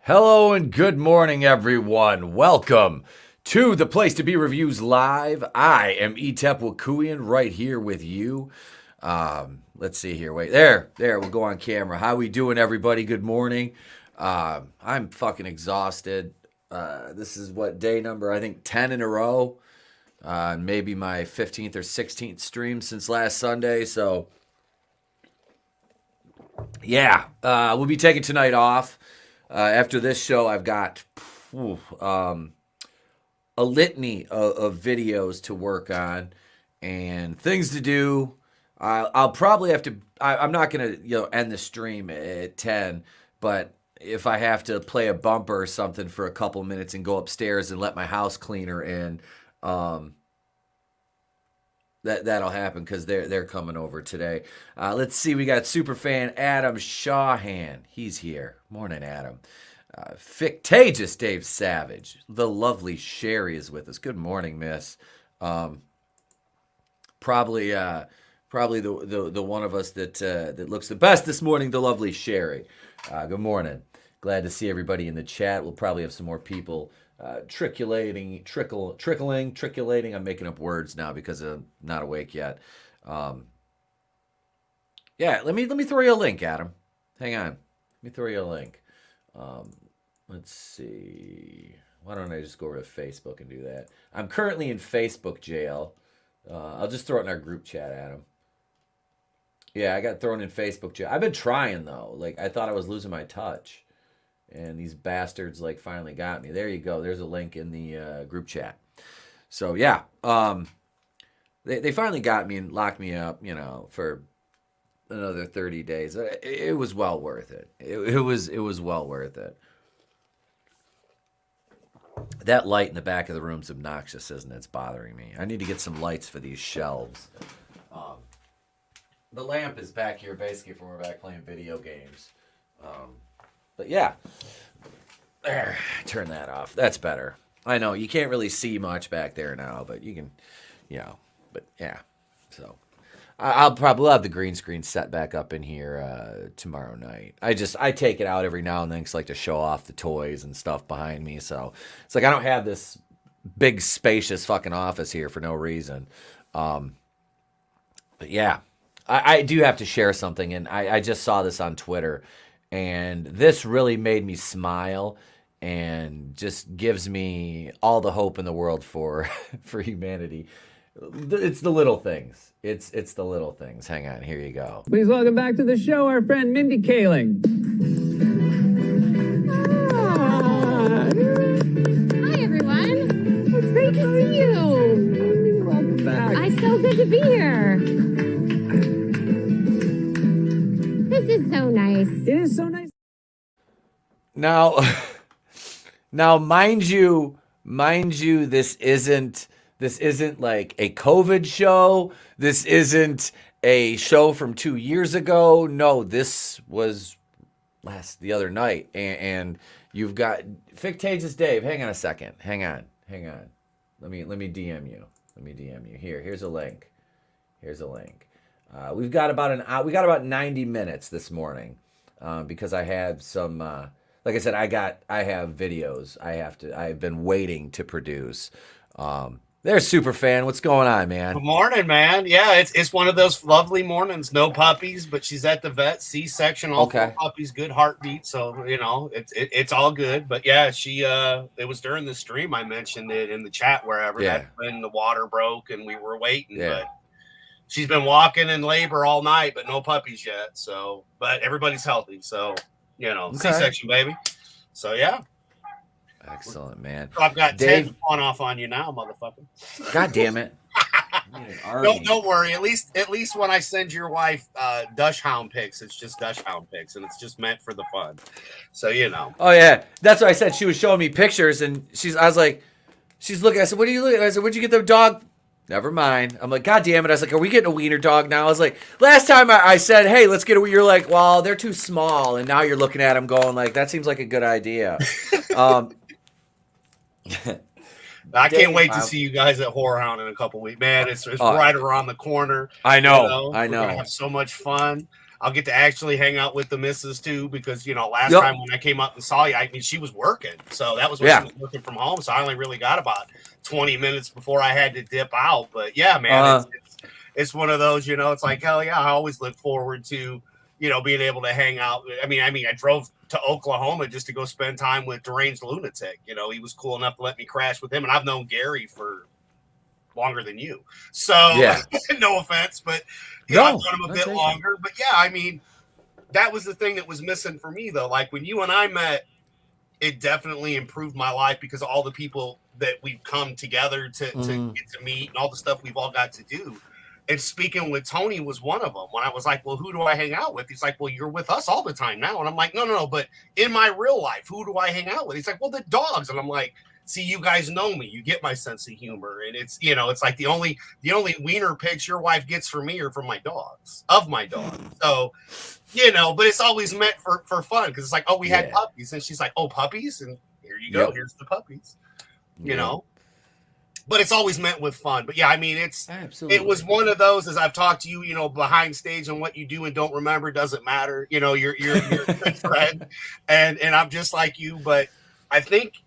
Hello and good morning, everyone. Welcome to the Place to Be Reviews Live. I am Etep right here with you. Let's see here. Wait, there. We'll go on camera. How we doing, everybody? Good morning. I'm fucking exhausted. This is what day number, I think 10 in a row. Maybe my 15th or 16th stream since last Sunday. So, yeah, we'll be taking tonight off. After this show, I've got a litany of videos to work on and things to do. I'll probably have to. I'm not gonna end the stream at 10, but if I have to play a bumper or something for a couple minutes and go upstairs and let my house cleaner in, that'll happen because they're coming over today. Let's see. We got superfan Adam Shawhan. He's here. Morning, Adam. Fictitious Dave Savage. The lovely Sherry is with us. Good morning, miss. Probably the one of us that looks the best this morning, the lovely Sherry. Good morning. Glad to see everybody in the chat. We'll probably have some more people trickling. I'm making up words now because I'm not awake yet. Yeah, let me throw you a link, Adam. Hang on. Let me throw you a link. Let's see. Why don't I just go over to Facebook and do that? I'm currently in Facebook jail. I'll just throw it in our group chat, Adam. Yeah, I got thrown in Facebook jail. I've been trying, though. Like, I thought I was losing my touch. And these bastards, like, finally got me. There you go. There's a link in the group chat. So, yeah. They finally got me and locked me up, for another 30 days. It was well worth it. It was well worth it. That light in the back of the room's obnoxious, isn't it? It's bothering me. I need to get some lights for these shelves. The lamp is back here basically for when we're back playing video games. But yeah, there, turn that off. That's better. I know you can't really see much back there now, but you can, but yeah. So I'll probably have the green screen set back up in here tomorrow night. I take it out every now and then because I like to show off the toys and stuff behind me. So it's like I don't have this big spacious fucking office here for no reason. But yeah, I do have to share something, and I just saw this on Twitter. And this really made me smile and just gives me all the hope in the world for humanity. It's the little things. It's the little things. Hang on, here you go. Please welcome back to the show our friend Mindy Kaling. Hi, everyone. It's great to see you. Welcome back. It's so good to be here. This is so nice. It is so nice. Now, mind you, this isn't like a COVID show. This isn't a show from 2 years ago. No, this was the other night. And you've got Fictitious Dave. Hang on a second. Hang on. Let me DM you. Here's a link. We've got about 90 minutes this morning because I have some. Like I said, I have videos I've been waiting to produce. There's Superfan. What's going on, man? Good morning, man. Yeah, it's one of those lovely mornings. No puppies, but she's at the vet, C-section. All four puppies, good heartbeat. So it's all good. But yeah, she it was during the stream I mentioned it in the chat wherever that when the water broke and we were waiting. Yeah. But she's been walking in labor all night, but no puppies yet. So, but everybody's healthy. So C-section, baby. So yeah. Excellent, man. So I've got Dave, 10 on off on you now, motherfucker. God damn it. Don't worry. At least when I send your wife Dush Hound pics, it's just Dush Hound pics, and it's just meant for the fun. So Oh yeah, that's what I said. She was showing me pictures, and I was like, she's looking. I said, "What are you looking at?" I said, "Where'd you get the dog?" Never mind. I'm like, God damn it. I was like, are we getting a wiener dog now? I was like, last time I said, hey, let's get a wiener. You're like, well, they're too small. And now you're looking at them going like, that seems like a good idea. I can't wait to see you guys at Horror Hound in a couple weeks. Man, it's right around the corner. I know. We're gonna have so much fun. I'll get to actually hang out with the missus too, because last time when I came up and saw you, I mean, she was working, so that was when she was working from home. So I only really got about 20 minutes before I had to dip out. But yeah, man, it's one of those. It's like, hell yeah, I always look forward to being able to hang out. I mean, I drove to Oklahoma just to go spend time with Deranged Lunatic. He was cool enough to let me crash with him, and I've known Gary for longer than you. So no offense, but I've known him a bit longer. But yeah, I mean, that was the thing that was missing for me though. Like when you and I met, it definitely improved my life because of all the people that we've come together to get to meet and all the stuff we've all got to do. And speaking with Tony was one of them. When I was like, well, who do I hang out with? He's like, well, you're with us all the time now. And I'm like, no. But in my real life, who do I hang out with? He's like, well, the dogs. And I'm like, see, you guys know me. You get my sense of humor. And it's, it's like the only wiener pics your wife gets from me are from my dogs, of my dog. So, but it's always meant for fun. Because it's like, oh, we had puppies. And she's like, oh, puppies? And here you go. Here's the puppies, But it's always meant with fun. But yeah, I mean, it was one of those, as I've talked to you, behind stage, and what you do and don't remember doesn't matter. You're a good friend, and I'm just like you. But I think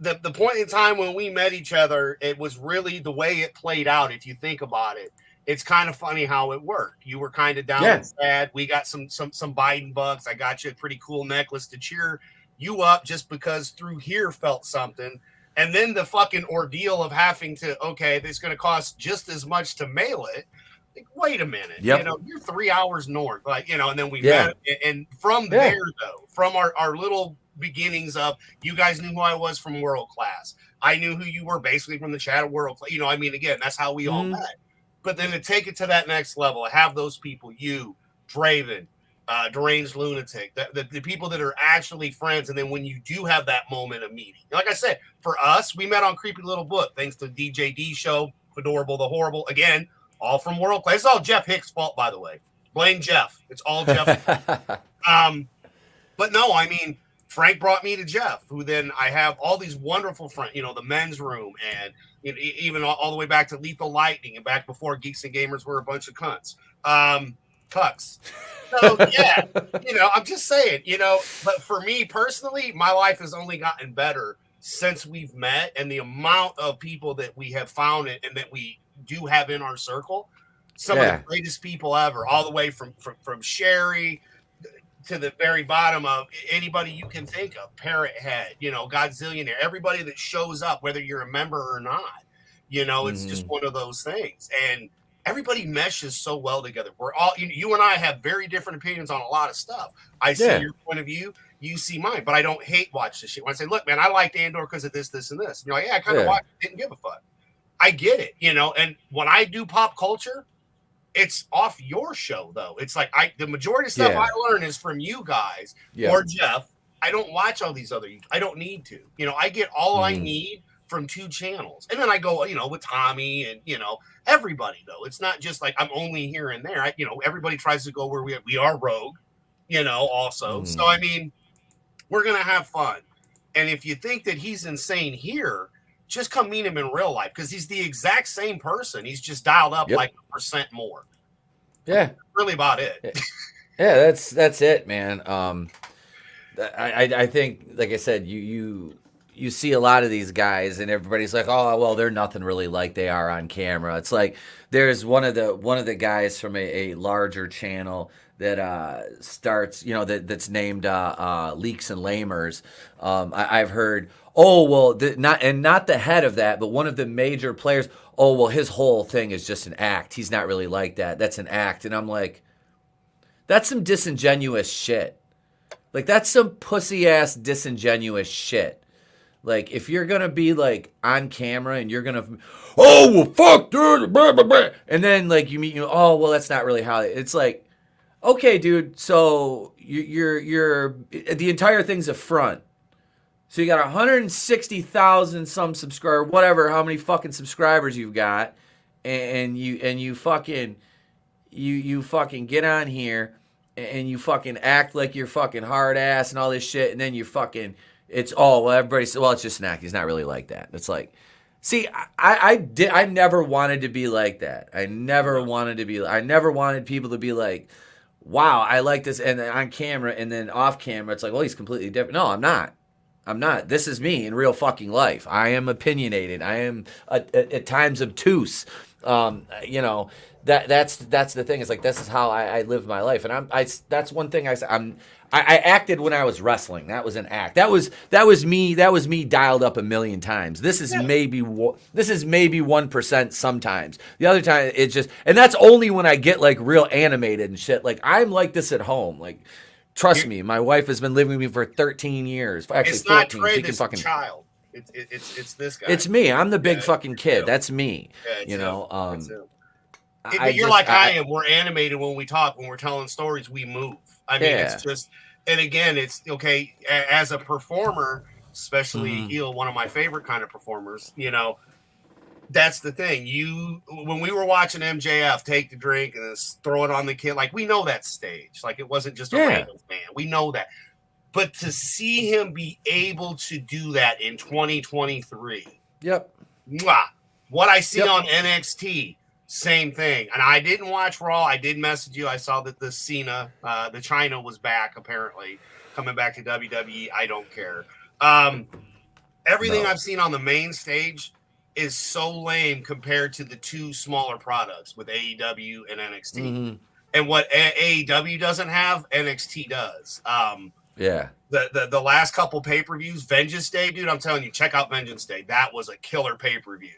the point in time when we met each other, it was really the way it played out. If you think about it, it's kind of funny how it worked. You were kind of down and sad. We got some Biden bucks. I got you a pretty cool necklace to cheer you up just because through here felt something. And then the fucking ordeal of having to, it's going to cost just as much to mail it. Like, wait a minute. You're 3 hours north. Like, and then we met. And from there, though, from our little beginnings of, you guys knew who I was from World Class. I knew who you were basically from the chat of World Class. Again, that's how we all met. But then to take it to that next level, have those people, you, Draven, Deranged Lunatic, the people that are actually friends. And then when you do have that moment of meeting, like I said, for us, we met on Creepy Little Book, thanks to DJD Show, Adorable the Horrible, again, all from World Class. It's all Jeff Hicks' fault, by the way. Blame Jeff. It's all Jeff. But no, I mean, Frank brought me to Jeff, who then I have all these wonderful friends, the men's room, and even all the way back to Lethal Lightning and back before Geeks and Gamers were a bunch of cunts. Cucks. So yeah, I'm just saying, but for me personally, my life has only gotten better since we've met, and the amount of people that we have found and that we do have in our circle, some of the greatest people ever, all the way from Sherry to the very bottom of anybody you can think of, Parrot Head, Godzillionaire, everybody that shows up, whether you're a member or not, it's just one of those things. And everybody meshes so well together. We're all, you and I have very different opinions on a lot of stuff. I see your point of view, you see mine, but I don't hate watch this shit. When I say, look, man, I liked Andor because of this, and this. You're like, yeah, I kind of watched it, didn't give a fuck. I get it, and when I do pop culture, it's off your show, though. It's like the majority of stuff I learn is from you guys or Jeff. I don't watch all these other, I don't need to. I get all I need from 2 channels. And then I go, with Tommy and, everybody, though. It's not just like I'm only here and there. Everybody tries to go where we are rogue, also. So, I mean, we're going to have fun. And if you think that he's insane here, just come meet him in real life, because he's the exact same person. He's just dialed up like 1% more. Yeah. That's really about it. Yeah, that's it, man. I think, like I said, you see a lot of these guys, and everybody's like, oh, well, they're nothing really like they are on camera. It's like there's one of the guys from a larger channel that starts, that's named Leaks and Lamers. I've heard, oh, well, not the head of that, but one of the major players. Oh, well, his whole thing is just an act. He's not really like that. That's an act. And I'm like, that's some disingenuous shit. Like, that's some pussy-ass disingenuous shit. Like, if you're going to be, like, on camera and you're going to, oh, well, fuck, dude, blah, blah, blah. And then, like, you meet, oh, well, that's not really how it's like, okay, dude, so you're the entire thing's a front. So you got 160,000 some subscriber, whatever, how many fucking subscribers you've got, and you fucking get on here and you fucking act like you're fucking hard ass and all this shit, and then you fucking, it's all, well, everybody says, well, it's just an act. He's not really like that. It's like, see, I never wanted to be like that. I never wanted people to be like, wow, I like this, and then on camera, and then off camera, it's like, well, he's completely different. No, I'm not. I'm not. This is me in real fucking life. I am opinionated. I am at times obtuse. You know, that's the thing. It's like this is how I live my life, and that's one thing I acted when I was wrestling. That was an act. That was me. That was me dialed up a million times. This is maybe 1% sometimes. The other time it's just, and that's only when I get like real animated and shit. Like I'm like this at home. Like trust me, my wife has been living with me for 13 years. Actually, it's not 14. Trey, She can fucking child. It's this guy. It's me. I'm the big fucking kid. That's me. You know. But you're like I am. We're animated when we talk. When we're telling stories, we move. I mean, it's just, and again, it's okay as a performer, especially heel, one of my favorite kind of performers. You know, that's the thing. When we were watching MJF take the drink and throw it on the kid, like we know that stage. Like it wasn't just a random fan. We know that. But to see him be able to do that in 2023, what I see on NXT. Same thing. And I didn't watch Raw. I did message you. I saw that the Cena, the China was back, apparently, coming back to WWE. I don't care. Everything I've seen on the main stage is so lame compared to the two smaller products with AEW and NXT. And what AEW doesn't have, NXT does. The last couple pay-per-views, Vengeance Day, dude, I'm telling you, check out Vengeance Day. That was a killer pay-per-view.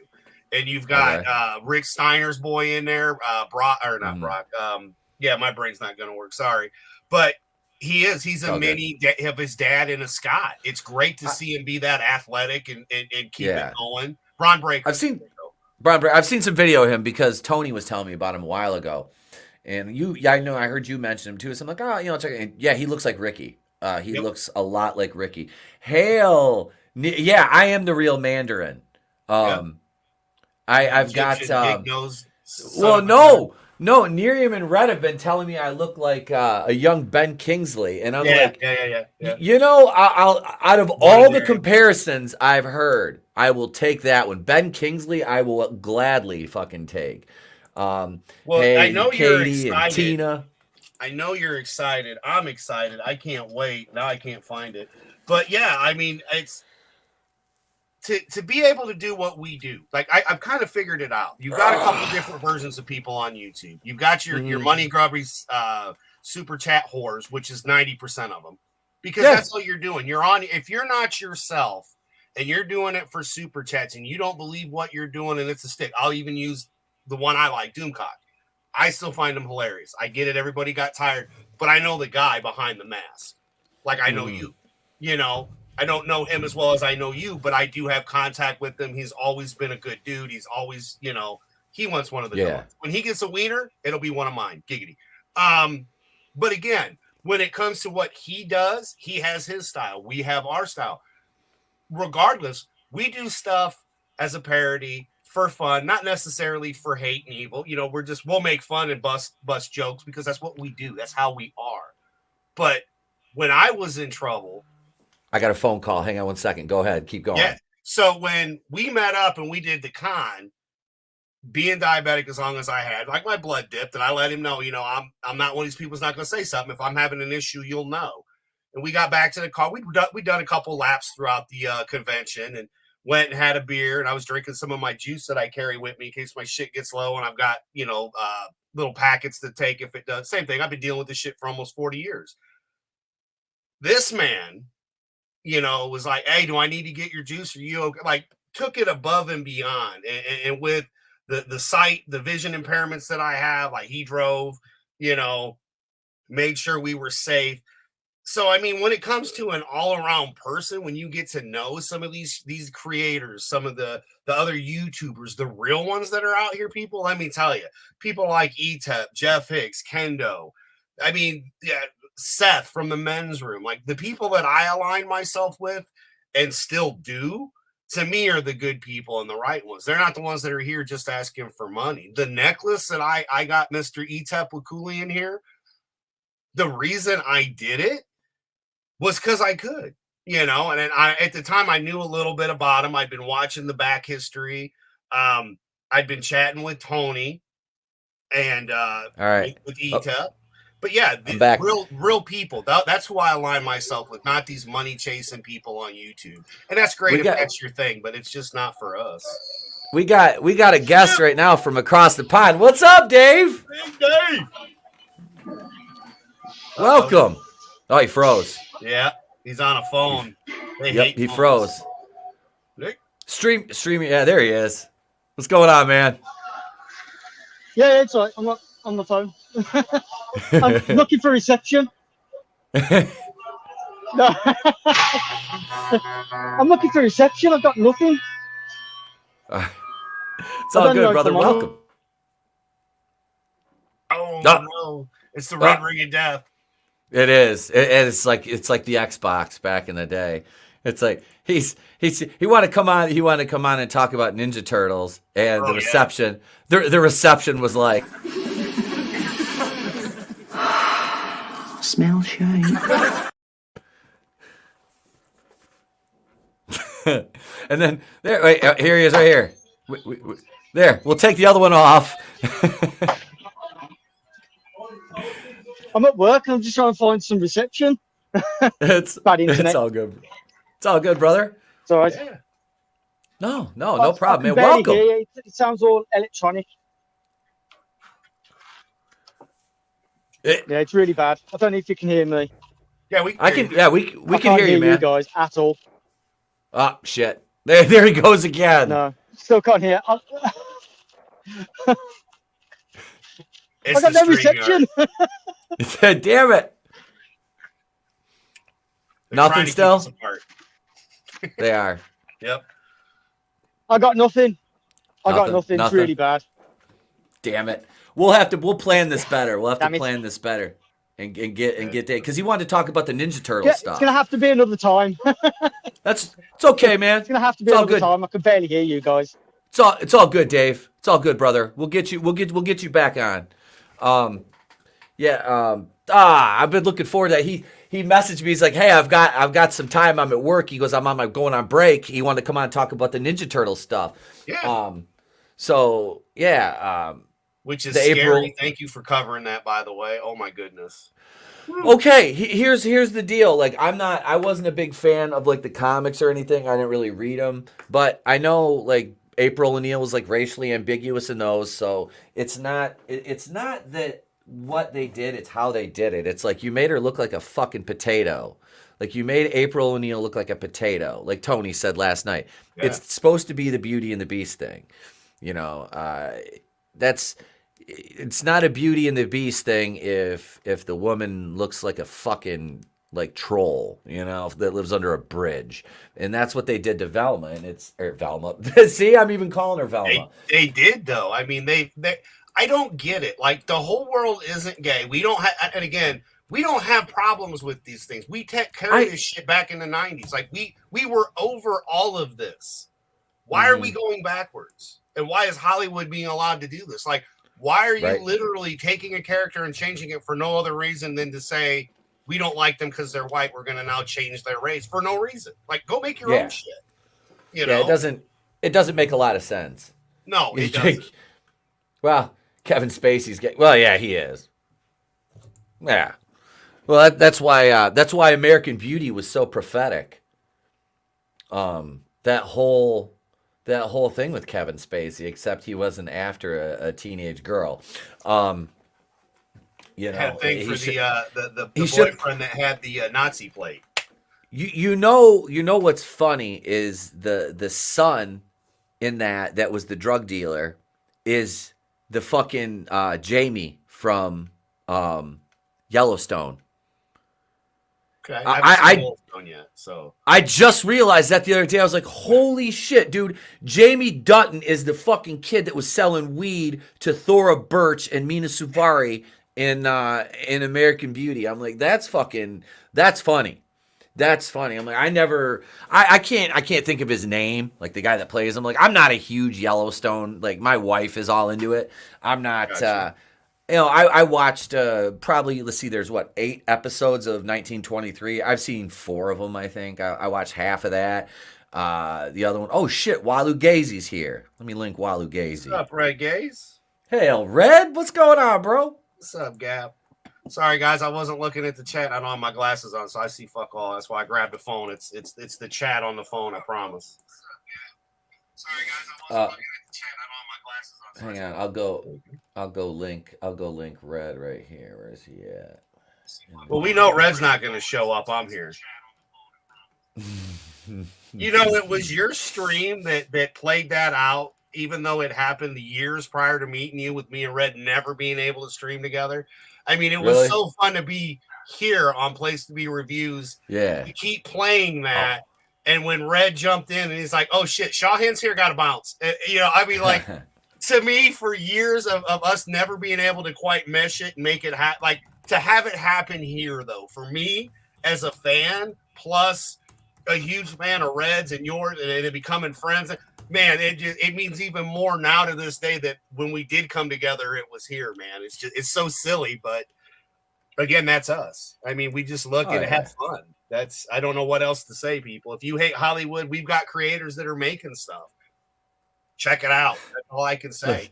And you've got Rick Steiner's boy in there, Brock. Yeah, my brain's not going to work. Sorry. But he's a mini of his dad in a Scott. It's great to see him be that athletic and keep it going. Braun Breaker. I've seen some video of him because Tony was telling me about him a while ago. And I know I heard you mention him too. So I'm like, check it. Yeah, he looks like Ricky. He looks a lot like Ricky. Hail. Yeah, I am the real Mandarin. I've got big nose. No, Nerium and Red have been telling me I look like a young Ben Kingsley, and I'm yeah. You know, I'll out of all the comparisons I've heard, I will take that one. Ben Kingsley, I will gladly fucking take. Hey, I know Katie you're excited. And Tina. I know you're excited. I'm excited. I can't wait. Now I can't find it, but yeah, I mean it's. To be able to do what we do, like I've kind of figured it out. You've got a couple different versions of people on YouTube. You've got your money grubbies, super chat whores, which is 90% of them, because that's what you're doing. You're on. If you're not yourself and you're doing it for super chats and you don't believe what you're doing and it's a stick, I'll even use the one I like, Doomcock. I still find him hilarious. I get it. Everybody got tired, but I know the guy behind the mask. Like I know you. You know. I don't know him as well as I know you, but I do have contact with him. He's always been a good dude. He's always, he wants one of the dogs. When he gets a wiener, it'll be one of mine. Giggity. But again, when it comes to what he does, he has his style. We have our style. Regardless, we do stuff as a parody for fun, not necessarily for hate and evil. We'll make fun and bust jokes because that's what we do. That's how we are. But when I was in trouble, I got a phone call. Hang on one second. Go ahead. Keep going. Yeah. So when we met up and we did the con, being diabetic as long as I had, like my blood dipped, and I let him know, I'm not one of these people who's not going to say something. If I'm having an issue, you'll know. And we got back to the car. We'd done a couple laps throughout the convention and went and had a beer. And I was drinking some of my juice that I carry with me in case my shit gets low. And I've got, little packets to take if it does. Same thing. I've been dealing with this shit for almost 40 years. This man, was like, hey, do I need to get your juice? Are you okay? Like, took it above and beyond. And with the sight, the vision impairments that I have, like he drove, made sure we were safe. So, I mean, when it comes to an all-around person, when you get to know some of these creators, some of the other YouTubers, the real ones that are out here, people, let me tell you, people like Etep, Jeff Hicks, Kendo, I mean, Seth from the men's room, like the people that I align myself with and still do, to me are the good people and the right ones. They're not the ones that are here just asking for money. The necklace that I got Mr. Etep Wakuli in here, the reason I did it was because I could, and at the time I knew a little bit about him. I'd been watching the back history. I'd been chatting with Tony and all right with Etep. But yeah, I'm back. real people. That's who I align myself with, not these money chasing people on YouTube. And that's great if that's your thing, but it's just not for us. We got a guest right now from across the pond. What's up, Dave? Hey, Dave. Welcome. Oh, he froze. Yeah, he's on a phone. He froze. Stream. Yeah, there he is. What's going on, man? Yeah, it's all right. I'm not on the phone. I'm looking for reception. No. I'm looking for reception. I've got nothing. It's all good, brother. Welcome. Oh no! It's the red ring of death. It is. It's like the Xbox back in the day. It's like he wanted to come on. He wanted to come on and talk about Ninja Turtles, and the reception. Yeah. The reception was like, smell shame. And then there, wait, here he is, right here. There, we'll take the other one off. I'm at work and I'm just trying to find some reception. It's bad internet. It's all good. It's all good, brother. It's all right. Yeah. No problem, man. Welcome. It sounds all electronic. Yeah, it's really bad. I don't know if you can hear me. Yeah, we can hear you, man. You guys at all. Oh shit! There he goes again. No, still can't hear. I got no reception. Damn it! Nothing still. They are. Yep. I got nothing. I got nothing. It's really bad. Damn it! We'll plan this better. We'll have to plan this better and get Dave, because he wanted to talk about the Ninja Turtle stuff. It's gonna have to be another time. It's okay, man. It's gonna have to be another time. I can barely hear you guys. It's all good, Dave. It's all good, brother. We'll get you back on. I've been looking forward to that. He messaged me. He's like, hey, I've got some time. I'm at work. He goes, going on break. He wanted to come on and talk about the Ninja Turtle stuff. Yeah. Which is scary. April. Thank you for covering that, by the way. Oh my goodness. Okay, here's the deal. Like, I wasn't a big fan of like the comics or anything. I didn't really read them, but I know like April O'Neil was like racially ambiguous in those. So it's not that what they did, it's how they did it. It's like you made her look like a fucking potato. Like you made April O'Neil look like a potato. Like Tony said last night. Yeah. It's supposed to be the Beauty and the Beast thing. You know, it's not a Beauty and the Beast thing if the woman looks like a fucking like troll, you know, that lives under a bridge. And that's what they did to Velma, and Velma. See, I'm even calling her Velma. They did though. I mean, they I don't get it. Like the whole world isn't gay. We don't have, and again, we don't have problems with these things. We took care of this shit back in the 90s. Like we were over all of this. Why are we going backwards? And why is Hollywood being allowed to do this? Like, why are you literally taking a character and changing it for no other reason than to say we don't like them because they're white? We're going to now change their race for no reason. Like, go make your own shit. You know? It doesn't make a lot of sense. No, it doesn't. Well, Kevin Spacey's gay. Well, yeah, he is. Yeah. Well, that's why American Beauty was so prophetic. That whole thing with Kevin Spacey, except he wasn't after a teenage girl. You know, had a thing for the boyfriend that had the Nazi plate. You know what's funny is the son in that was the drug dealer is the fucking Jamie from Yellowstone. Okay, I haven't seen Yellowstone yet, so I just realized that the other day. I was like, "Holy shit, dude! Jamie Dutton is the fucking kid that was selling weed to Thora Birch and Mina Suvari in American Beauty." I'm like, that's funny. That's funny. I'm like, I can't think of his name, like the guy that plays him. Like, I'm not a huge Yellowstone. Like, my wife is all into it. I'm not. Gotcha. I watched probably, let's see, there's 8 episodes of 1923. I've seen 4 of them, I think. I watched half of that. The other one, oh shit, Walu Gazy's here. Let me link Walu Gazy. What's up, Red Gaze? Hey, Red, what's going on, bro? What's up, Gap? Sorry, guys, I wasn't looking at the chat. I don't have my glasses on, so I see fuck all. That's why I grabbed the phone. It's the chat on the phone. I promise. Sorry, guys, I wasn't looking at the chat. I don't have my glasses on. So Hang on, I'll go link Red right here. Where is he at? Well, we know Red's not going to show up. I'm here. You know, it was your stream that played that out, even though it happened years prior to meeting you, with me and Red never being able to stream together. I mean, it was Really? so fun to be here on Place to Be Reviews. Yeah. You keep playing that. And when Red jumped in and he's like, oh shit, Shawhan's here, got to bounce. You know, I mean, like, to me, for years of us never being able to quite mesh it and make it happen, like, to have it happen here, though, for me as a fan, plus a huge fan of Reds and yours, and it becoming friends, man, it means even more now to this day that when we did come together, it was here, man. It's so silly, but again, that's us. I mean, we just look and have fun. I don't know what else to say, people. If you hate Hollywood, we've got creators that are making stuff. Check it out. That's all I can say.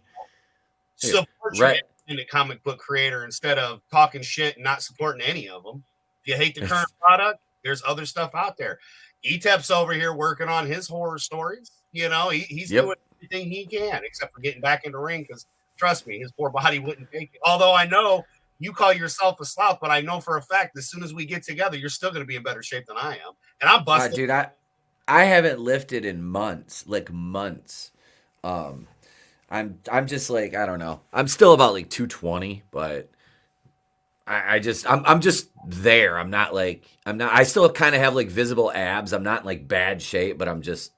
Support your independent comic book creator instead of talking shit and not supporting any of them. If you hate the current product, there's other stuff out there. Etep's over here working on his horror stories. You know, he's doing everything he can, except for getting back in the ring, because trust me, his poor body wouldn't take it. Although I know you call yourself a slouch, but I know for a fact as soon as we get together, you're still going to be in better shape than I am. And I'm busted. Dude, I haven't lifted in months, like months. I'm just like, I don't know. I'm still about like 220, but I'm just there. I still kind of have like visible abs. I'm not in like bad shape, but I'm just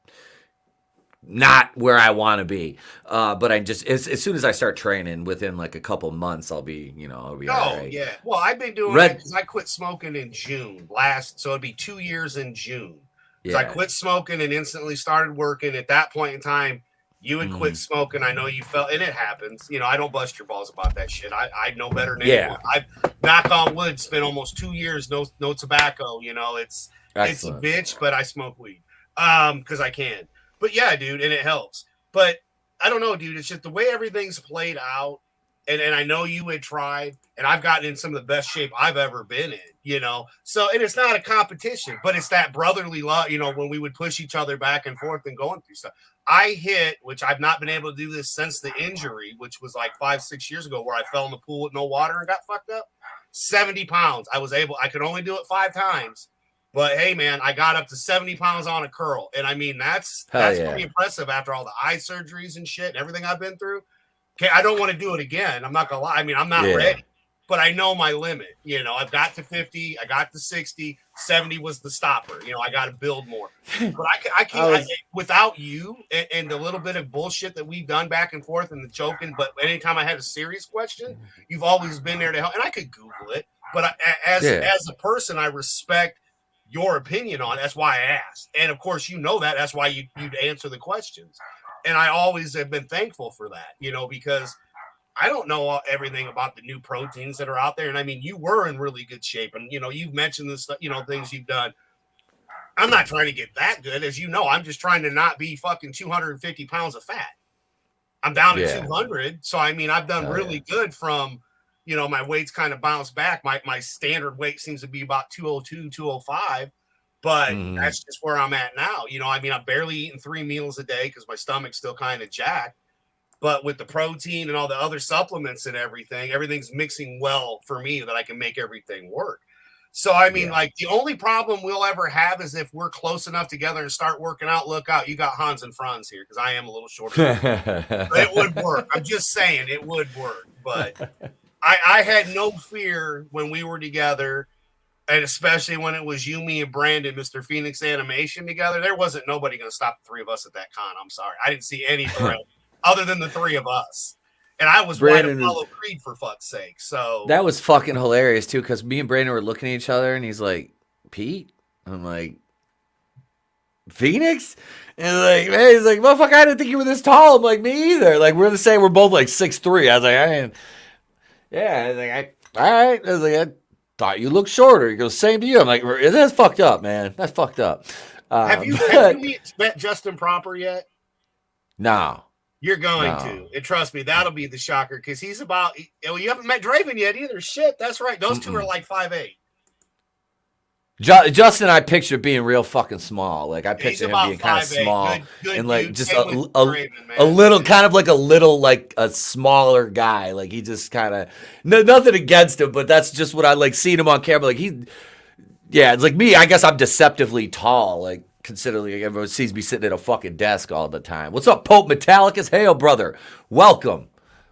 not where I want to be. But I just, as soon as I start training, within like a couple months, I'll be all right. Yeah. Well, I've been doing that because I quit smoking in June so it'd be 2 years in June. Because I quit smoking and instantly started working. At that point in time, you had quit smoking. I know you felt, and it happens. You know, I don't bust your balls about that shit. I know better than anyone. I've, knock on wood, spent almost 2 years, no tobacco. You know, it's a bitch, but I smoke weed because I can. But yeah, dude, and it helps. But I don't know, dude. It's just the way everything's played out. And I know you had tried, and I've gotten in some of the best shape I've ever been in, you know. So, and it's not a competition, but it's that brotherly love, you know, when we would push each other back and forth and going through stuff. I hit, which I've not been able to do this since the injury, which was like 5-6 years ago, where I fell in the pool with no water and got fucked up. 70 pounds. I could only do it 5 times. But hey, man, I got up to 70 pounds on a curl. And I mean, that's pretty impressive after all the eye surgeries and shit and everything I've been through. Okay, I don't want to do it again. I'm not going to lie. I mean, I'm not ready, but I know my limit. You know, I've got to 50, I got to 60, 70 was the stopper. You know, I got to build more. But I can't, without you and the little bit of bullshit that we've done back and forth and the joking, but anytime I had a serious question, you've always been there to help. And I could Google it, but as a person, I respect your opinion on it. That's why I asked. And of course, you know that. That's why you'd answer the questions. And I always have been thankful for that, you know, because I don't know everything about the new proteins that are out there. And I mean, you were in really good shape. And, you know, you've mentioned this, you know, things you've done. I'm not trying to get that good. As you know, I'm just trying to not be fucking 250 pounds of fat. I'm down to 200. So, I mean, I've done really good from, you know, my weight's kind of bounced back. My standard weight seems to be about 202, 205. But that's just where I'm at now. You know, I mean, I'm barely eating 3 meals a day because my stomach's still kind of jacked. But with the protein and all the other supplements and everything's mixing well for me that I can make everything work. So, I mean, like, the only problem we'll ever have is if we're close enough together and start working out. Look out, you got Hans and Franz here because I am a little shorter. But it would work. I'm just saying it would work. But I had no fear when we were together. And especially when it was you, me, and Brandon, Mr. Phoenix Animation together, there wasn't nobody going to stop the 3 of us at that con. I'm sorry. I didn't see any threat other than the 3 of us. And I was right to follow Creed, for fuck's sake. So that was fucking hilarious, too, because me and Brandon were looking at each other, and he's like, Pete? I'm like, Phoenix? And like, man, he's like, motherfucker, I didn't think you were this tall. I'm like, me either. Like, we're the same. We're both like 6'3". I was like, I was like, all right. I was like, I thought you looked shorter. He goes, same to you. I'm like, that's fucked up, man. That's fucked up. Have you met Justin Proper yet? No. You're going No. to. And trust me, that'll be the shocker because he's about. Well, you haven't met Draven yet either. Shit, that's right. Those two are like 5'8". Justin, I picture being real fucking small. Like I picture him being kind of 5'8". small Good and like dude. just Same with Draven, a man. little, kind of like a little, like a smaller guy. Like he just kind of nothing against him, but that's just what I like seeing him on camera. Like it's like me. I guess I'm deceptively tall. Like considering everyone sees me sitting at a fucking desk all the time. What's up, Pope Metallicus? Hail, brother. Welcome,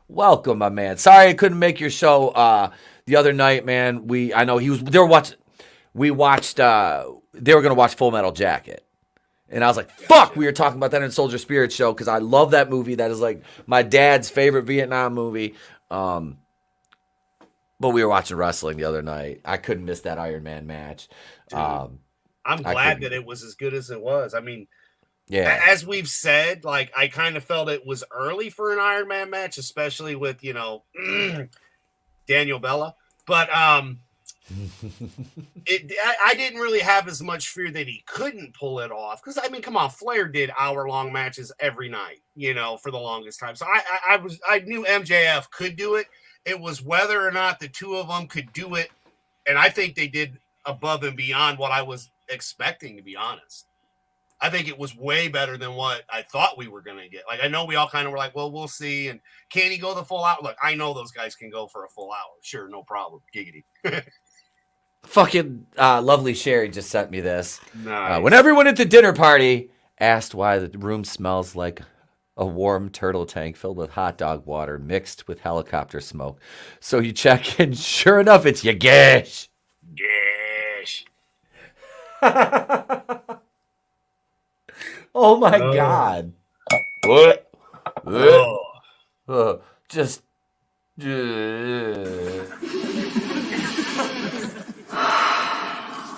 my man. Sorry I couldn't make your show the other night, man. I know they were watching. We watched, they were going to watch Full Metal Jacket. And I was like, fuck, we were talking about that in Soldier Spirit show because I love that movie. That is like my dad's favorite Vietnam movie. But we were watching wrestling the other night. I couldn't miss that Iron Man match. I'm glad that it was as good as it was. I mean, yeah, as we've said, like I kind of felt it was early for an Iron Man match, especially with, Daniel Bella. But, I didn't really have as much fear that he couldn't pull it off because I mean, come on, Flair did hour-long matches every night, for the longest time. So I knew MJF could do it. It was whether or not the two of them could do it, and I think they did above and beyond what I was expecting. To be honest, I think it was way better than what I thought we were going to get. Like I know we all kind of were like, well, we'll see, and can he go the full hour? Look, I know those guys can go for a full hour. Sure, no problem, giggity. fucking lovely Sherry just sent me this. Nice. When everyone at the dinner party asked why the room smells like a warm turtle tank filled with hot dog water mixed with helicopter smoke. So you check and sure enough, it's Yagesh. Yes. Oh my God. What? Oh. Just.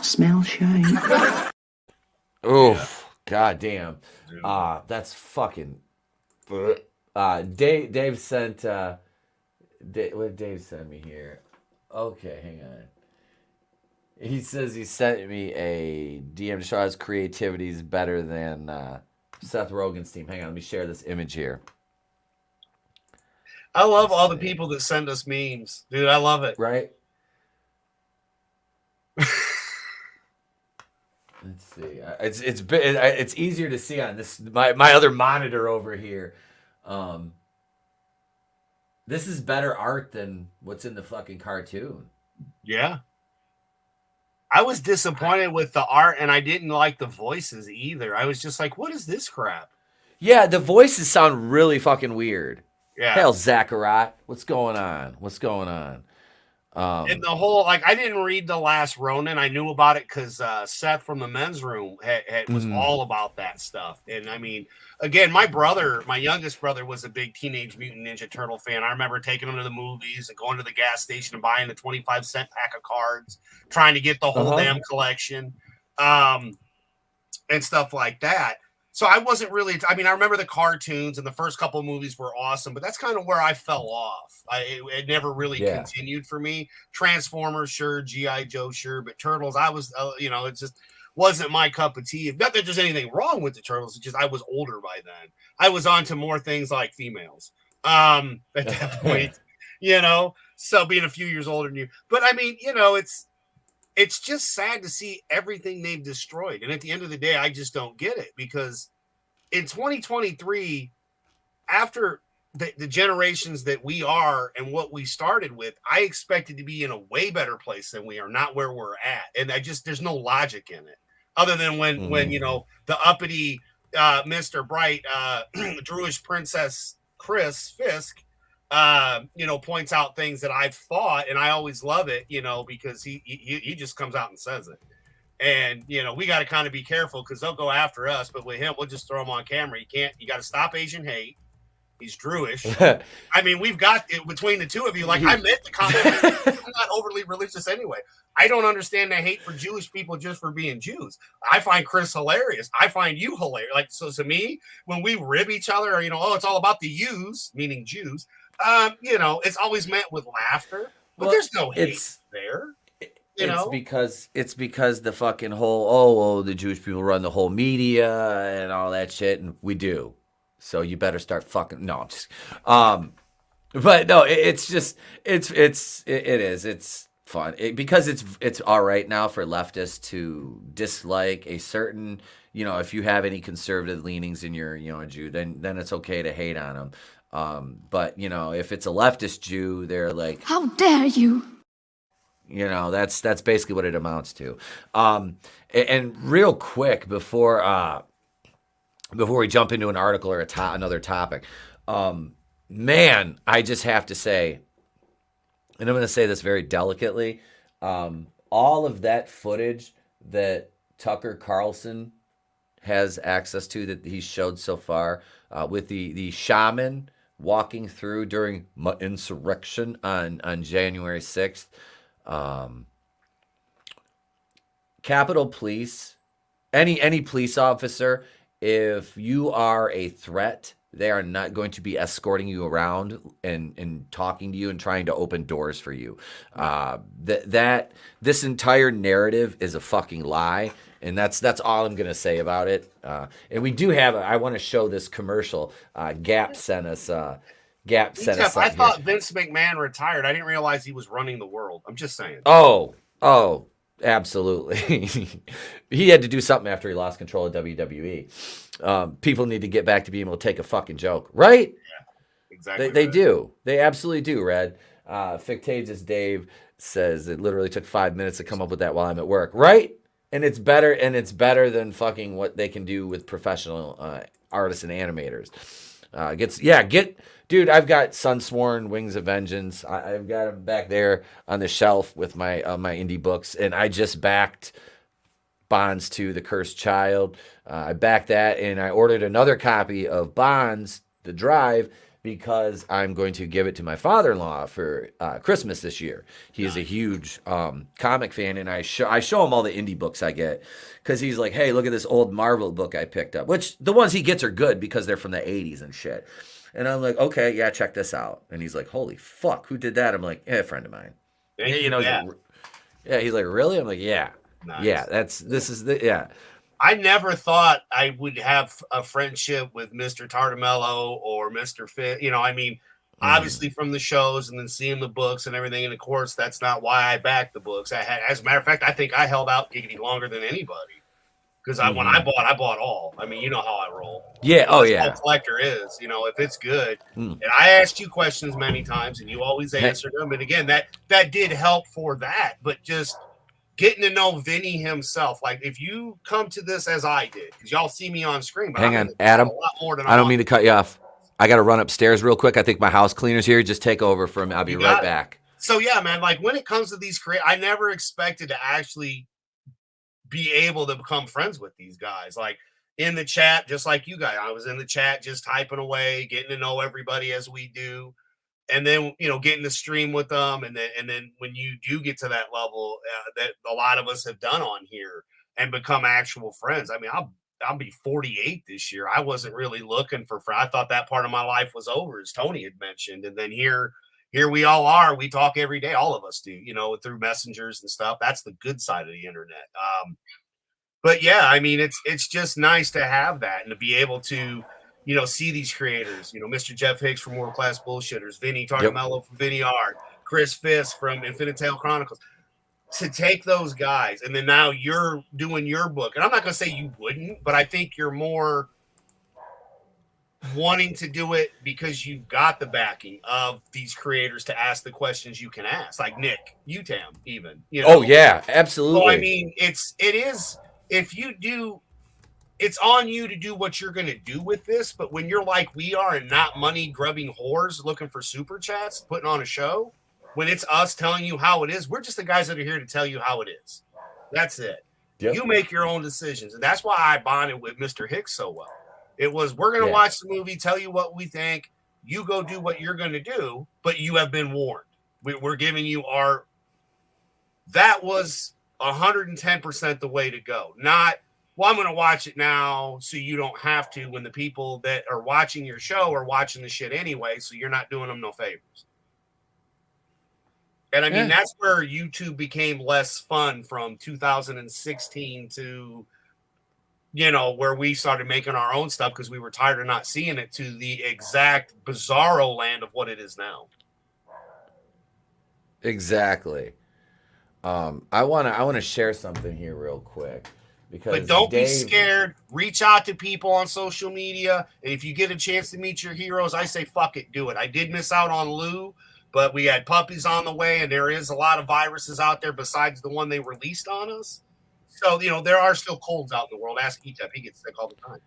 Smell shame. Oof. God damn. That's fucking. Dave sent. What did Dave send me here? Okay, hang on. He says he sent me a DM to show his creativity is better than Seth Rogen's team. Hang on, let me share this image here. I love all the people that send us memes, dude. I love it. Right? Let's see. It's easier to see on this my other monitor over here. This is better art than what's in the fucking cartoon. Yeah. I was disappointed with the art, and I didn't like the voices either. I was just like, what is this crap? Yeah, the voices sound really fucking weird. Yeah. Hell, Zachariah, what's going on? What's going on? And the whole, like, I didn't read The Last Ronin. I knew about it because Seth from the men's room was all about that stuff. And I mean, again, my youngest brother was a big Teenage Mutant Ninja Turtle fan. I remember taking him to the movies and going to the gas station and buying the 25-cent pack of cards, trying to get the whole damn collection, and stuff like that. So I wasn't really, I remember the cartoons and the first couple of movies were awesome, but that's kind of where I fell off. It never really continued for me. Transformers, sure. G.I. Joe, sure. But Turtles, I was, it just wasn't my cup of tea. Not that there's anything wrong with the Turtles. It's just I was older by then. I was on to more things like females at that point, so being a few years older than you. But I mean, it's just sad to see everything they've destroyed. And at the end of the day, I just don't get it because in 2023, after the generations that we are and what we started with, I expected to be in a way better place than we are, not where we're at. And there's no logic in it other than when the uppity Mr. Bright, Druish Princess Chris Fisk, points out things that I've thought, and I always love it, because he just comes out and says it. And, we got to kind of be careful because they'll go after us, but with him, we'll just throw him on camera. You got to stop Asian hate. He's Druish. We've got it between the two of you. Like I meant to comment, I'm not overly religious anyway. I don't understand the hate for Jewish people just for being Jews. I find Chris hilarious. I find you hilarious. Like, so to me, when we rib each other, or, it's all about the yous, meaning Jews, it's always meant with laughter, but there's no hate there. It's because the fucking whole, the Jewish people run the whole media and all that shit, and we do. So you better start fucking. No, I'm just. But no, it's just it is it's fun because it's all right now for leftists to dislike a certain, if you have any conservative leanings in your Jew, then it's okay to hate on them. But if it's a leftist Jew, they're like, how dare you? That's basically what it amounts to. And real quick before we jump into an article or another topic, man, I just have to say, and I'm going to say this very delicately, all of that footage that Tucker Carlson has access to that he showed so far, with the shaman walking through during insurrection on January 6th, Capitol Police, any police officer, if you are a threat, they are not going to be escorting you around and talking to you and trying to open doors for you. This entire narrative is a fucking lie, and that's all I'm gonna say about it. And we do have. I want to show this commercial. Gap sent us. Gap sent us. I thought Vince McMahon retired. I didn't realize he was running the world. I'm just saying. Oh. Absolutely. He had to do something after he lost control of WWE. People need to get back to being able to take a fucking joke, right? Yeah, exactly. They do. They absolutely do, Red. Fictitious Dave says it literally took 5 minutes to come up with that while I'm at work, right? And it's better than fucking what they can do with professional artists and animators. Dude, I've got Sunsworn, Wings of Vengeance. I've got them back there on the shelf with my indie books, and I just backed Bonds 2, The Cursed Child. I backed that, and I ordered another copy of Bonds, The Drive, because I'm going to give it to my father-in-law for Christmas this year. He is a huge comic fan, and I show him all the indie books I get, because he's like, hey, look at this old Marvel book I picked up, which the ones he gets are good because they're from the 80s and shit. And I'm like, okay, yeah, check this out. And he's like, holy fuck, who did that? I'm like, a friend of mine. He's like, really? I'm like, yeah. Nice. Yeah, I never thought I would have a friendship with Mr. Tartamello or Mr. Fit. Obviously from the shows and then seeing the books and everything. And of course, that's not why I backed the books. As a matter of fact, I think I held out giggity longer than anybody. Because when I bought all. You know how I roll. Yeah. Oh, yeah. How a collector is. If it's good. And I asked you questions many times, and you always answered them. And again, that did help for that. But just getting to know Vinny himself, like if you come to this as I did, because y'all see me on screen. But hang on, Adam. A lot more than I don't mean to cut you off. I got to run upstairs real quick. I think my house cleaner's here. Just take over for me. I'll be right back. So yeah, man. Like when it comes to these I never expected to actually be able to become friends with these guys, like in the chat, just like you guys. I was in the chat just typing away, getting to know everybody as we do, and then getting to stream with them, and then when you do get to that level that a lot of us have done on here and become actual friends. I'll be 48 this year. I wasn't really looking for friends. I thought that part of my life was over, as Tony had mentioned, and then here we all are. We talk every day. All of us do, through messengers and stuff. That's the good side of the internet. But yeah, it's just nice to have that and to be able to, see these creators, Mr. Jeff Hicks from World Class Bullshitters, Vinnie Tartamello from Vinnieart, Chris Fisk from Infinitale Chronicles, to take those guys. And then now you're doing your book. And I'm not going to say you wouldn't, but I think you're more wanting to do it because you've got the backing of these creators to ask the questions you can ask, like Nick, Utam, even. Oh yeah, absolutely. So it is. If you do, it's on you to do what you're going to do with this. But when you're like we are and not money grubbing whores looking for super chats, putting on a show, when it's us telling you how it is, we're just the guys that are here to tell you how it is. That's it. Yep. You make your own decisions. And that's why I bonded with Mr. Hicks so well. It was, we're going to watch the movie, tell you what we think. You go do what you're going to do, but you have been warned. We're giving you that was 110% the way to go. Not, well, I'm going to watch it now so you don't have to, when the people that are watching your show are watching the shit anyway, so you're not doing them no favors. And that's where YouTube became less fun from 2016 to you know, where we started making our own stuff because we were tired of not seeing it, to the exact bizarro land of what it is now. Exactly. I wanna share something here real quick because But don't be Dave, scared. Reach out to people on social media. And if you get a chance to meet your heroes, I say fuck it, do it. I did miss out on Lou, but we had puppies on the way, and there is a lot of viruses out there besides the one they released on us. So, you know, there are still colds out in the world. Ask Etep. He gets sick all the time.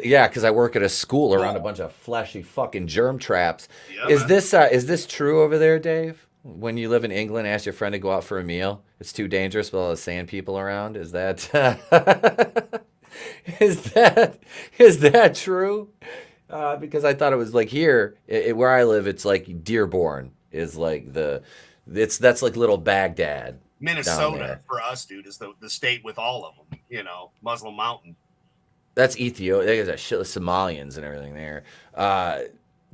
yeah, because I work at a school around a bunch of fleshy fucking germ traps. Yeah, Is man. this true over there, Dave? When you live in England, ask your friend to go out for a meal. It's too dangerous with all the sand people around. Is that is that true? Because I thought it was like here where I live, it's like Dearborn is like that's like little Baghdad down Minnesota there. for us, dude, is the state with all of them. You know, Muslim Mountain. That's Ethiopia. There's a shit of Somalians and everything there.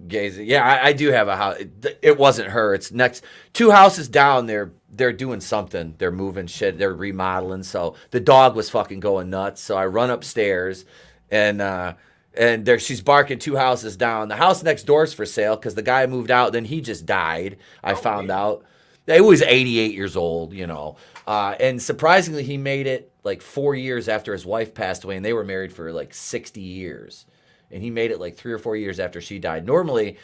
Gays. Yeah, I do have a house. It wasn't her. It's next 2 houses down. They're doing something. They're moving shit. They're remodeling. So the dog was fucking going nuts. So I run upstairs, and there she's barking 2 houses down. The house next door is for sale because the guy moved out. Then he just died. I found out. He was 88 years old, you know. And surprisingly, he made it like 4 years after his wife passed away, and they were married for like 60 years. And he made it like 3 or 4 years after she died. Normally,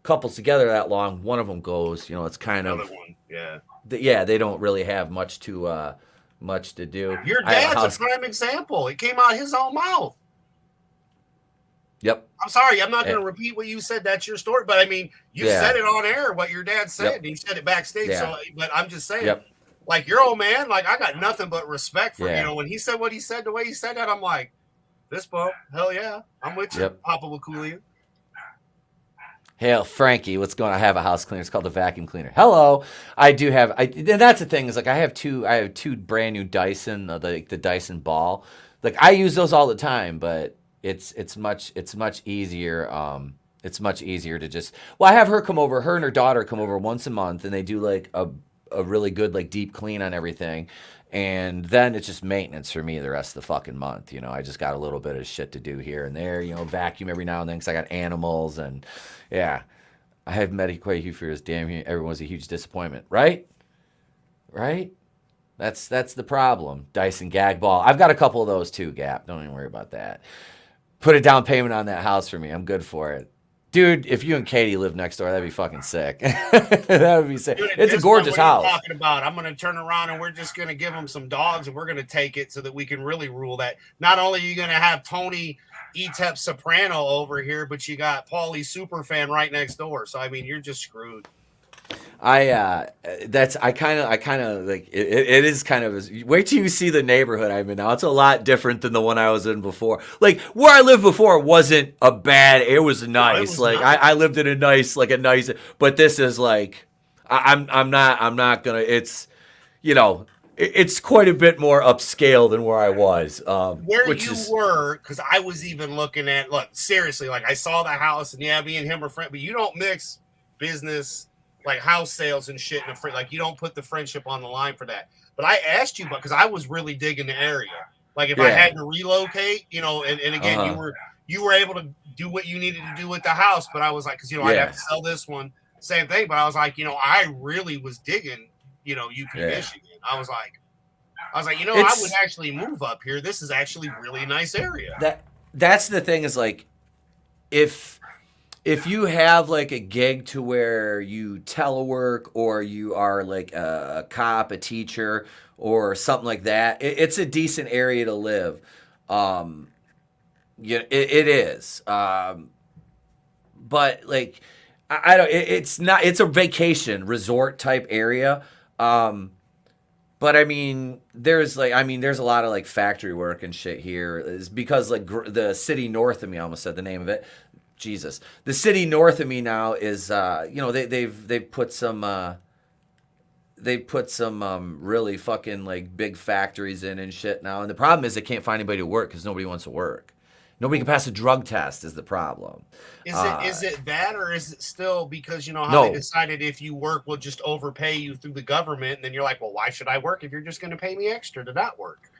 couples together that long, one of them goes. You know, it's kind Another of one. Yeah. yeah. They don't really have much to do. Your I have dad's a prime example. It came out of his own mouth. Yep. I'm sorry, I'm not going to repeat what you said. That's your story, but I mean, you said it on air. What your dad said, Yep. and he said it backstage. Yeah. So, but I'm just saying, Yep. like your old man, like I got nothing but respect for Yeah. you know when he said what he said, the way he said that, I'm like, this bump, hell yeah, I'm with you, Yep. Papa Wakulia. Hail, Frankie, what's going on? I have a house cleaner. It's called the vacuum cleaner. Hello. I do have, and that's the thing is like I have two brand new Dyson, the Dyson ball. Like I use those all the time, but it's much easier. It's much easier to just, well, I have her come over, her and her daughter come over once a month, and they do like a really good like deep clean on everything. And then it's just maintenance for me the rest of the fucking month. You know, I just got a little bit of shit to do here and there, you know, vacuum every now and then because I got animals. And yeah, I have met quite a few fears. Damn, everyone's a huge disappointment, right? Right? That's the problem. Dyson gag ball. I've got a couple of those too, Gap. Don't even worry about that. Put a down payment on that house for me. I'm good for it. Dude, if you and Katie live next door, that'd be fucking sick. That would be sick. Dude, It's a gorgeous house. What are you talking about? I'm going to turn around and we're just going to give them some dogs and we're going to take it so that we can really rule that. Not only are you going to have Tony Etep Soprano over here, but you got Paulie Superfan right next door. So I mean, you're just screwed. I kind of like it is kind of wait till you see the neighborhood I'm in now. It's a lot different than the one I was in before. Like where I lived before wasn't a bad, it was nice. I lived in a nice, but this is like I'm not gonna, it's, you know, it's quite a bit more upscale than where I was. Where you were, because I was even looking at, look, seriously, like I saw the house and yeah, me and him are friends, but you don't mix business like house sales and shit in a friend. Like you don't put the friendship on the line for that. But I asked you, because I was really digging the area. Like if I had to relocate, you know, and again, you were able to do what you needed to do with the house. But I was like, because you know, I'd have to sell this one, same thing. But I was like, you know, I really was digging, you know, UP Michigan. I was like, you know, I would actually move up here. This is actually really a nice area. That's the thing is like, if you have like a gig to where you telework or you are like a cop, a teacher, or something like that, it's a decent area to live. Yeah, it is. But like, I don't. It's not. It's a vacation resort type area. But I mean, there's a lot of like factory work and shit here. Is because like the city north of me, I almost said the name of it. Jesus, the city north of me now is, you know, they've put some really fucking like big factories in and shit now. And the problem is they can't find anybody to work because nobody wants to work. Nobody can pass a drug test is the problem. Is it that, or is it still because, you know, how they decided if you work, we'll just overpay you through the government. And then you're like, well, why should I work if you're just going to pay me extra to not work?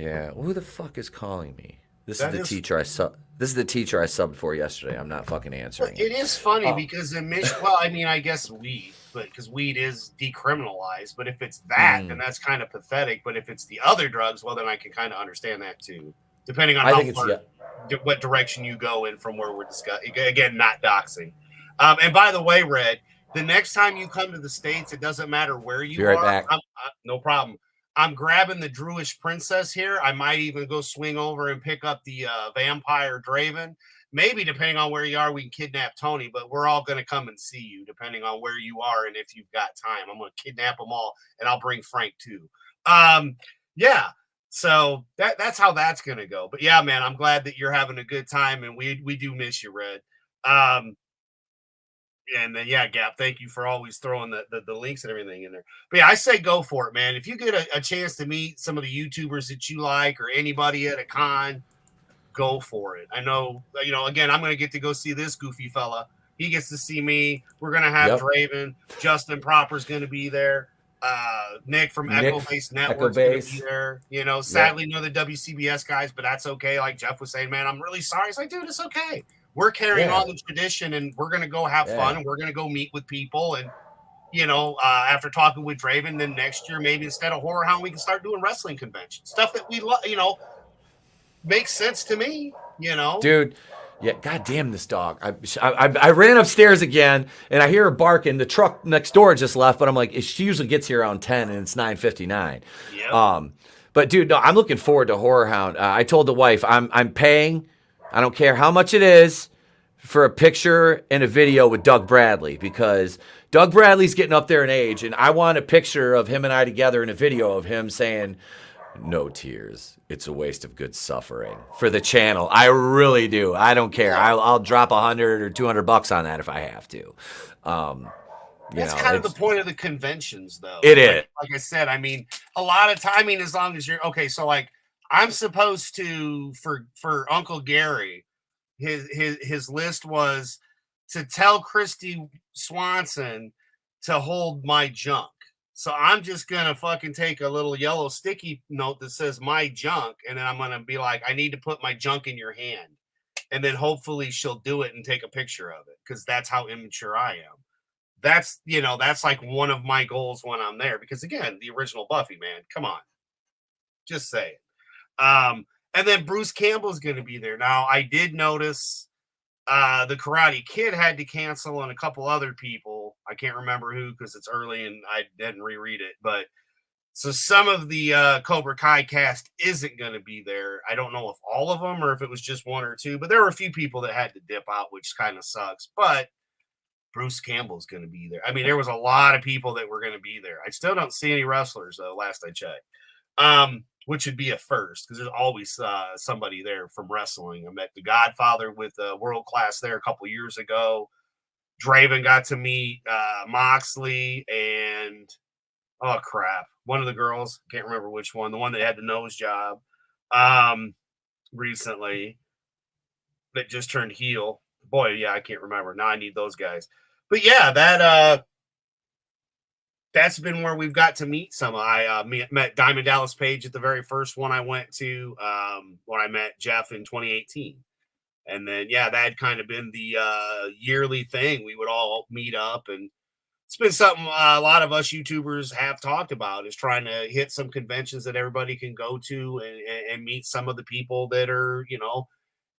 Yeah. Who the fuck is calling me? This That is the teacher I subbed for yesterday. I'm not fucking answering. It is funny because in Michigan, well, I mean, I guess weed, but because weed is decriminalized. But if it's that, then that's kind of pathetic. But if it's the other drugs, well, then I can kind of understand that too, depending on what direction you go in from where we're discussing. Again, not doxing. And by the way, Red, the next time you come to the States, it doesn't matter where you are. Back. No problem. I'm grabbing the Druish Princess here. I might even go swing over and pick up the Vampire Draven. Maybe depending on where you are, we can kidnap Tony, but we're all going to come and see you depending on where you are and if you've got time. I'm going to kidnap them all, and I'll bring Frank too. Yeah. So that's how that's going to go. But yeah, man, I'm glad that you're having a good time, and we do miss you, Red. And then, yeah, Gap, thank you for always throwing the links and everything in there. But yeah, I say go for it, man. If you get a chance to meet some of the YouTubers that you like or anybody at a con, go for it. I know, again, I'm going to get to go see this goofy fella. He gets to see me. We're going to have Draven. Justin Proper's going to be there. Nick from Echo Base Network's going to be there. Sadly, none of the WCBS guys, but that's okay. Like Jeff was saying, man, I'm really sorry. It's like, dude, it's okay. We're carrying on the tradition, and we're going to go have fun, and we're going to go meet with people. And, after talking with Draven, then next year, maybe instead of Horror Hound, we can start doing wrestling conventions. Stuff that we love, makes sense to me, Dude, yeah, goddamn this dog. I ran upstairs again, and I hear her barking. The truck next door just left, but I'm like, she usually gets here around 10, and it's 9:59. Yep. But, dude, no, I'm looking forward to Horror Hound. I told the wife, I'm paying, I don't care how much it is, for a picture and a video with Doug Bradley, because Doug Bradley's getting up there in age, and I want a picture of him and I together and a video of him saying, "No tears. It's a waste of good suffering," for the channel. I really do. I don't care. I'll drop $100 or $200 on that if I have to. That's kind of the point of the conventions, though. It is. Like I said, I mean, a lot of time, as long as you're okay. So, like, I'm supposed to for Uncle Gary, his list was to tell Christy Swanson to hold my junk. So I'm just going to fucking take a little yellow sticky note that says my junk. And then I'm going to be like, I need to put my junk in your hand. And then hopefully she'll do it and take a picture of it. Cause that's how immature I am. That's like one of my goals when I'm there, because again, the original Buffy, man, come on, just say it. And then Bruce Campbell's going to be there. Now I did notice, the Karate Kid had to cancel, and a couple other people. I can't remember who because it's early and I didn't reread it. But so some of the Cobra Kai cast isn't going to be there. I don't know if all of them or if it was just one or two, but there were a few people that had to dip out, which kind of sucks. But Bruce Campbell's going to be there. I mean, there was a lot of people that were going to be there. I still don't see any wrestlers, though, last I checked. Which would be a first, because there's always somebody there from wrestling. I met the Godfather with World Class there a couple years ago. Draven got to meet Moxley and, oh, crap, one of the girls. Can't remember which one. The one that had the nose job recently that just turned heel. Boy, yeah, I can't remember. Now I need those guys. But, yeah, that's been where we've got to meet some. I met Diamond Dallas Page at the very first one I went to when I met Jeff in 2018. And then, yeah, that had kind of been the yearly thing. We would all meet up. And it's been something a lot of us YouTubers have talked about, is trying to hit some conventions that everybody can go to and meet some of the people that are,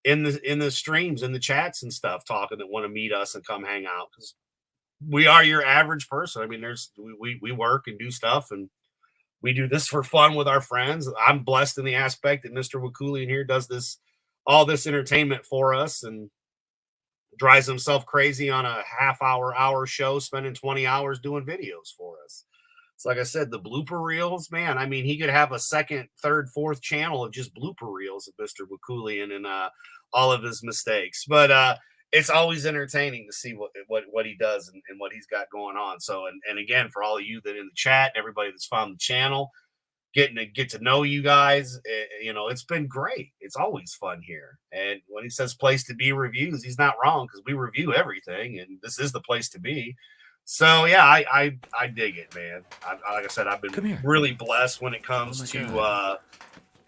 in the streams, in the chats and stuff, talking, that want to meet us and come hang out. Because we are your average person. I mean, we work and do stuff, and we do this for fun with our friends. I'm blessed in the aspect that Mr. Wakulian here does all this entertainment for us and drives himself crazy on a hour show, spending 20 hours doing videos for us. So like I said, the blooper reels, man, I mean, he could have a second, third, fourth channel of just blooper reels of Mr. Wakulian and all of his mistakes. But it's always entertaining to see what he does and what he's got going on. So, and again, for all of you that in the chat, everybody that's found the channel, getting to get to know you guys, it's been great. It's always fun here. And when he says place to be reviews, he's not wrong, because we review everything, and this is the place to be. So yeah, I dig it, man. Like I said, I've been really blessed when it comes to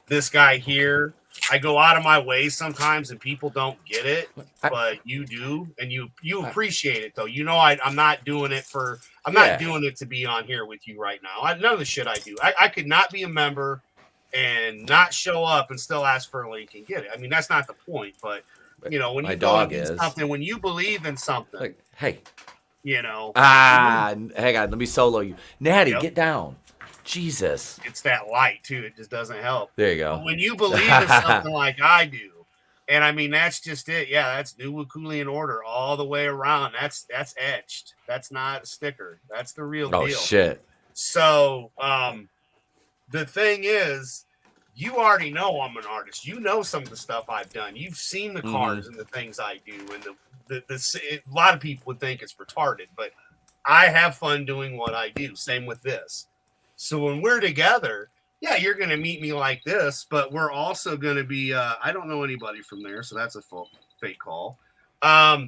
this guy here. I go out of my way sometimes and people don't get it, but you do, and you appreciate it though. You know, I'm not doing it not doing it to be on here with you right now. None of the shit I do. I could not be a member and not show up and still ask for a link and get it. I mean, that's not the point, but you know, when you go against something, when you believe in something, like, hey, you know, hang on, let me solo you, Natty, get down. Jesus, it's that light too. It just doesn't help. There you go. But when you believe in something like I do, and I mean that's just it. Yeah, that's New Wakulian Order all the way around. That's etched. That's not a sticker. That's the real deal. Oh shit. So the thing is, you already know I'm an artist. You know some of the stuff I've done. You've seen the cards and the things I do, and a lot of people would think it's retarded, but I have fun doing what I do. Same with this. So when we're together, yeah, you're going to meet me like this, but we're also going to be, I don't know anybody from there, so that's a fake call. Yeah,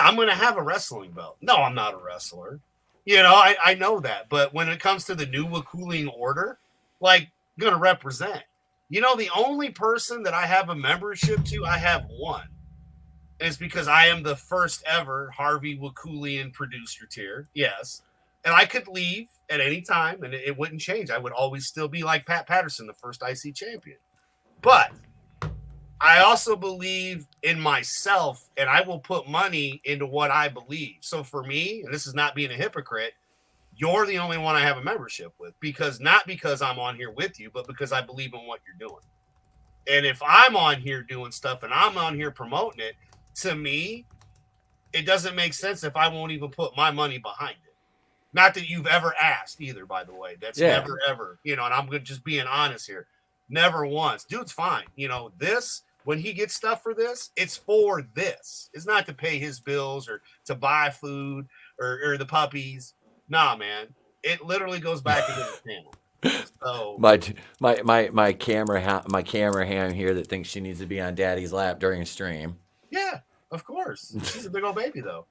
I'm going to have a wrestling belt. No, I'm not a wrestler. You know, I know that. But when it comes to the New Wakulian Order, like, I'm going to represent. You know, the only person that I have a membership to, I have one. And it's because I am the first ever Harvey Wakulian producer tier. Yes. And I could leave at any time, and it wouldn't change. I would always still be like Pat Patterson, the first IC champion. But I also believe in myself, and I will put money into what I believe. So for me, and this is not being a hypocrite, you're the only one I have a membership with, not because I'm on here with you, but because I believe in what you're doing. And if I'm on here doing stuff and I'm on here promoting it, to me, it doesn't make sense if I won't even put my money behind it. Not that you've ever asked either, by the way. That's never, ever, you know, and I'm just being honest here. Never once. Dude's fine. You know, this, when he gets stuff for this, it's for this. It's not to pay his bills or to buy food or the puppies. Nah, man. It literally goes back into the channel. So my camera hand here that thinks she needs to be on Daddy's lap during a stream. Yeah, of course. She's a big old baby, though.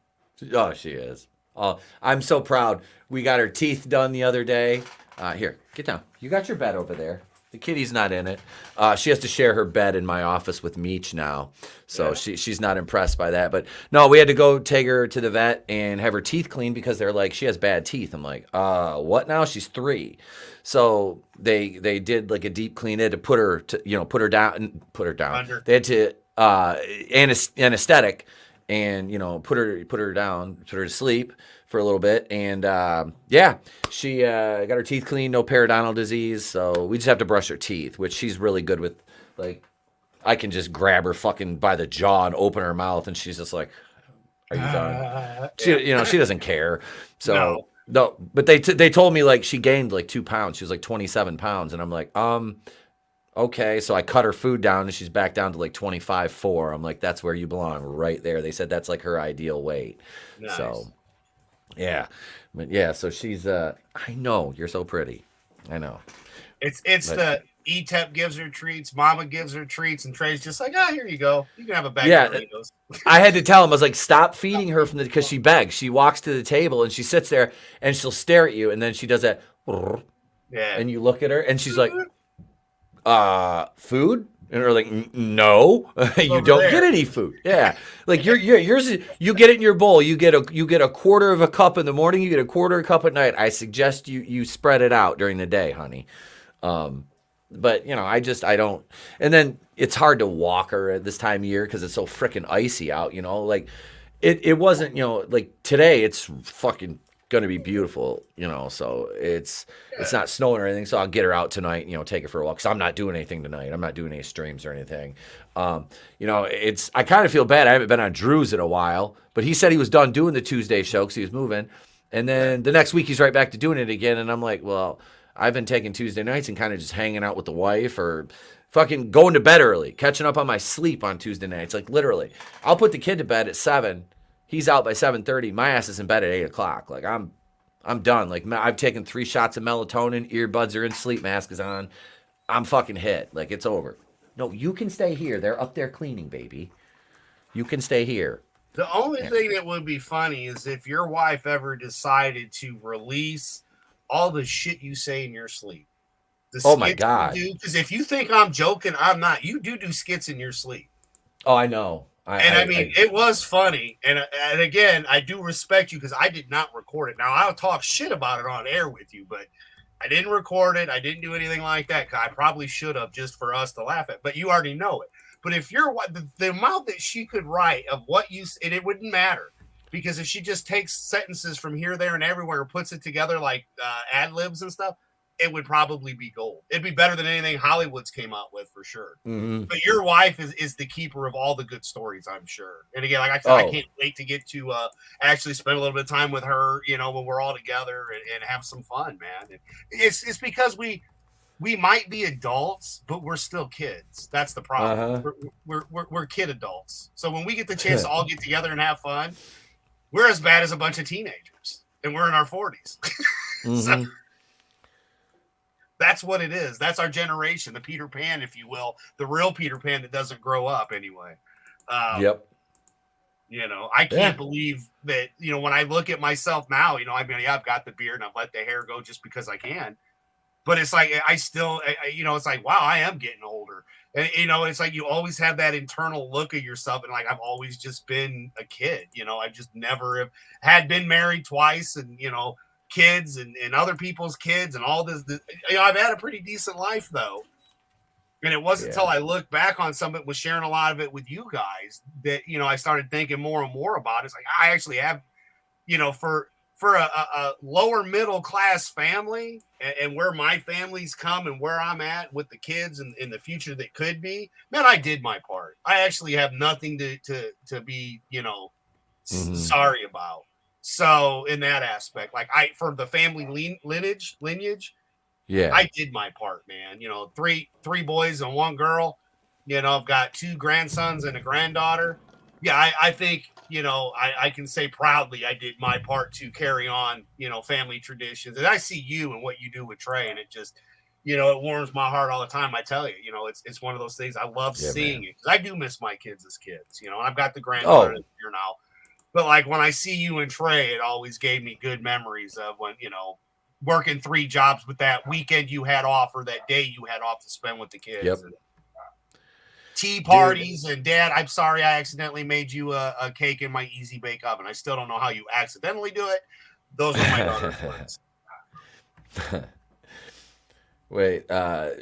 Oh, she is. Oh, I'm so proud. We got her teeth done the other day. Here, get down. You got your bed over there. The kitty's not in it. She has to share her bed in my office with Meech now. So she's not impressed by that. But no, we had to go take her to the vet and have her teeth cleaned because they're like, she has bad teeth. I'm like, what now? She's 3. So they did like a deep clean. They had to put her down. Under. They had to anesthetic and, you know, put her down, put her to sleep for a little bit. And she got her teeth cleaned, no periodontal disease. So we just have to brush her teeth, which she's really good with. Like, I can just grab her fucking by the jaw and open her mouth, and she's just like, "Are you done?" She doesn't care. So no, but they told me like she gained like 2 pounds. She was like 27 pounds, and I'm like, okay. So I cut her food down, and she's back down to like 25.4. I'm like, that's where you belong, right there. They said that's like her ideal weight. Nice. So yeah, but yeah. So she's I know, you're so pretty. I know. It's the Etep gives her treats, Mama gives her treats, and Trey's just like, here you go. You can have a bag of Doritos. I had to tell him, I was like, stop feeding her because she begs. She walks to the table and she sits there and she'll stare at you, and then she does that. Yeah. And you look at her and she's like, food? And we're like, no, you don't get any food. Yeah. Like yours, you get it in your bowl. You get a quarter of a cup in the morning. You get a quarter of a cup at night. I suggest you spread it out during the day, honey. But you know, I don't. And then it's hard to walk her at this time of year because it's so freaking icy out. You know, like it wasn't. You know, like today it's fucking gonna be beautiful. You know, so it's not snowing or anything. So I'll get her out tonight. You know, take her for a walk because I'm not doing anything tonight. I'm not doing any streams or anything. You know, I kind of feel bad. I haven't been on Drew's in a while, but he said he was done doing the Tuesday show because he was moving, and then the next week he's right back to doing it again. And I'm like, well, I've been taking Tuesday nights and kind of just hanging out with the wife or fucking going to bed early, catching up on my sleep on Tuesday nights. Like literally, I'll put the kid to bed at 7. He's out by 7:30. My ass is in bed at 8 o'clock. Like I'm done. Like I've taken 3 shots of melatonin. Earbuds are in. Sleep mask is on. I'm fucking hit. Like it's over. No, you can stay here. They're up there cleaning, baby. You can stay here. The only thing that would be funny is if your wife ever decided to release all the shit you say in your sleep. Oh my God. Because if you think I'm joking, I'm not. You do skits in your sleep. Oh, I know. I mean, it was funny. And again, I do respect you because I did not record it. Now, I'll talk shit about it on air with you, but I didn't record it. I didn't do anything like that. I probably should have just for us to laugh at, but you already know it. But if you're the amount that she could write of what you, and it wouldn't matter. Because if she just takes sentences from here, there, and everywhere and puts it together like ad libs and stuff, it would probably be gold. It'd be better than anything Hollywood's came out with for sure. Mm-hmm. But your wife is the keeper of all the good stories, I'm sure. And again, like I said, I can't wait to get to actually spend a little bit of time with her, you know, when we're all together and have some fun, man. And it's because we might be adults, but we're still kids. That's the problem. We're kid adults. So when we get the chance to all get together and have fun, we're as bad as a bunch of teenagers, and we're in our 40s. Mm-hmm. So that's what it is. That's our generation, the Peter Pan, if you will, the real Peter Pan that doesn't grow up anyway. Yep. You know, I can't believe that, you know, when I look at myself now, you know, I mean, yeah, I've got the beard and I've let the hair go just because I can. But it's like, I still, you know, it's like, wow, I am getting older. And, you know, it's like you always have that internal look at yourself. And like, I've always just been a kid, you know, I just never had been married twice and, you know, kids and other people's kids and all this, you know, I've had a pretty decent life though. And it wasn't until I looked back on some of it, was sharing a lot of it with you guys that, you know, I started thinking more and more about it. It's like, I actually have, you know, for a lower middle class family and where my family's come and where I'm at with the kids and in the future that could be, man, I did my part. I actually have nothing to be, you know, sorry about. So in that aspect, like for the family lineage, I did my part, man. You know, three boys and one girl. You know, I've got 2 grandsons and a granddaughter. Yeah, I think, you know, I can say proudly I did my part to carry on, you know, family traditions. And I see you and what you do with Trey, and it just, you know, it warms my heart all the time. I tell you, you know, it's one of those things I love seeing it because I do miss my kids as kids, you know, and I've got the granddaughter here now. But like when I see you and Trey, it always gave me good memories of when, you know, working 3 jobs with that weekend you had off or that day you had off to spend with the kids. Yep. And tea parties. And Dad, I'm sorry I accidentally made you a cake in my easy bake oven. I still don't know how you accidentally do it. Those are my daughter's words. Wait,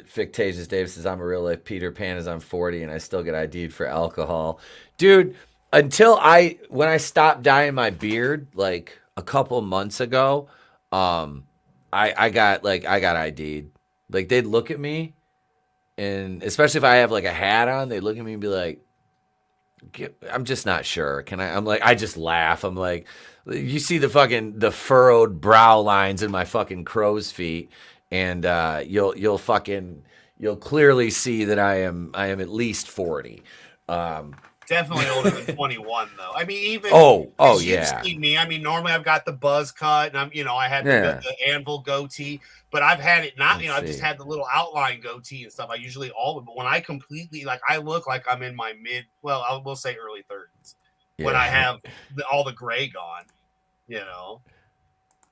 Fictitious Dave says, I'm a real life Peter Pan as I'm 40 and I still get ID'd for alcohol. Dude, when I stopped dyeing my beard like a couple months ago, I got ID'd. Like they'd look at me, and especially if I have like a hat on, they'd look at me and be like, I'm just not sure. I'm like, I just laugh. I'm like, you see the furrowed brow lines in my fucking crow's feet, and you'll clearly see that I am at least 40. Definitely older than 21, though. I mean, even you've seen me. I mean, normally I've got the buzz cut, and I had the anvil goatee, but I've had it not. I've just had the little outline goatee and stuff. I usually but when I completely I look like I'm in my I will say early 30s when I have all the gray gone. You know.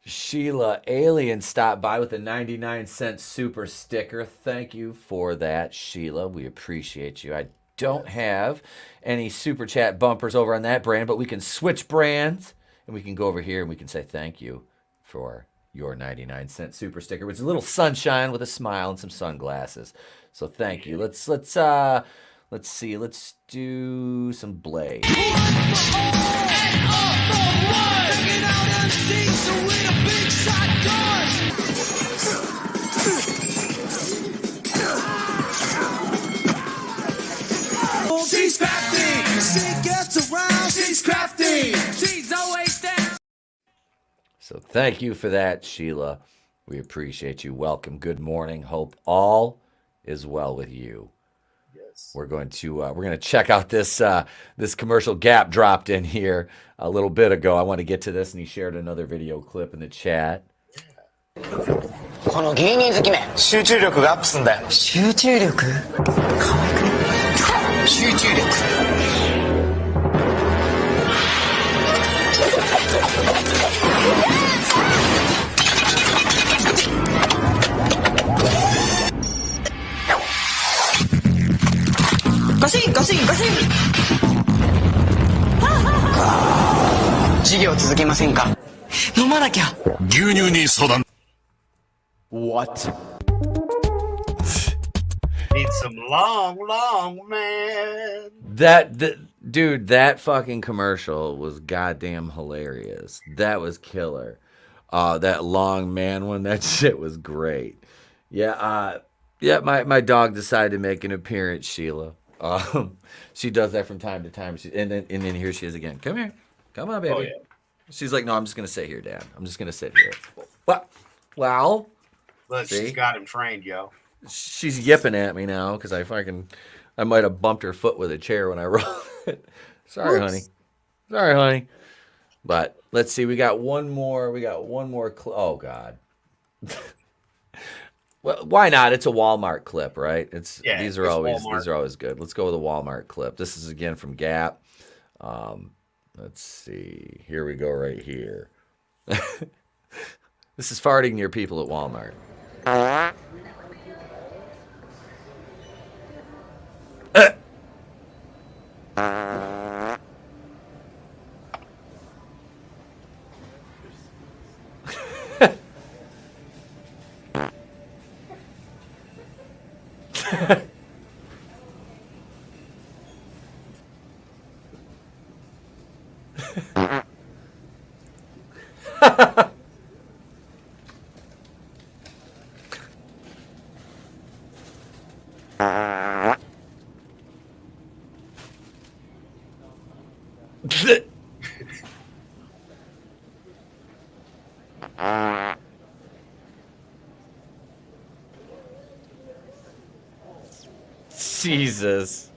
Sheila Alien stopped by with a 99-cent super sticker. Thank you for that, Sheila. We appreciate you. I don't have any super chat bumpers over on that brand, but we can switch brands and we can go over here and we can say thank you for your 99-cent super sticker, which is a little sunshine with a smile and some sunglasses. So thank you. Let's see. Let's do some Blade. She's crafty. She gets around. She's crafty. She's always there. So thank you for that, Sheila. We appreciate you. Welcome. Good morning. Hope all is well with you. Yes. We're going to check out this commercial Gap dropped in here a little bit ago. I want to get to this, and he shared another video clip in the chat. この芸人好きめ集中力がアップすんだよ集中力可愛くね集中力ガシンガシンガシン。授業続けませんか？飲まなきゃ。牛乳に相談。 What? Need some long man. Dude, that fucking commercial was goddamn hilarious. That was killer. That long man one, that shit was great. Yeah, my dog decided to make an appearance, Sheila. She does that from time to time. And then here she is again. Come here. Come on, baby. Oh, yeah. She's like, no, I'm just gonna sit here, Dad. I'm just gonna sit here. What? Well, Look, see? she's got him trained, yo. She's yipping at me now because I might have bumped her foot with a chair when I rolled it. Sorry, honey. Sorry, honey. But let's see. We got one more. Oh God. Well, why not? It's a Walmart clip, right? These are always good. Let's go with a Walmart clip. This is again from Gap. Let's see. Here we go. Right here. This is farting near people at Walmart. Jesus.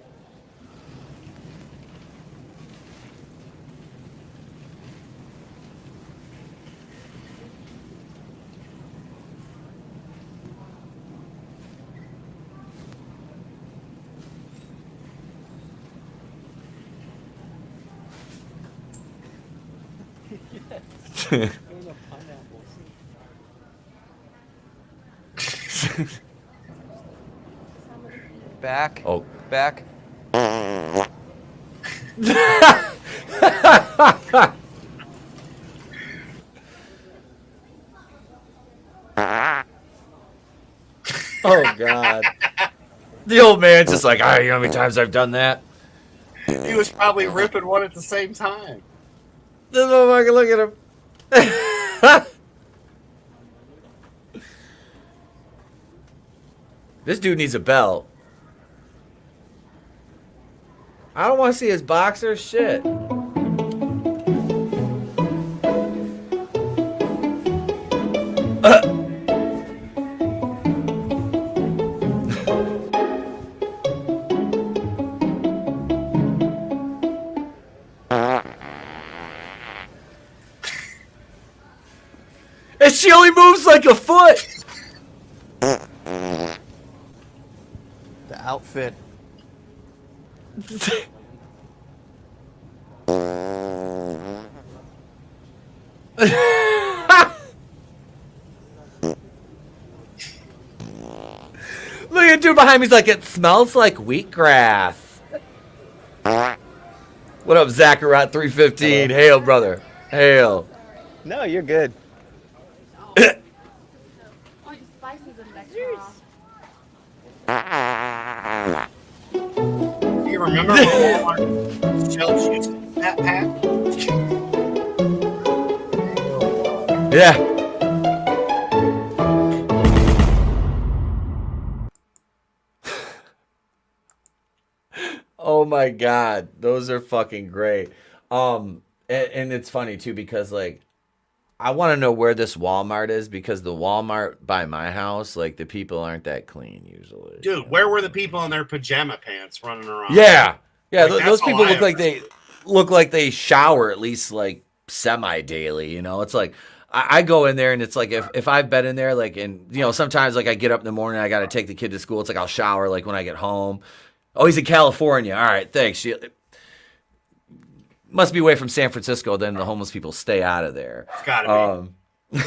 Back. Oh. Back. Oh God. The old man's just like, you know how many times I've done that? He was probably ripping one at the same time. This motherfucker, look at him. This dude needs a belt. I don't want to see his boxer shit. And she only moves like a foot. The outfit. Look at the dude behind me. He's like, it smells like wheatgrass. What up, Zacharot 315? Hail, brother. Hail. No, you're good. You remember when Walmart shelves used that pack? Yeah. Oh my God, those are fucking great. And it's funny too because like I want to know where this Walmart is because the Walmart by my house, like the people aren't that clean usually. Dude, where were the people in their pajama pants running around? Yeah, yeah. Like, Those that's people how I look like they shower at least like semi daily. You know, it's like I go in there and it's like if I've been in there like and you know sometimes like I get up in the morning I got to take the kid to school. It's like I'll shower like when I get home. Oh, he's in California. All right, thanks. Must be away from San Francisco. Then the homeless people stay out of there. It's gotta be.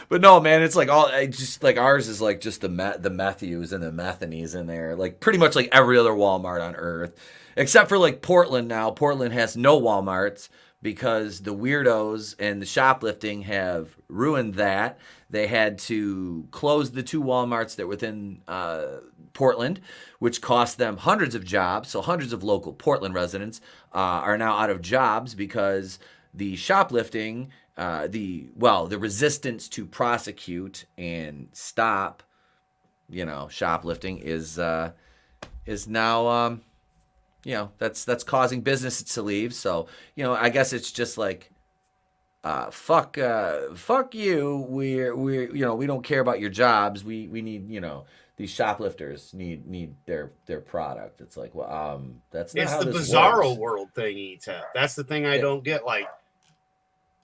But no, man, it's like just like ours is like just the Matthews and the Methanies in there, like pretty much like every other Walmart on earth, except for like Portland now. Portland has no Walmarts because the weirdos and the shoplifting have ruined that. They had to close the 2 Walmarts that were within Portland, which cost them hundreds of jobs. So hundreds of local Portland residents are now out of jobs because the shoplifting, the resistance to prosecute and stop, shoplifting is now, that's causing businesses to leave. So, I guess it's just like, fuck you. We don't care about your jobs. We need, these shoplifters need their product. It's like, well, that's not it's how the this bizarro works. world thing, Etep. That's the thing I don't get. Like,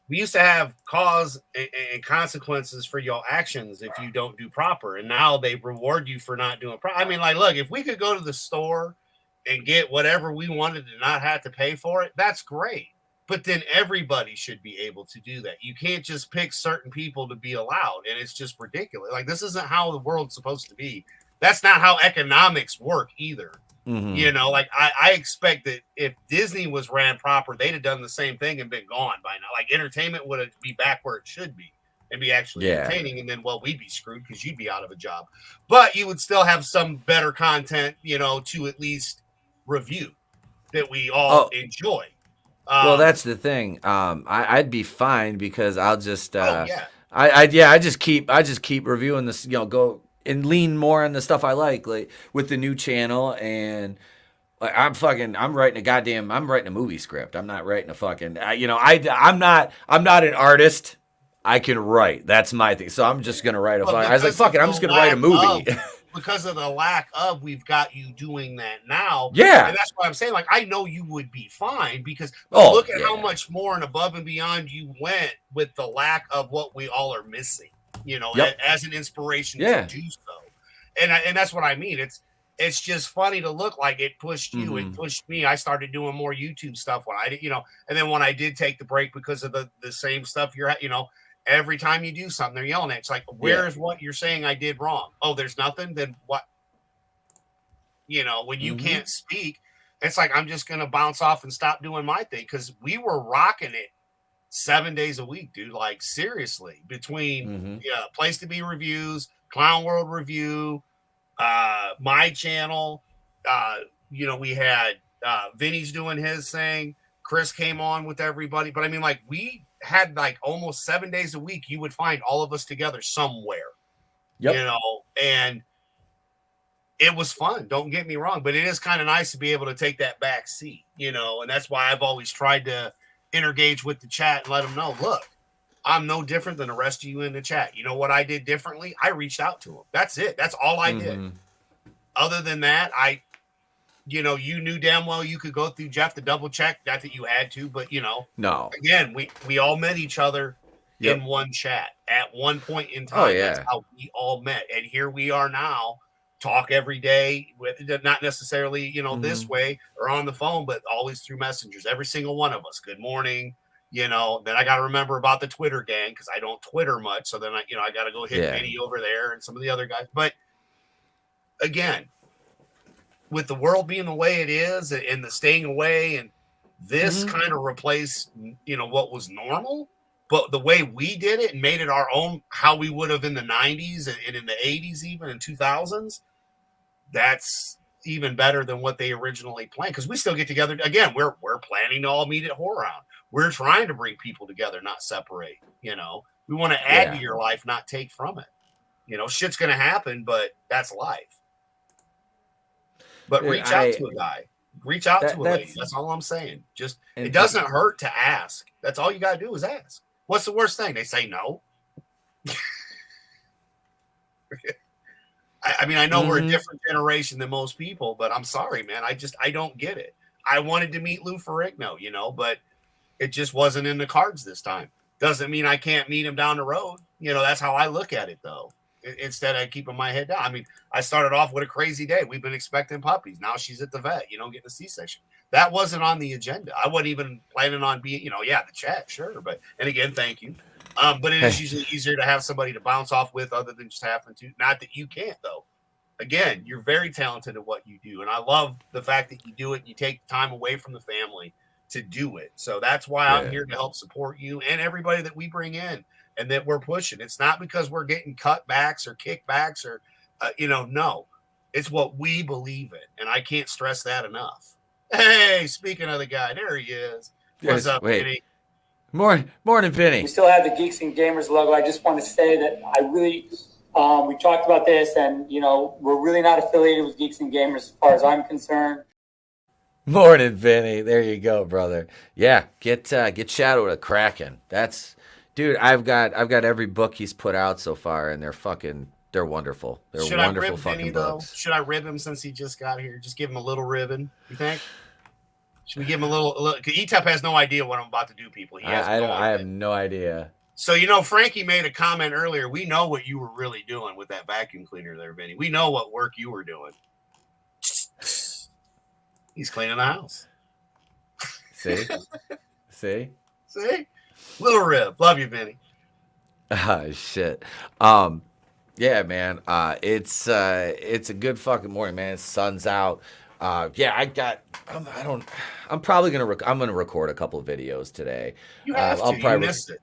we used to have cause and consequences for your actions if you don't do proper, and now they reward you for not doing proper. I mean, like, look, if we could go to the store and get whatever we wanted and not have to pay for it, that's great. But then everybody should be able to do that. You can't just pick certain people to be allowed, and it's just ridiculous. Like, this isn't how the world's supposed to be. That's not how economics work either. Mm-hmm. Like I expect that if Disney was ran proper, they'd have done the same thing and been gone by now. Like, entertainment would be back where it should be and be actually entertaining. And then, well, we'd be screwed because you'd be out of a job. But you would still have some better content, to at least review that we all enjoy. Well, that's the thing. I'd be fine because I'll just I just keep reviewing this, go and lean more on the stuff I like with the new channel. And like, I'm writing a movie script. I'm not writing a fucking, I'm not an artist. I can write. That's my thing. So I'm just going to write I was like, fuck it. I'm just going to write a movie. Because of the lack of, we've got you doing that now. Yeah. And that's why I'm saying, like, I know you would be fine because look at how much more and above and beyond you went with the lack of what we all are missing, as an inspiration to do so. And that's what I mean. It's just funny to look like it pushed you. It pushed me. I started doing more YouTube stuff when I did, and then when I did take the break because of the same stuff every time you do something, they're yelling at it. It's like, where's what you're saying I did wrong? Oh, there's nothing? Then what? When you can't speak, it's like, I'm just going to bounce off and stop doing my thing. Because we were rocking it 7 days a week, dude. Like, seriously. Between Place to Be Reviews, Clown World Review, my channel. We had Vinny's doing his thing. Chris came on with everybody. But I mean, like, we had like almost 7 days a week, you would find all of us together somewhere, and it was fun. Don't get me wrong, but it is kind of nice to be able to take that back seat, and that's why I've always tried to intergage with the chat and let them know, look, I'm no different than the rest of you in the chat. You know what I did differently? I reached out to them. That's it. That's all I did. Other than that, you knew damn well you could go through Jeff to double check. Not that you had to, but no. Again, we all met each other in one chat at one point in time. Oh, yeah. That's how we all met, and here we are now. Talk every day with not necessarily this way or on the phone, but always through messengers. Every single one of us. Good morning. Then I got to remember about the Twitter gang because I don't Twitter much. So then I got to go hit Vinny over there and some of the other guys. But again, with the world being the way it is and the staying away, and this kind of replaced, what was normal, but the way we did it and made it our own, how we would have in the 90s and in the 80s, even in 2000s, that's even better than what they originally planned. Because we still get together. Again, we're planning to all meet at Horror. We're trying to bring people together, not separate. We want to add to your life, not take from it. Shit's going to happen, but that's life. But reach out to a guy. Reach out to a lady. That's all I'm saying. Just, it doesn't hurt to ask. That's all you got to do is ask. What's the worst thing? They say no. I mean, I know we're a different generation than most people, but I'm sorry, man. I don't get it. I wanted to meet Lou Ferrigno, but it just wasn't in the cards this time. Doesn't mean I can't meet him down the road. That's how I look at it, though. Instead of keeping my head down. I mean, I started off with a crazy day. We've been expecting puppies. Now she's at the vet, getting a C-section. That wasn't on the agenda. I wasn't even planning on being, the chat, sure. But, and again, thank you. But it is usually easier to have somebody to bounce off with other than just having to. Not that you can't, though. Again, you're very talented at what you do. And I love the fact that you do it. And you take time away from the family to do it. So that's why I'm here to help support you and everybody that we bring in and that we're pushing. It's not because we're getting cutbacks or kickbacks or, no. It's what we believe in. And I can't stress that enough. Hey, speaking of the guy, there he is. What's up, Vinny? Morning, Vinny. We still have the Geeks and Gamers logo. I just want to say that I really, we talked about this, and we're really not affiliated with Geeks and Gamers as far as I'm concerned. Morning, Vinny. There you go, brother. Yeah, get Shadow to Kraken. Dude. I've got every book he's put out so far, and they're wonderful. They're wonderful fucking books. Should I rib him since he just got here? Just give him a little ribbon. You think? Should we give him a little? Because Etep has no idea what I'm about to do, people. I have no idea. So, Frankie made a comment earlier. We know what you were really doing with that vacuum cleaner there, Vinny. We know what work you were doing. He's cleaning the house. See? Little rib. Love you, Vinny. Shit. Yeah, man. It's a good fucking morning, man. Sun's out. I'm probably gonna record a couple of videos today. You have to. You missed it.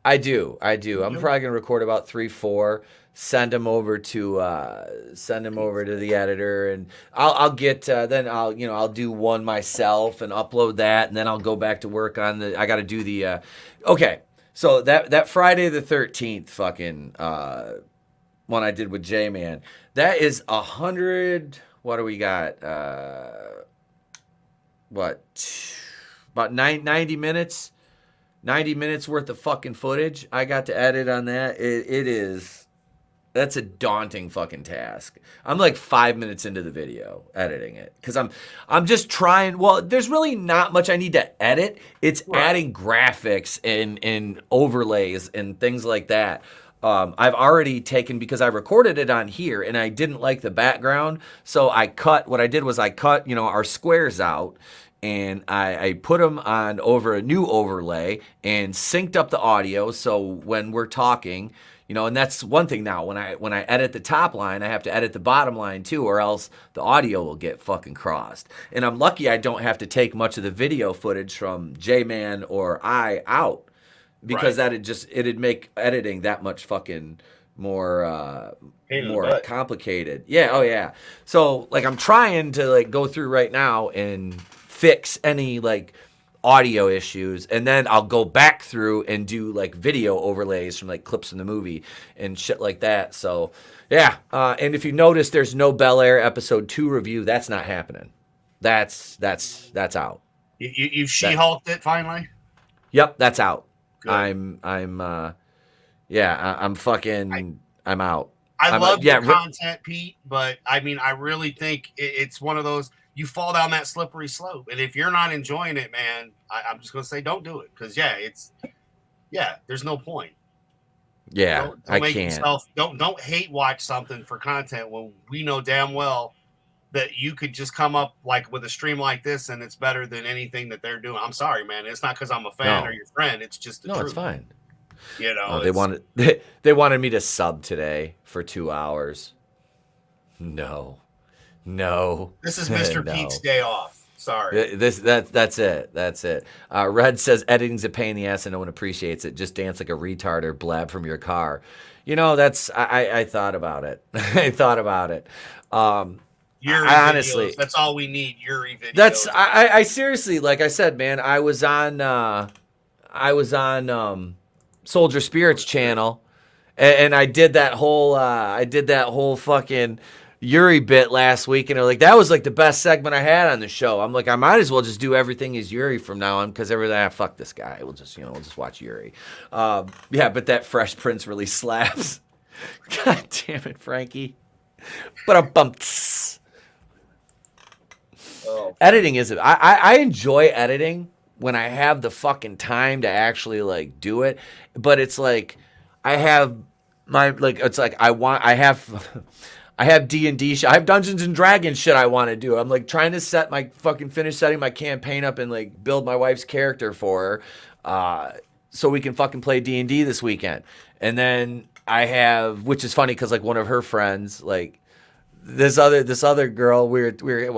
I do. I'm probably gonna record about 3-4. Send them over to the editor, and I'll get then I'll do one myself and upload that, and then I'll go back to work on I got to do the okay. So that Friday the 13th fucking one I did with J-Man, that is 100. What do we got? About 90 minutes? 90 minutes worth of fucking footage I got to edit on that. That's a daunting fucking task. I'm like 5 minutes into the video editing it because I'm just trying. Well, there's really not much I need to edit. It's adding graphics and overlays and things like that. I've already taken, because I recorded it on here and I didn't like the background. So I cut our squares out, and I put them on over a new overlay and synced up the audio. So when we're talking, and that's one thing now, when I edit the top line, I have to edit the bottom line too, or else the audio will get fucking crossed. And I'm lucky I don't have to take much of the video footage from J-Man or I out. Because it'd make editing that much fucking more complicated. Yeah, oh yeah. So I'm trying to go through right now and fix any audio issues, and then I'll go back through and do video overlays from clips in the movie and shit like that. So yeah, and if you notice, there's no Bel Air episode 2 review. That's not happening. That's out. You've She-Hulked it finally? Yep, that's out. Good. I'm out. I love your content, Pete, but I really think it's one of those, you fall down that slippery slope. And if you're not enjoying it, man, I'm just going to say don't do it. Because, there's no point. Yeah, don't make yourself, don't hate watch something for content when we know damn well that you could just come up with a stream like this and it's better than anything that they're doing. I'm sorry, man. It's not because I'm a fan or your friend. It's just the truth. It's fine. They wanted me to sub today for 2 hours. No. This is Mr. Pete's day off. Sorry. That's it. Red says editing's a pain in the ass and no one appreciates it. Just dance like a retard or blab from your car. I thought about it. Yuri honestly, videos. That's all we need. Yuri videos. I seriously, like I said, man, I was on Soldier Spirit's channel, and I did that whole fucking Yuri bit last week, and they're like, that was the best segment I had on the show. I'm like, I might as well just do everything as Yuri from now on, because everything, fuck this guy. We'll just watch Yuri. But that Fresh Prince really slaps. God damn it, Frankie. But a bumps. Oh. Editing is I enjoy editing when I have the fucking time to actually do it, but it's I have my I have D&D shit. I have Dungeons and Dragons shit I want to do. I'm trying to set my finish setting my campaign up and build my wife's character for her. so we can fucking play D&D this weekend. And then I have, which is funny because like one of her friends, like this other girl,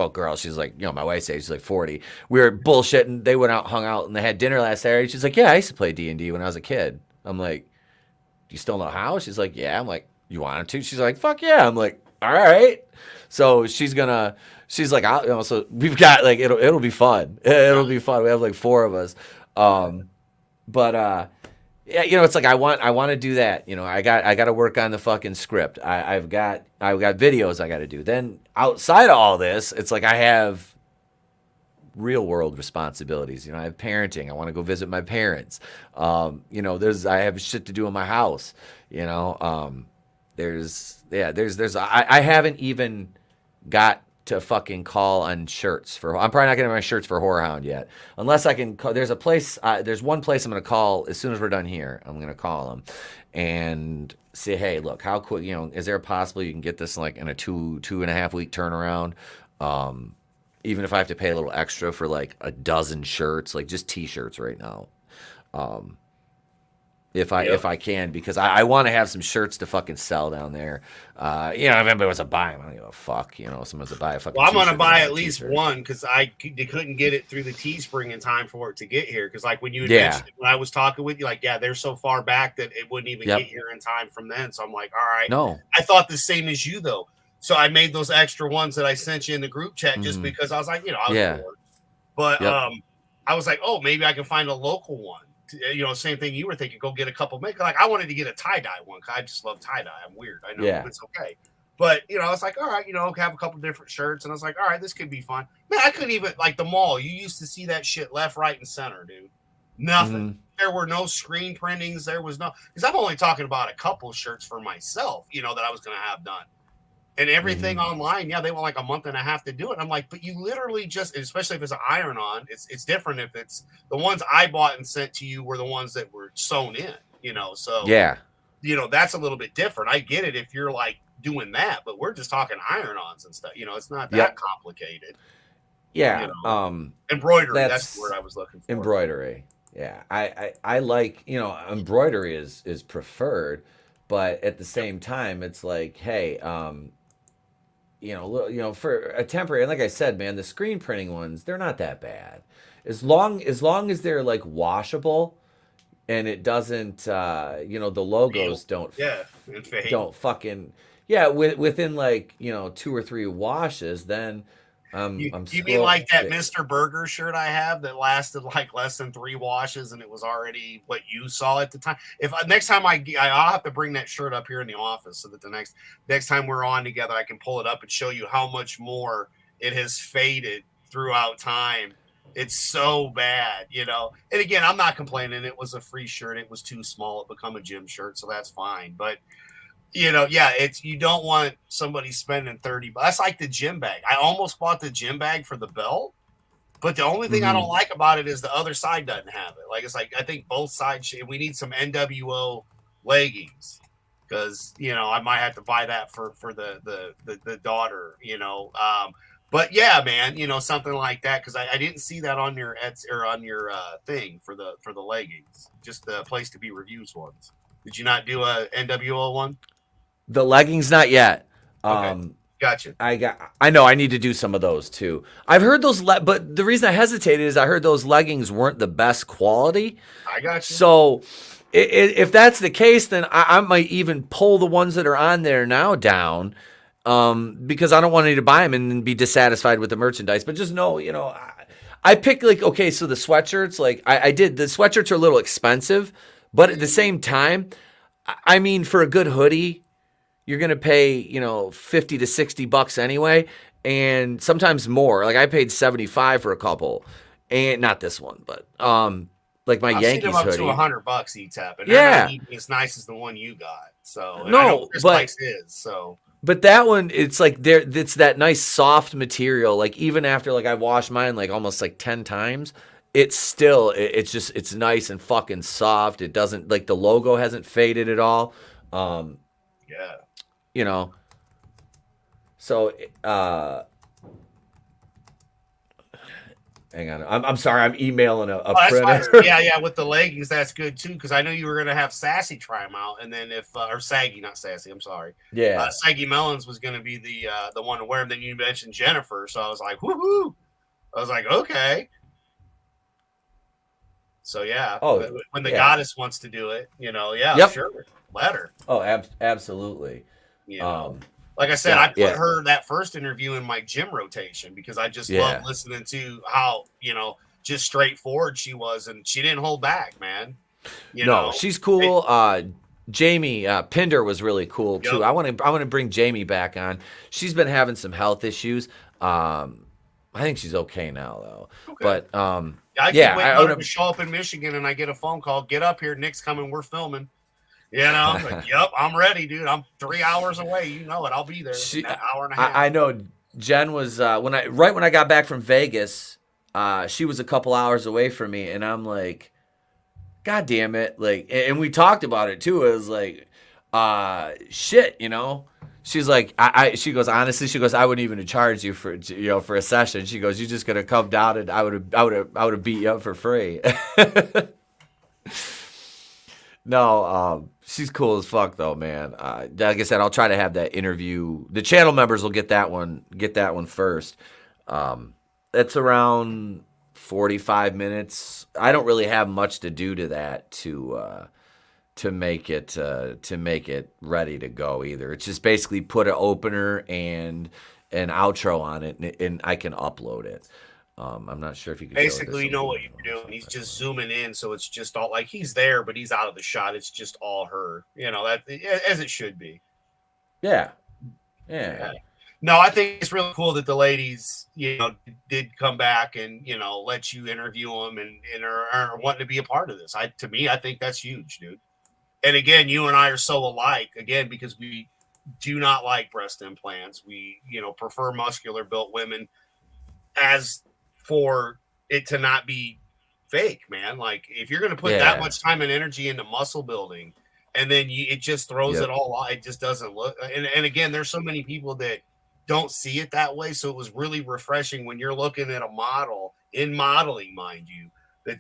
girl, she's like, you know, my wife's age, she's like 40. We were bullshitting. They went out, hung out, and they had dinner last Saturday. She's like, yeah, I used to play D&D when I was a kid. I'm like, do you still know how? She's like, yeah. I'm like, you wanted to? She's like, fuck yeah. I'm like, all right. So she's like, so we've got like, it'll be fun. It'll be fun. We have like 4 of us. Yeah, you know, it's like I want to do that. You know, I got to work on the fucking script. I've got videos I got to do. Then outside of all this, it's like I have real world responsibilities. You know, I have parenting. I want to go visit my parents. You know, I have shit to do in my house. You know, I haven't even got to fucking call on shirts for. I'm probably not gonna have my shirts for Whorehound yet, unless I can. There's a place. There's one place I'm gonna call as soon as we're done here. I'm gonna call them and say, hey, look, how quick? You know, is there possible you can get this like in a 2.5 week turnaround? Even if I have to pay a little extra for like a dozen shirts, like just T-shirts right now. If I can, because I want to have some shirts to fucking sell down there. You know, if anybody wants to buy them, I don't give a fuck. You know, if someone wants to buy a fucking. Well, I'm gonna t-shirt, buy at least one because they couldn't get it through the Teespring in time for it to get here. Because like when you had mentioned it, when I was talking with you, like they're so far back that it wouldn't even get here in time from then. So I'm like, all right. No, I thought the same as you though. So I made those extra ones that I sent you in the group chat just because I was like, you know, I was bored. But I was like, oh, maybe I can find a local one. You know, same thing you were thinking. Go get a couple. Like I wanted to get a tie dye one. Cause I just love tie dye. I'm weird. I know it's okay. But you know, I was like, all right, you know, have a couple different shirts, and I was like, all right, this could be fun. Man, I couldn't even like the mall. You used to see that shit left, right, and center, dude. Nothing. There were no screen printings. There was no because I'm only talking about a couple shirts for myself. You know that I was going to have done. And everything online, they want like a month and a half to do it. I'm like, but you literally just, especially if it's an iron-on, it's different if it's the ones I bought and sent to you were the ones that were sewn in, you know. So you know, that's a little bit different. I get it if you're like doing that, but we're just talking iron-ons and stuff. You know, it's not that complicated. Yeah. You know? Embroidery, that's the word I was looking for. Embroidery. Yeah. I like, you know, embroidery is preferred, but at the same time, it's like, hey, you know, for a temporary, and like I said, man, the screen printing ones, they're not that bad. As long as they're like washable and it doesn't, you know, the logos don't fucking, within like, you know, 2 or 3 washes, then you mean like that Mr. Burger shirt I have that lasted like less than 3 washes and it was already what you saw at the time? If next time I'll have to bring that shirt up here in the office so that the next time we're on together, I can pull it up and show you how much more it has faded throughout time. It's so bad, you know. And again, I'm not complaining. It was a free shirt. It was too small. It become a gym shirt, so that's fine. But you know, you don't want somebody spending $30. That's like the gym bag. I almost bought the gym bag for the belt, but the only thing I don't like about it is the other side doesn't have it. Like it's like I think both sides. We need some NWO leggings because you know I might have to buy that for the daughter. You know, but yeah, man, you know something like that because I didn't see that on your or on your thing for the leggings. Just the Place to Be Reviews ones. Did you not do a NWO one? The leggings, not yet. Okay. Gotcha. I know I need to do some of those too. I've heard those, but the reason I hesitated is I heard those leggings weren't the best quality. I got you. So if that's the case, then I might even pull the ones that are on there now down because I don't want any to buy them and be dissatisfied with the merchandise. But just know, you know, I picked like, okay, so the sweatshirts, like I did, the sweatshirts are a little expensive, but at the same time, I mean, for a good hoodie, you're going to pay, you know, $50 to $60 anyway. And sometimes more. Like I paid $75 for a couple, and not this one, but like my Yankees hoodie. To $100 Etep, and they're not even as nice as the one you got. So no, but so. But that one, it's like it's that nice soft material. Like even after like I washed mine like almost like 10 times, it's still it's nice and fucking soft. It doesn't like the logo hasn't faded at all. You know. So Hang on. I'm sorry. I'm emailing a Oh, that's printer. fine. Yeah, with the leggings, that's good too. Because I know you were gonna have Sassy try them out, and then if or Saggy, not Sassy, I'm sorry. Yeah. Saggy Melons was gonna be the one to wear them. Then you mentioned Jennifer, so I was like, woohoo! I was like, okay. So yeah, when the goddess wants to do it, sure, let her. Oh, absolutely. You know, like I said, I put her that first interview in my gym rotation because I just love listening to how just straightforward she was, and she didn't hold back, man. You know? She's cool. Jamie Pinder was really cool too. I want to bring Jamie back on. She's been having some health issues. I think she's okay now though. Okay. But I keep waiting to show up in Michigan, and I get a phone call. Get up here, Nick's coming. We're filming. Like, yep, I'm ready, dude. I'm 3 hours away. You know it. I'll be there in an hour and a half. I know. Jen was when I got back from Vegas. She was a couple hours away from me, and I'm like, God damn it! Like, and we talked about it too. It was like, shit, She's like, she goes, honestly, she goes, I wouldn't even charge you for a session. She goes, you just gonna come down and I would have beat you up for free. No, she's cool as fuck though, man. Like I said, I'll try to have that interview. The channel members will get that one first. It's around 45 minutes. I don't really have much to do to that to make it ready to go either. It's just basically put an opener and an outro on it, and I can upload it. I'm not sure if you can basically know what you're doing. He's just zooming in, so it's just all like he's there, but he's out of the shot. It's just all her, that as it should be. Yeah. No, I think it's really cool that the ladies, did come back and let you interview them and are wanting to be a part of this. To me, I think that's huge, dude. And again, you and I are so alike, again, because we do not like breast implants. We, prefer muscular built women as for it to not be fake, man. Like if you're going to put that much time and energy into muscle building and then it just throws it all out, it just doesn't look. And again, there's so many people that don't see it that way. So it was really refreshing when you're looking at a model in modeling, mind you,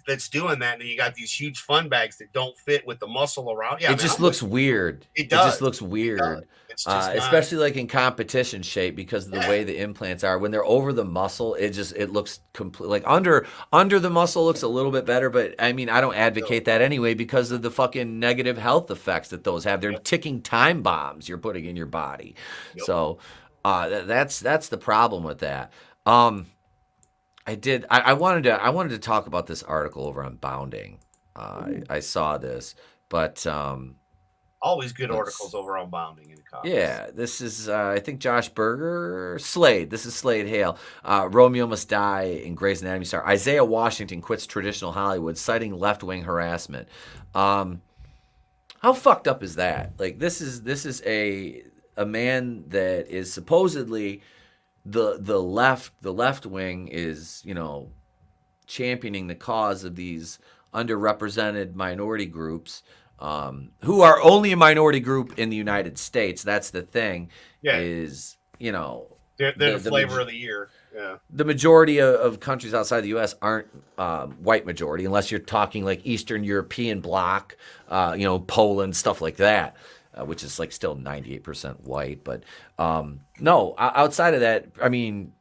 that's doing that, and you got these huge fun bags that don't fit with the muscle around. Yeah, it just looks weird. It does. It just looks weird. It's just especially like in competition shape because of the way the implants are. When they're over the muscle, it looks complete. Like under the muscle looks a little bit better, but I mean I don't advocate that anyway because of the fucking negative health effects that those have. They're ticking time bombs you're putting in your body. So that's the problem with that. I wanted to talk about this article over on Bounding. I saw this, but always good articles over on Bounding in the comments. Yeah, this is I think Josh Berger, Slade. This is Slade Hale. Romeo Must Die in Grey's Anatomy star Isaiah Washington quits traditional Hollywood, citing left-wing harassment. How fucked up is that? Like this is a man that is supposedly the left wing is, championing the cause of these underrepresented minority groups, who are only a minority group in the United States. That's the thing. Yeah. Is, they're the flavor of the year. Yeah. The majority of countries outside the U.S. aren't white majority, unless you're talking like Eastern European bloc, Poland, stuff like that. Which is like still 98% white, but no, outside of that, I mean,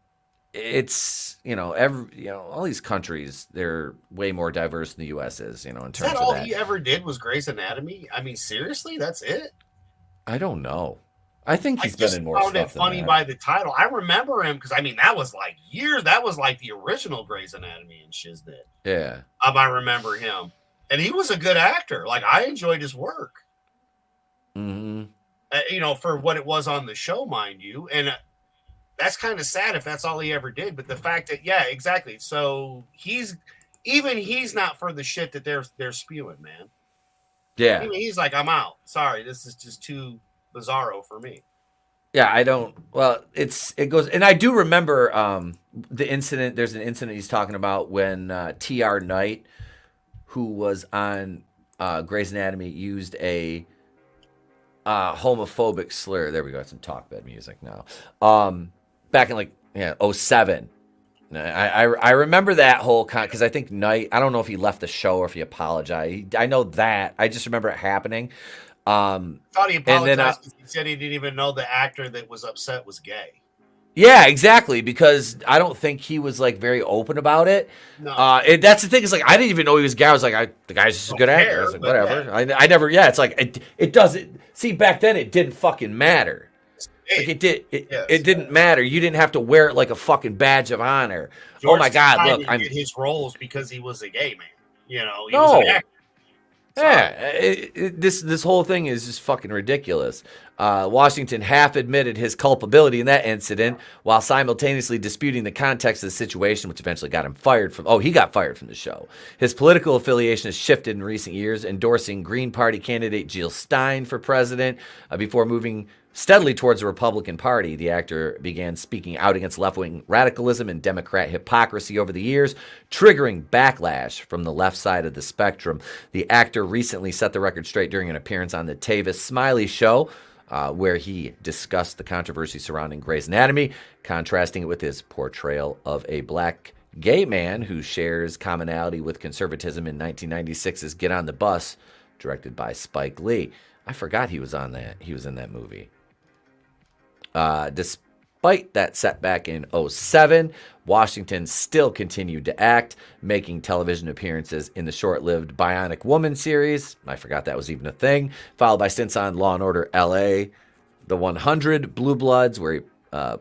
it's all these countries, they're way more diverse than the U.S. is, in terms of that. All he ever did was Grey's Anatomy? I mean, seriously, that's it? I don't know. I think he's been in more stuff. I found it funny by the title. I remember him because that was like years. That was like the original Grey's Anatomy and Shiznit. Yeah, I remember him, and he was a good actor. Like I enjoyed his work. Mm-hmm. For what it was on the show, mind you, and that's kind of sad if that's all he ever did. But the fact that, yeah, exactly. So he's not for the shit that they're spewing, man. Yeah, he's like, I'm out. Sorry, this is just too bizarro for me. Yeah, I don't. Well, it goes, and I do remember the incident. There's an incident he's talking about when T.R. Knight, who was on Grey's Anatomy, used a homophobic slur. There we go. Some talk bed music now. Back in 07. I remember that whole because I think Knight. I don't know if he left the show or if he apologized. I know that. I just remember it happening. Thought he and then, apologized because he said he didn't even know the actor that was upset was gay. Yeah, exactly. Because I don't think he was like very open about it. No. That's the thing. Is like I didn't even know he was gay. I was like, the guy's just a good actor. I was like, whatever. Yeah. I never. Yeah, it's like it doesn't. See, back then it didn't fucking matter. Like it did. It didn't matter. You didn't have to wear it like a fucking badge of honor. George oh my God! Look, I'm his roles because he was a gay man. You know, he no. was an actor. Yeah, this whole thing is just fucking ridiculous. Washington half admitted his culpability in that incident while simultaneously disputing the context of the situation, which eventually got him fired from. Oh, he got fired from the show. His political affiliation has shifted in recent years, endorsing Green Party candidate Jill Stein for president before moving steadily towards the Republican Party. The actor began speaking out against left-wing radicalism and Democrat hypocrisy over the years, triggering backlash from the left side of the spectrum. The actor recently set the record straight during an appearance on the Tavis Smiley Show, where he discussed the controversy surrounding Grey's Anatomy, contrasting it with his portrayal of a black gay man who shares commonality with conservatism in 1996's Get on the Bus, directed by Spike Lee. I forgot he was on that. He was in that movie. Despite that setback in 2007, Washington still continued to act, making television appearances in the short-lived Bionic Woman series. I forgot that was even a thing. Followed by stints on Law & Order L.A., The 100, Blue Bloods, where he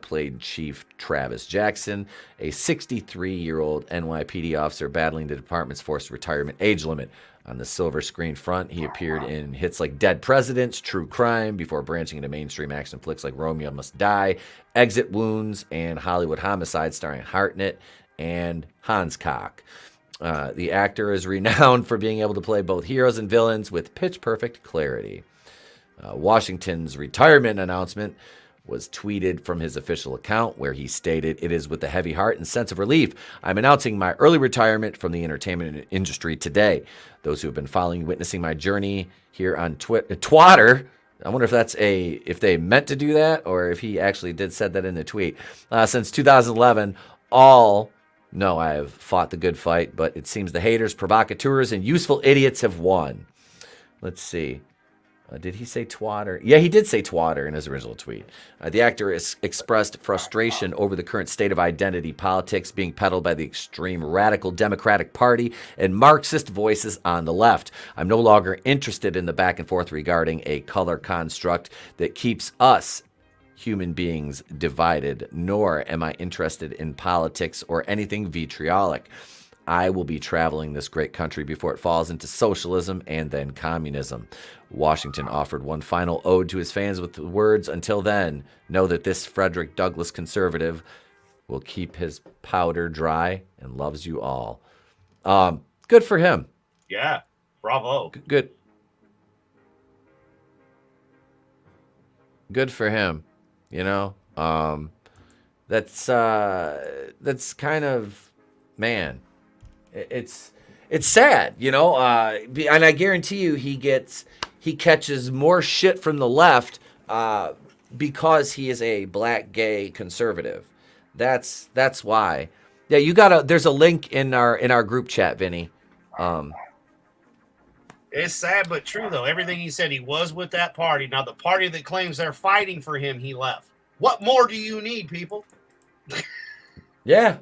played Chief Travis Jackson, a 63-year-old NYPD officer battling the department's forced retirement age limit. On the silver screen front, he appeared in hits like Dead Presidents, True Crime, before branching into mainstream action flicks like Romeo Must Die, Exit Wounds, and Hollywood Homicide, starring Hartnett and Hans Koch. The actor is renowned for being able to play both heroes and villains with pitch-perfect clarity. Washington's retirement announcement was tweeted from his official account, where he stated, "It is with a heavy heart and sense of relief I'm announcing my early retirement from the entertainment industry today. Those who have been following, witnessing my journey here on Twitter." I wonder if they meant to do that or if he actually said that in the tweet. Since 2011, no, I have fought the good fight, but it seems the haters, provocateurs, and useful idiots have won. Let's see. Did he say twatter? Yeah, he did say twatter in his original tweet. The actor has expressed frustration over the current state of identity politics being peddled by the extreme radical Democratic Party and Marxist voices on the left. I'm no longer interested in the back and forth regarding a color construct that keeps us human beings divided, nor am I interested in politics or anything vitriolic. I will be traveling this great country before it falls into socialism and then communism. Washington offered one final ode to his fans with the words, "Until then, know that this Frederick Douglass conservative will keep his powder dry and loves you all." Good for him. Yeah, bravo. Good for him. You know, that's kind of, man. It's sad, you know, and I guarantee you he catches more shit from the left because he is a black gay conservative. That's why. Yeah, there's a link in our group chat, Vinny. It's sad but true though. Everything he said, he was with that party. Now the party that claims they're fighting for him, he left. What more do you need, people? Yeah.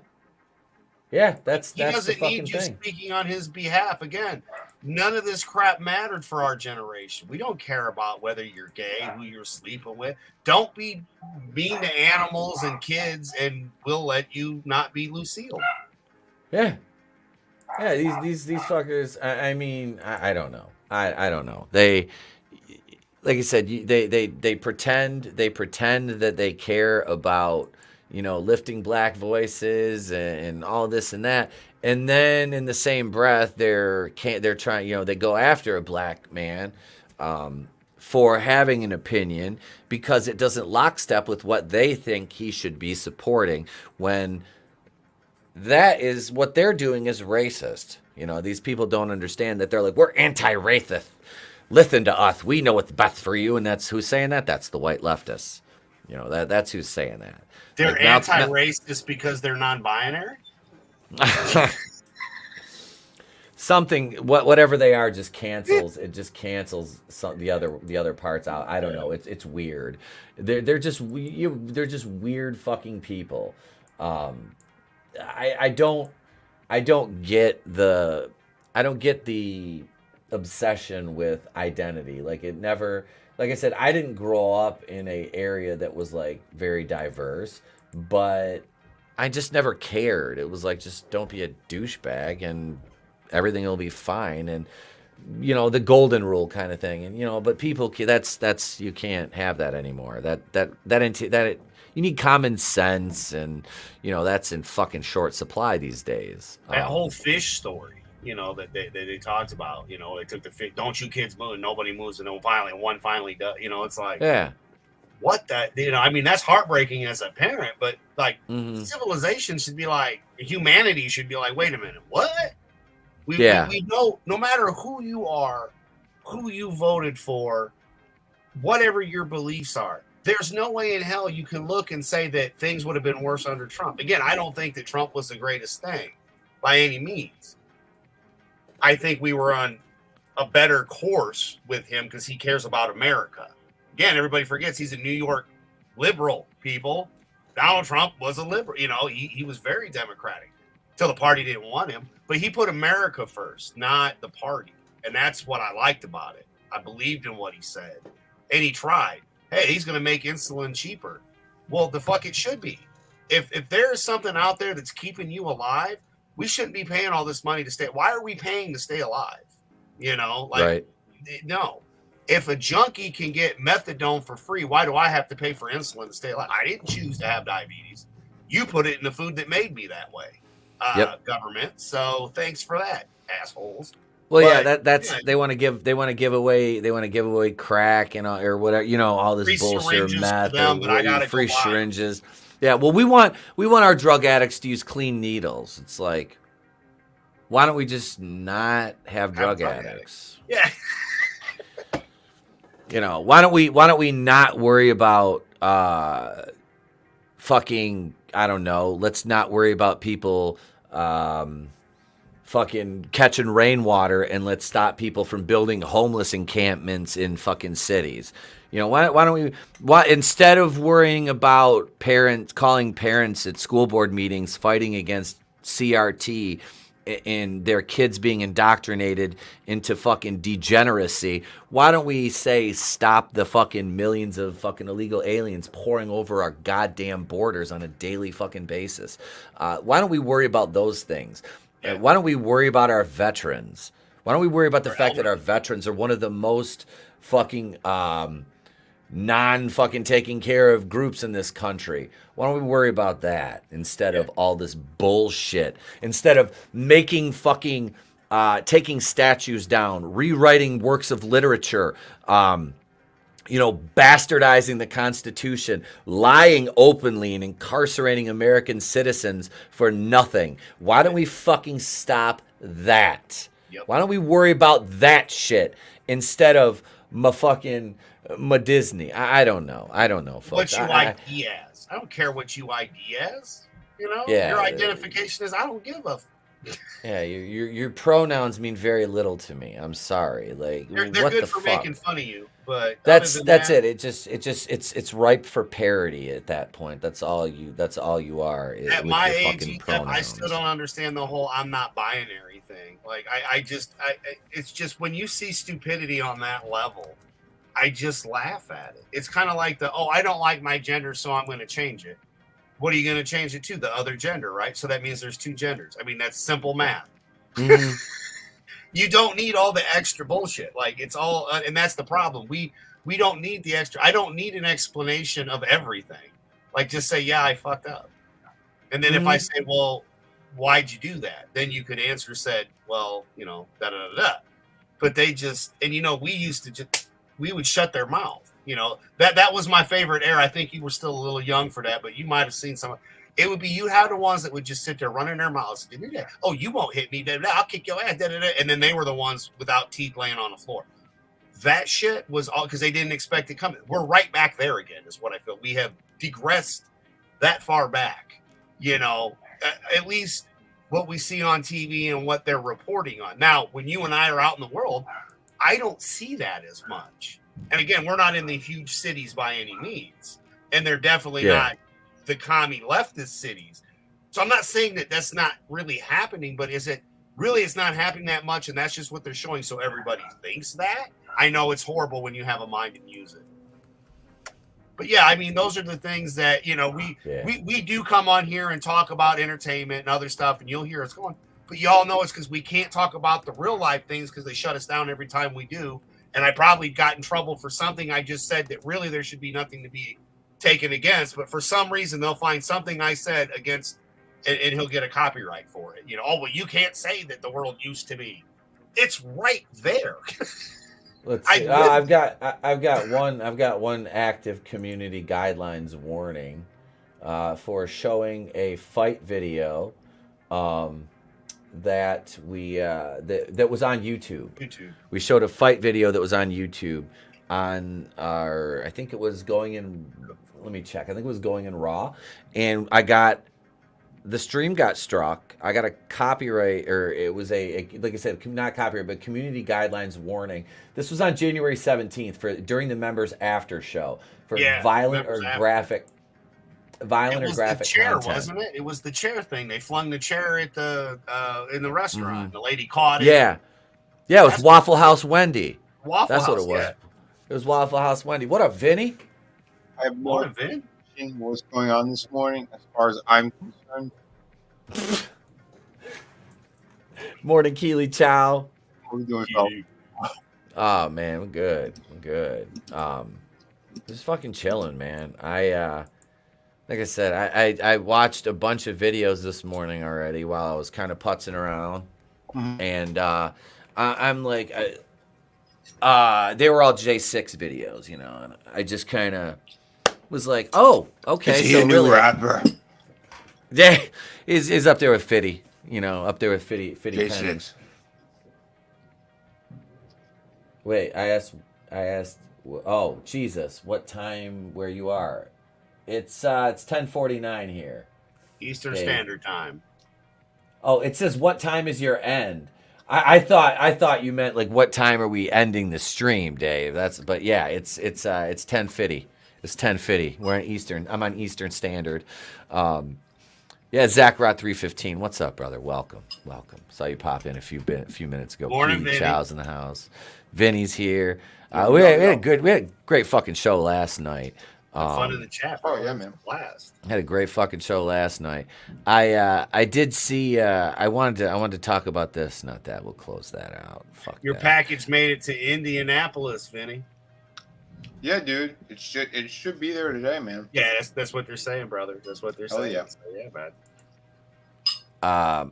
Yeah, that's he doesn't need you speaking on his behalf. Again, none of this crap mattered for our generation. We don't care about whether you're gay, who you're sleeping with. Don't be mean to animals and kids, and we'll let you not be Lucille. Yeah, these fuckers. I mean, I don't know. I don't know. They, like I said, they pretend that they care about, you know, lifting black voices and all this and that. And then in the same breath, they're trying, you know, they go after a black man for having an opinion because it doesn't lockstep with what they think he should be supporting, when that is what they're doing is racist. You know, these people don't understand that. They're like, we're anti-racist. Listen to us. We know what's best for you. And that's who's saying that? That's the white leftists. You know, that's who's saying that. They're Like, anti-racist because they're non-binary. Something, whatever they are, just cancels. It just cancels the other parts out. I don't know. It's weird. They're just weird fucking people. I don't get the obsession with identity. Like it never. Like I said, I didn't grow up in a area that was like very diverse, but I just never cared. It was like, just don't be a douchebag and everything will be fine. And, you know, the golden rule kind of thing. And, you know, but people, that's, you can't have that anymore. You need common sense. And, you know, that's in fucking short supply these days. That whole fish story, you know, that they talked about, you know, they took the fish, don't you kids move, nobody moves, and then one finally does, you know, it's like, yeah. What that, you know, I mean, that's heartbreaking as a parent, but like civilization should be like, humanity should be like, wait a minute, what? We know no matter who you are, who you voted for, whatever your beliefs are, there's no way in hell you can look and say that things would have been worse under Trump. Again, I don't think that Trump was the greatest thing by any means. I think we were on a better course with him because he cares about America. Again, everybody forgets he's a New York liberal, people. Donald Trump was a liberal. You know, he was very democratic till the party didn't want him. But he put America first, not the party. And that's what I liked about it. I believed in what he said. And he tried. Hey, he's going to make insulin cheaper. Well, the fuck it should be. If there is something out there that's keeping you alive, we shouldn't be paying all this money to stay. Why are we paying to stay alive? You know, like, right. No. If a junkie can get methadone for free, why do I have to pay for insulin to stay alive? I didn't choose to have diabetes. You put it in the food that made me that way. Government. So thanks for that, assholes. Well, but, that's they want to give away crack and or whatever, you know, all this free bullshit, meth, free go syringes. Yeah, well, we want our drug addicts to use clean needles. It's like, why don't we just not have drug addicts? Yeah. You know, why don't we not worry about fucking, I don't know, let's not worry about people fucking catching rainwater, and let's stop people from building homeless encampments in fucking cities. You know, why don't we instead of worrying about calling parents at school board meetings fighting against CRT and their kids being indoctrinated into fucking degeneracy, why don't we say stop the fucking millions of fucking illegal aliens pouring over our goddamn borders on a daily fucking basis? Why don't we worry about those things? Yeah. Why don't we worry about our veterans? Why don't we worry about the fact that our veterans are one of the most fucking non-fucking taking care of groups in this country? Why don't we worry about that instead of all this bullshit? Instead of making fucking taking statues down, rewriting works of literature, you know, bastardizing the Constitution, lying openly and incarcerating American citizens for nothing. Why don't we fucking stop that? Yep. Why don't we worry about that shit instead of my Disney? I don't know, folks. What you ID as? I don't care what you ID as. You know, your identification is. I don't give a. Yeah, your pronouns mean very little to me. I'm sorry. Like they're what good the for fuck? making fun of you, but that's it. It's ripe for parody at that point. That's all you are. At my age, I still don't understand the whole "I'm not binary" thing. Like it's just when you see stupidity on that level, I just laugh at it. It's kind of like I don't like my gender, so I'm going to change it. What are you going to change it to? The other gender, right? So that means there's two genders. I mean, that's simple math. Mm-hmm. You don't need all the extra bullshit. Like it's all, and that's the problem. We don't need the extra. I don't need an explanation of everything. Like just say, yeah, I fucked up. And then if I say, well, why'd you do that? Then you could answer said, well, you know, da da da da. But they just, and you know, we would shut their mouth. You know, that was my favorite era. I think you were still a little young for that, but you might have seen some. It would be you have the ones that would just sit there running their mouths. Oh, you won't hit me. I'll kick your ass. And then they were the ones without teeth laying on the floor. that shit was all because they didn't expect it coming. We're right back there again, is what I feel. We have digressed that far back, at least what we see on TV and what they're reporting on. Now, when you and I are out in the world, I don't see that as much. And again, we're not in the huge cities by any means. And they're definitely not the commie leftist cities. So I'm not saying that that's not really happening, but is it really, it's not happening that much, and that's just what they're showing, so everybody thinks that? I know it's horrible when you have a mind and use it. But yeah, I mean, those are the things that, we do come on here and talk about entertainment and other stuff, and you'll hear us going, but y'all know it's because we can't talk about the real life things because they shut us down every time we do. And I probably got in trouble for something I just said that really there should be nothing to be taken against, but for some reason they'll find something I said against, and he'll get a copyright for it. Well, you can't say that the world used to be. It's right there. Let's see. I've got one active community guidelines warning for showing a fight video that we that was on YouTube. We showed a fight video that was on YouTube on our, I think it was going in, let me check. I think it was going in Raw, and the stream got struck. I got a copyright, or it was a like I said, not copyright, but community guidelines warning. This was on January 17th during the members after show for violent or graphic the chair, content. Wasn't it? It was the chair thing. They flung the chair at in the restaurant. Mm-hmm. The lady caught it. Yeah, it was Waffle House Wendy. That's what it was. Yeah. It was Waffle House Wendy. What up, Vinny? I have no idea what's going on this morning, as far as I'm concerned. Morning, Keely Chow. What are we doing, Phil? Oh man, we're good. Just fucking chilling, man. Like I said, I watched a bunch of videos this morning already while I was kind of putzing around, and I'm like, they were all J6 videos, and I just kind of was like, oh, okay, is he a new rapper? Yeah, is up there with Fitty, up there with Fitty J6. Wait, I asked. Oh, Jesus! What time where you are? It's 10:49 here. Eastern Standard Time. Oh, it says what time is your end? I thought you meant like what time are we ending the stream, Dave? But yeah, it's 10:50. It's 10:50. We're on Eastern. I'm on Eastern Standard. Yeah, Zach Rot 315. What's up, brother? Welcome. Saw you pop in a few minutes ago. Morning, Vinny. Chow's in the house. Vinny's here. We had a great fucking show last night. Fun in the chat. Oh yeah, man. Blast. Had a great fucking show last night. I did see. I wanted to talk about this. Not that. We'll close that out. Fuck. Your package made it to Indianapolis, Vinny. Yeah, dude. It should be there today, man. Yeah, that's what they're saying, brother. That's what they're saying. Yeah. So, yeah, man.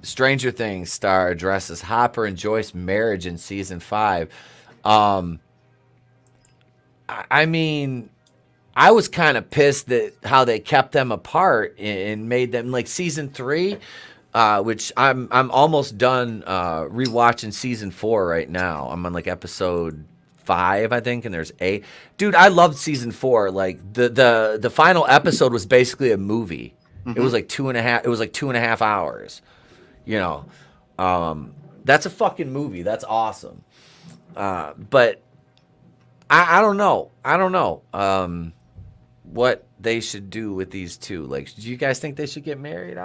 Stranger Things star addresses Hopper and Joyce marriage in season 5. I mean, I was kind of pissed that how they kept them apart and made them like season 3, which I'm almost done rewatching season 4 right now. I'm on like episode 5, I think, and there's 8. Dude, I loved season 4. Like the final episode was basically a movie. Mm-hmm. It was like 2.5. It was like 2.5 hours. That's a fucking movie. That's awesome. But I don't know. What they should do with these two. Like, do you guys think they should get married?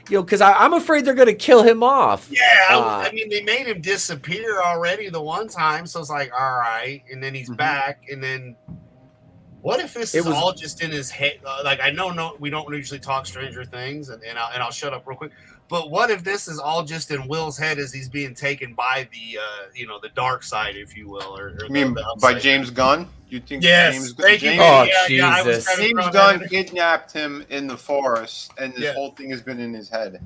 Because I'm afraid they're gonna kill him off. Yeah, I mean, they made him disappear already the one time, so it's like, all right, and then he's back, and then what if this is all just in his head? Like, I know, we don't usually talk Stranger Things, and I'll shut up real quick. But what if this is all just in Will's head as he's being taken by the the dark side, if you will, or you mean by James Gunn? You think? Yes. James Gunn kidnapped him in the forest, and this whole thing has been in his head.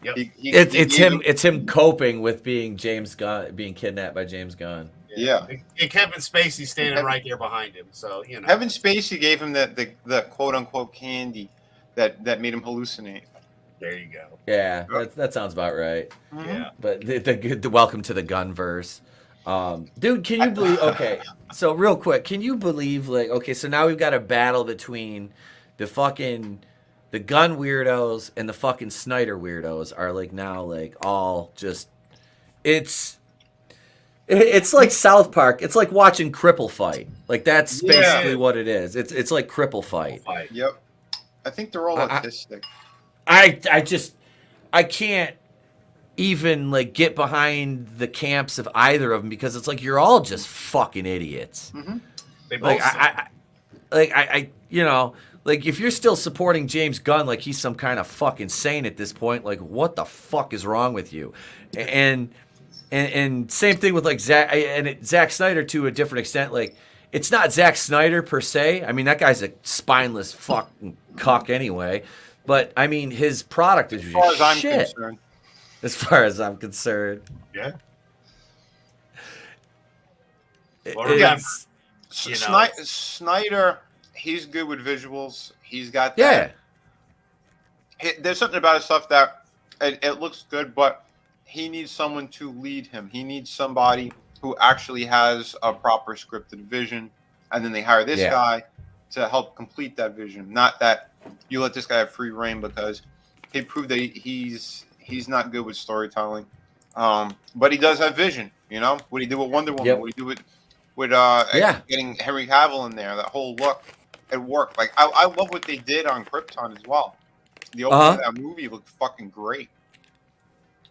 Yep. It's him coping with being kidnapped by James Gunn. Yeah. And Kevin Spacey standing right there behind him. So Kevin Spacey gave him the quote unquote candy that made him hallucinate. There you go. Yeah, that sounds about right. Yeah. But the welcome to the Gunverse. Dude, can you believe? Okay, so real quick, can you believe? Like, okay, so now we've got a battle between the gun weirdos and the fucking Snyder weirdos are like now like all just it's like South Park. It's like watching Cripple fight. Like that's basically what it is. It's like Cripple fight. Yep. I think they're all autistic. I can't even like get behind the camps of either of them because it's like you're all just fucking idiots. Mm-hmm. They both I you know, like if you're still supporting James Gunn like he's some kind of fucking saint at this point, like what the fuck is wrong with you? And same thing with like Zack Snyder to a different extent. Like it's not Zack Snyder per se. I mean that guy's a spineless fucking cuck anyway. But I mean his product is just shit. As far as I'm concerned. Yeah. Snyder, he's good with visuals. He's got that. Yeah. There's something about his stuff that it looks good, but he needs someone to lead him. He needs somebody who actually has a proper scripted vision, and then they hire this guy to help complete that vision. Not that you let this guy have free reign because he proved that he's not good with storytelling, but he does have vision. You know what he did with Wonder Woman, what he did with getting Henry Cavill in there. That whole look, it worked. Like I love what they did on Krypton as well. The opening of that movie looked fucking great.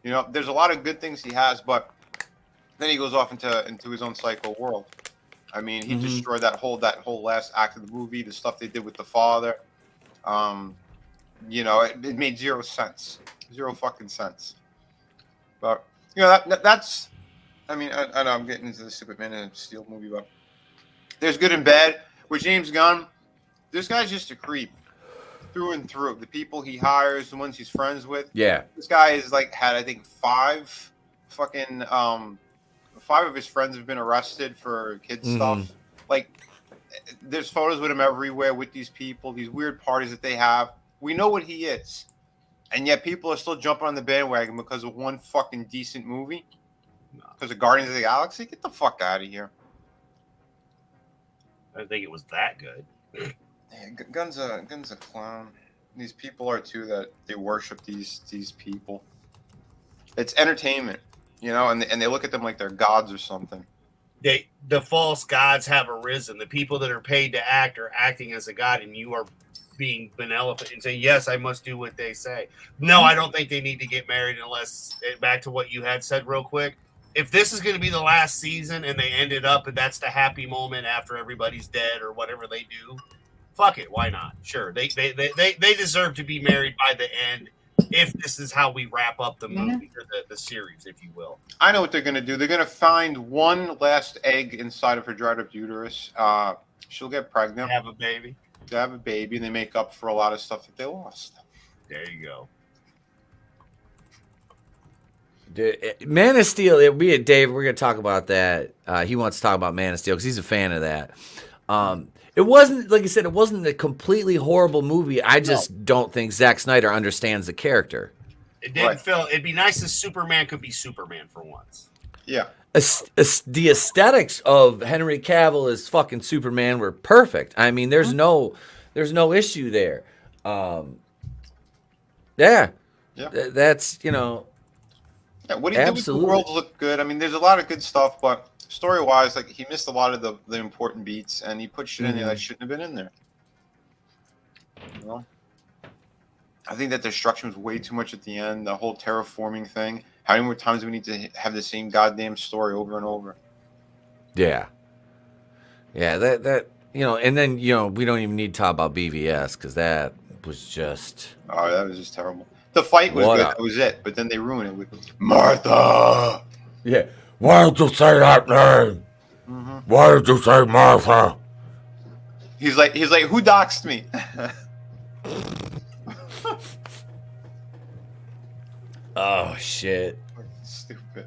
You know, there's a lot of good things he has, but then he goes off into his own psycho world. I mean, he destroyed that whole last act of the movie. The stuff they did with the father. You know, it made zero sense. Zero fucking sense. But you know that's. I mean, I know I'm getting into the stupid Man of Steel movie, but there's good and bad with James Gunn. This guy's just a creep through and through. The people he hires, the ones he's friends with. Yeah. This guy has like had I think 5 of his friends have been arrested for kid stuff. Like there's photos with him everywhere with these people, these weird parties that they have. We know what he is. And yet people are still jumping on the bandwagon because of one fucking decent movie. Because of Guardians of the Galaxy? Get the fuck out of here. I didn't think it was that good. Yeah, Gunn's a clown. These people are too that they worship these people. It's entertainment, you know, and they look at them like they're gods or something. The false gods have arisen. The people that are paid to act are acting as a god, and you are being benevolent and saying, yes, I must do what they say. No, I don't think they need to get married unless, back to what you had said real quick, if this is going to be the last season and they ended up and that's the happy moment after everybody's dead or whatever they do, fuck it, why not? Sure, they deserve to be married by the end if this is how we wrap up the movie or the series, if you will. I know what they're going to do. They're going to find one last egg inside of her dried up uterus. She'll get pregnant. Have a baby. They have a baby, and they make up for a lot of stuff that they lost. There you go. Dude, Man of Steel, me and Dave, we're going to talk about that. He wants to talk about Man of Steel because he's a fan of that. It wasn't, like I said, it wasn't a completely horrible movie. I just don't think Zack Snyder understands the character. It didn't feel, it'd be nice if Superman could be Superman for once. Yeah. The aesthetics of Henry Cavill as fucking Superman were perfect. I mean, there's no issue there. That's, you know. Yeah, what he did with the world looked good. I mean, there's a lot of good stuff, but story-wise, like he missed a lot of the important beats, and he put shit in there that shouldn't have been in there. You know? I think that destruction was way too much at the end. The whole terraforming thing. How many more times do we need to have the same goddamn story over and over? Yeah. Yeah, that you know, and then, you know, we don't even need to talk about BVS because that was just... Oh, that was just terrible. The fight was good. That was it. But then they ruined it with Martha. Yeah. Why did you say that name? Why did you say Martha? He's like, who doxed me? Oh shit! Stupid.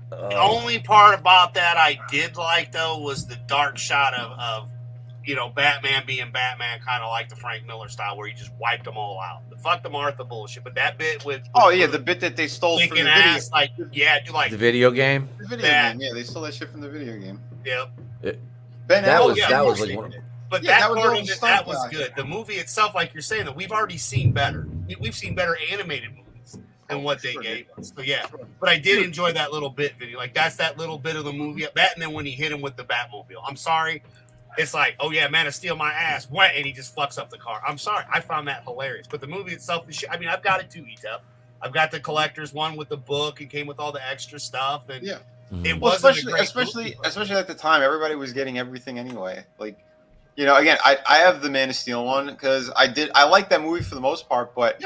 The only part about that I did like though was the dark shot of Batman being Batman, kind of like the Frank Miller style, where he just wiped them all out. But fuck the Martha bullshit. But that bit with the bit that they stole from the thinking video. ass, like the video game. The video game, yeah, they stole that shit from the video game. Yep. That was like one. But Yeah, that that was part all of it, stunt that was guy. good. The movie itself, like you're saying, that we've already seen better. We've seen better animated movies than what they gave us. So yeah, but I did enjoy that little bit video. Like that's that little bit of the movie. That and then when he hit him with the Batmobile. I'm sorry. It's like, oh yeah, Man of Steel, my ass, what? And he just fucks up the car. I'm sorry. I found that hilarious. But the movie itself, I mean, I've got it too, Etep. I've got the collector's one with the book. It came with all the extra stuff, and it wasn't especially at the time, everybody was getting everything anyway. Like, again, I have the Man of Steel one because I like that movie for the most part, but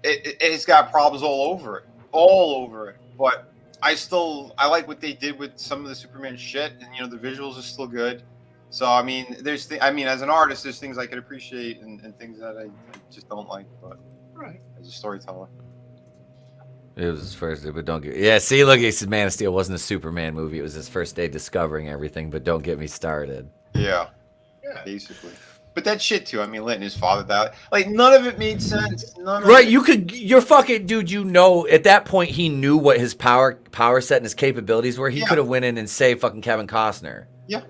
it's got problems all over it. But I like what they did with some of the Superman shit, and the visuals are still good. So I mean, as an artist, there's things I could appreciate and things that I just don't like. But as a storyteller, it was his first day, but don't get. Yeah, see, look, he said Man of Steel wasn't a Superman movie. It was his first day discovering everything. But don't get me started. Yeah, basically. But that shit too. I mean, letting his father die, like none of it made sense. You're fucking dude. At that point, he knew what his power set and his capabilities were. He could have went in and saved fucking Kevin Costner. Yeah.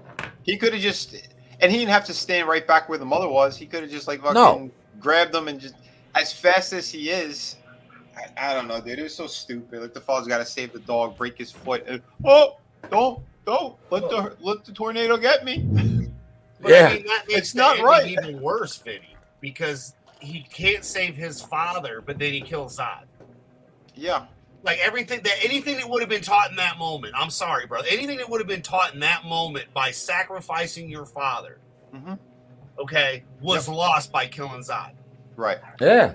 He could have just, and he didn't have to stand right back where the mother was. He could have just fucking grabbed them and just, as fast as he is, I don't know, dude. It was so stupid. Like the father's got to save the dog, break his foot. And, don't let the tornado get me. But I mean, that makes it's not right. Even worse, Vinny, because he can't save his father, but then he kills Zod. Yeah. Like anything that would have been taught in that moment. I'm sorry, bro. Anything that would have been taught in that moment by sacrificing your father, was lost by killing Zod. Right. Yeah.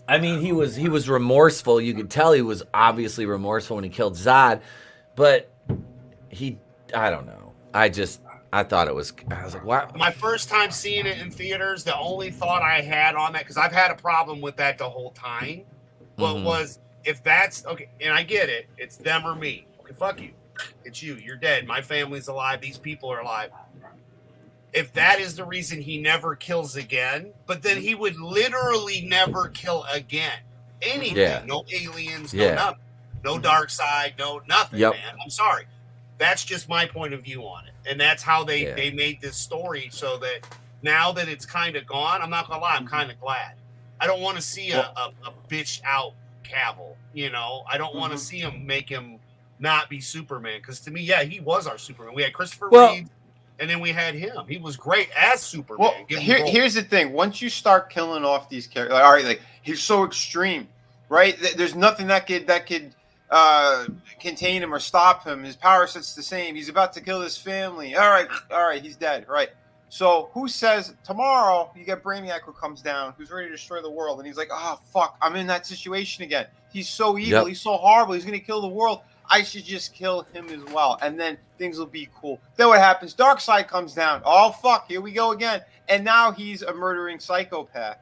I mean, he was remorseful. You could tell he was obviously remorseful when he killed Zod, but I don't know. I thought it was. I was like, wow. My first time seeing it in theaters, the only thought I had on that, because I've had a problem with that the whole time, was. If that's okay, and I get it, it's them or me. Okay, fuck you. It's you. You're dead. My family's alive. These people are alive. If that is the reason he never kills again, but then he would literally never kill again. Anything. Yeah. No aliens, no nothing. No dark side, no nothing, man. I'm sorry. That's just my point of view on it. And that's how they made this story so that now that it's kind of gone, I'm not going to lie, I'm kind of glad. I don't want to see a bitch out Cavill, I don't want to see him make him not be Superman, because to me, he was our Superman. We had Christopher Reeve, and then we had him. He was great as Superman. Well, here's the thing: once you start killing off these characters, all right, like he's so extreme, right? There's nothing that could contain him or stop him. His power set's the same. He's about to kill his family. All right, he's dead. Right. So who says tomorrow you get Brainiac who comes down, who's ready to destroy the world, and he's like, oh, fuck, I'm in that situation again. He's so evil. He's so horrible. He's going to kill the world. I should just kill him as well, and then things will be cool. Then what happens? Darkseid comes down. Oh, fuck, here we go again. And now he's a murdering psychopath.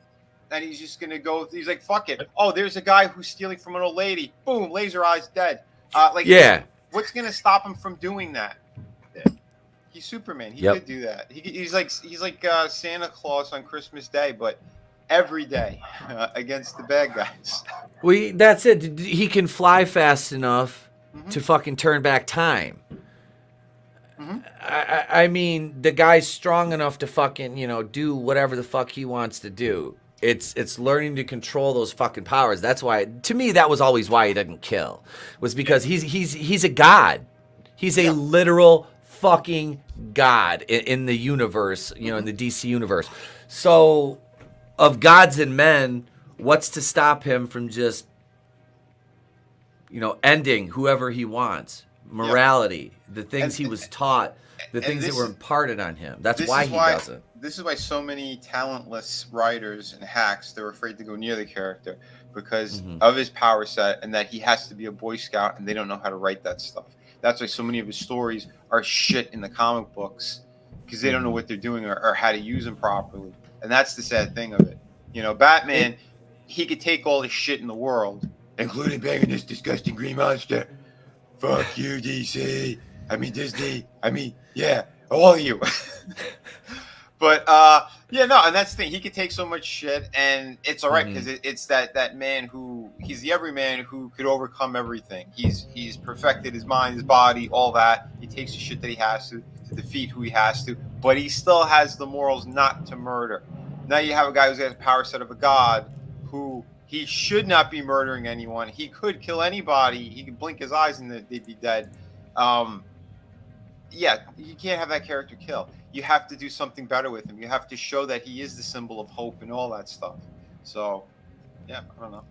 And he's just going to go, he's like, fuck it. Oh, there's a guy who's stealing from an old lady. Boom, laser eyes, dead. What's going to stop him from doing that? He's Superman. He could do that. He's like Santa Claus on Christmas Day, but every day against the bad guys. That's it. He can fly fast enough to fucking turn back time. I mean, the guy's strong enough to fucking do whatever the fuck he wants to do. It's learning to control those fucking powers. That's why, to me, that was always why he didn't kill, was because he's a god. He's a literal fucking god in the universe, in the DC universe. So, of gods and men, what's to stop him from just, ending whoever he wants? Morality, the things he was taught, the things that were imparted on him. That's why he doesn't. This is why so many talentless writers and hacks, they're afraid to go near the character because of his power set and that he has to be a Boy Scout, and they don't know how to write that stuff. That's why so many of his stories are shit in the comic books because they don't know what they're doing or how to use them properly. And that's the sad thing of it. Batman, he could take all the shit in the world, including banging this disgusting green monster. Fuck you, DC. I mean, Disney. I mean, yeah. All of you. But yeah, no, and that's the thing. He could take so much shit, and it's all right because it's that man who he's the everyman who could overcome everything. He's perfected his mind, his body, all that. He takes the shit that he has to defeat who he has to, but he still has the morals not to murder. Now you have a guy who's got the power set of a god, who he should not be murdering anyone. He could kill anybody. He could blink his eyes and they'd be dead. Yeah, you can't have that character kill. You have to do something better with him. You have to show that he is the symbol of hope and all that stuff. So, yeah, I don't know.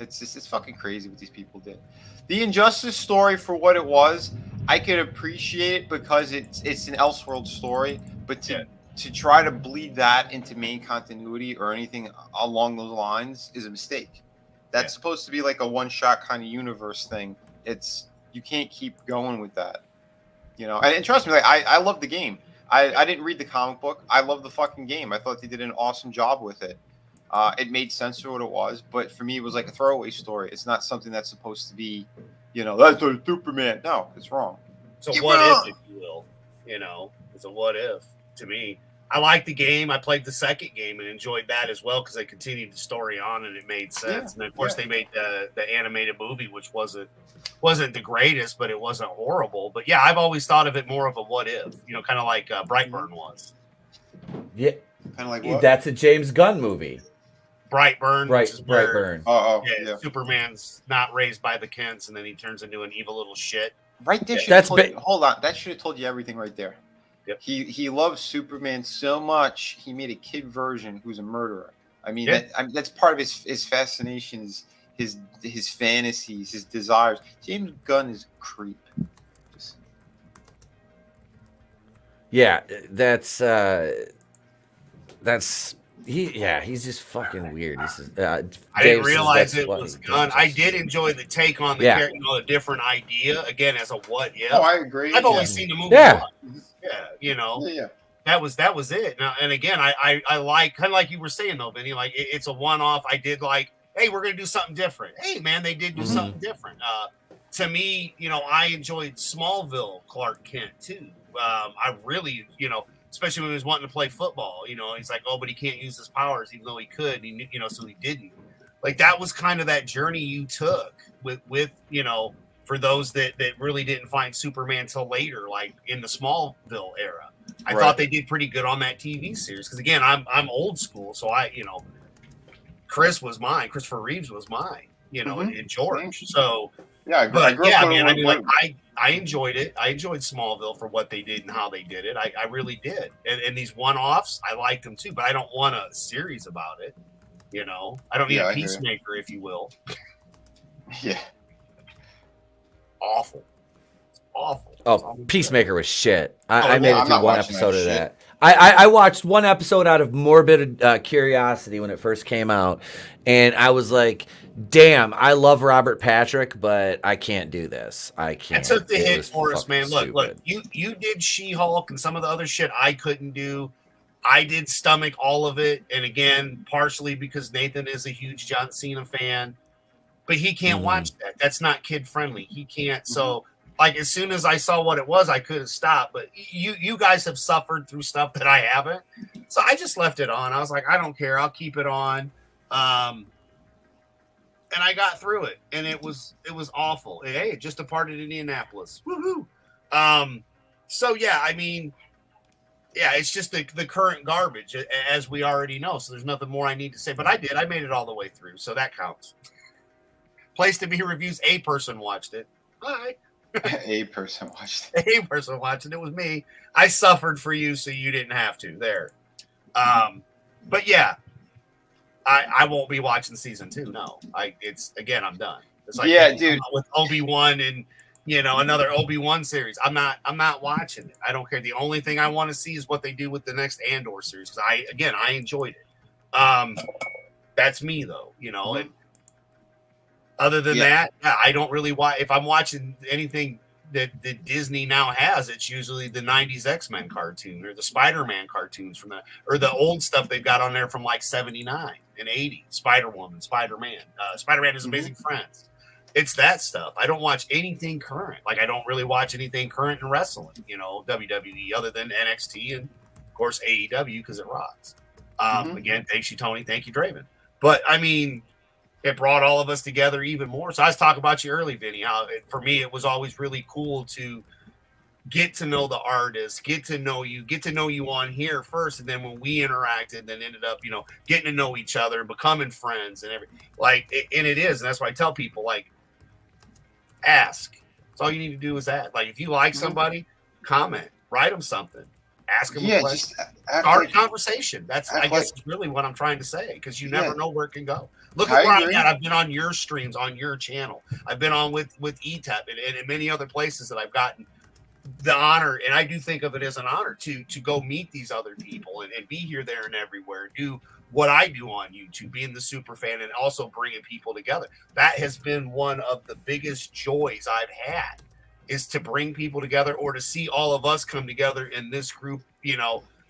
It's fucking crazy what these people did. The Injustice story, for what it was, I could appreciate it because it's an Elseworld story, but to try to bleed that into main continuity or anything along those lines is a mistake. That's supposed to be like a one-shot kind of universe thing. You can't keep going with that. You know, and trust me, like I love the game. I didn't read the comic book. I love the fucking game. I thought they did an awesome job with it. It made sense for what it was, but for me, it was like a throwaway story. It's not something that's supposed to be, you know, that's a Superman. No, it's wrong. So what if you will? You know, it's a what if to me. I liked the game. I played the second game and enjoyed that as well because they continued the story on and it made sense. And of course, they made the animated movie, which wasn't the greatest, but it wasn't horrible. But yeah, I've always thought of it more of a what if, you know, kind of like Brightburn was. Yeah, kind of like what? That's a James Gunn movie. Brightburn. Brightburn. Yeah. Superman's not raised by the Kents, and then he turns into an evil little shit. Right there. Hold on. That should have told you everything right there. Yep. He loves Superman so much he made a kid version who's a murderer. I mean, that's part of his fascination, his fantasies, his desires. James Gunn is a creep. Yeah, he's just fucking weird. I didn't realize it was Gunn. I did enjoy the take on the character, you know, a different idea again as a what if. Oh, I agree. I've only seen the movie once. Yeah, you know. Yeah. That was it. Now, and again, I like, kind of like you were saying though, Vinny, like it's a one-off. I did like, hey, we're gonna do something different. Hey, man, they did do something different. To me, you know, I enjoyed Smallville Clark Kent too. I really, you know, especially when he was wanting to play football. You know, he's like, oh, but he can't use his powers, even though he could. He knew, you know, so he didn't. Like that was kind of that journey you took with you know, for those that really didn't find Superman till later, like in the Smallville era. I thought they did pretty good on that TV series because again, I'm old school, so you know, Christopher Reeves was mine, you know, and George. So yeah, I enjoyed it. I enjoyed Smallville for what they did and how they did it. I really did. And these one-offs, I liked them too, but I don't want a series about it. You know, I don't need a Peacemaker, if you will. Yeah. Awful. It's awful. Oh, Peacemaker was shit. I made it through one episode of that. I watched one episode out of morbid curiosity when it first came out, and I was like, damn, I love Robert Patrick, but I can't do this. I can't. I took the hit for us, man. Look, you did She-Hulk and some of the other shit I couldn't do. I did stomach all of it, and again, partially because Nathan is a huge John Cena fan, but he can't watch that. That's not kid-friendly. He can't, so... Like as soon as I saw what it was, I could have stopped. But you guys have suffered through stuff that I haven't, so I just left it on. I was like, I don't care, I'll keep it on. And I got through it, and it was awful. Hey, it just departed Indianapolis. Woohoo! So yeah, I mean, yeah, it's just the current garbage, as we already know. So there's nothing more I need to say. But I made it all the way through, so that counts. Place to be reviews. A person watched it. All right. A person watched it. A person watched it. It was me. I suffered for you, so you didn't have to. There. But yeah, I won't be watching season 2. No, I'm done. It's like dude, with Obi-Wan and you know another Obi-Wan series. I'm not watching it. I don't care. The only thing I want to see is what they do with the next Andor series because I enjoyed it. That's me though, you know. And other than that, I don't really watch. If I'm watching anything that Disney now has, it's usually the 90s X-Men cartoon or the Spider-Man cartoons or the old stuff they've got on there from like 79 and 80. Spider-Woman, Spider-Man, Spider-Man is Amazing Friends. it's that stuff. I don't watch anything current. Like I don't really watch anything current in wrestling, WWE, other than NXT and of course AEW because it rocks. Again, thanks you, Tony. Thank you, Draven. But I mean, it brought all of us together even more. So I was talking about you early, Vinny. How for me it was always really cool to get to know the artist, get to know you on here first, and then when we interacted, then ended up, getting to know each other and becoming friends and everything. And it is, and that's why I tell people, like, ask. That's all you need to do is ask. Like, if you like somebody, comment, write them something, ask them a question, start a conversation. That's, I guess, is really what I'm trying to say, because you never know where it can go. Look at where I'm at. I've been on your streams, on your channel. I've been on with Etep and many other places that I've gotten the honor, and I do think of it as an honor to go meet these other people and be here, there, and everywhere, do what I do on YouTube, being the super fan and also bringing people together. That has been one of the biggest joys I've had, is to bring people together, or to see all of us come together in this group,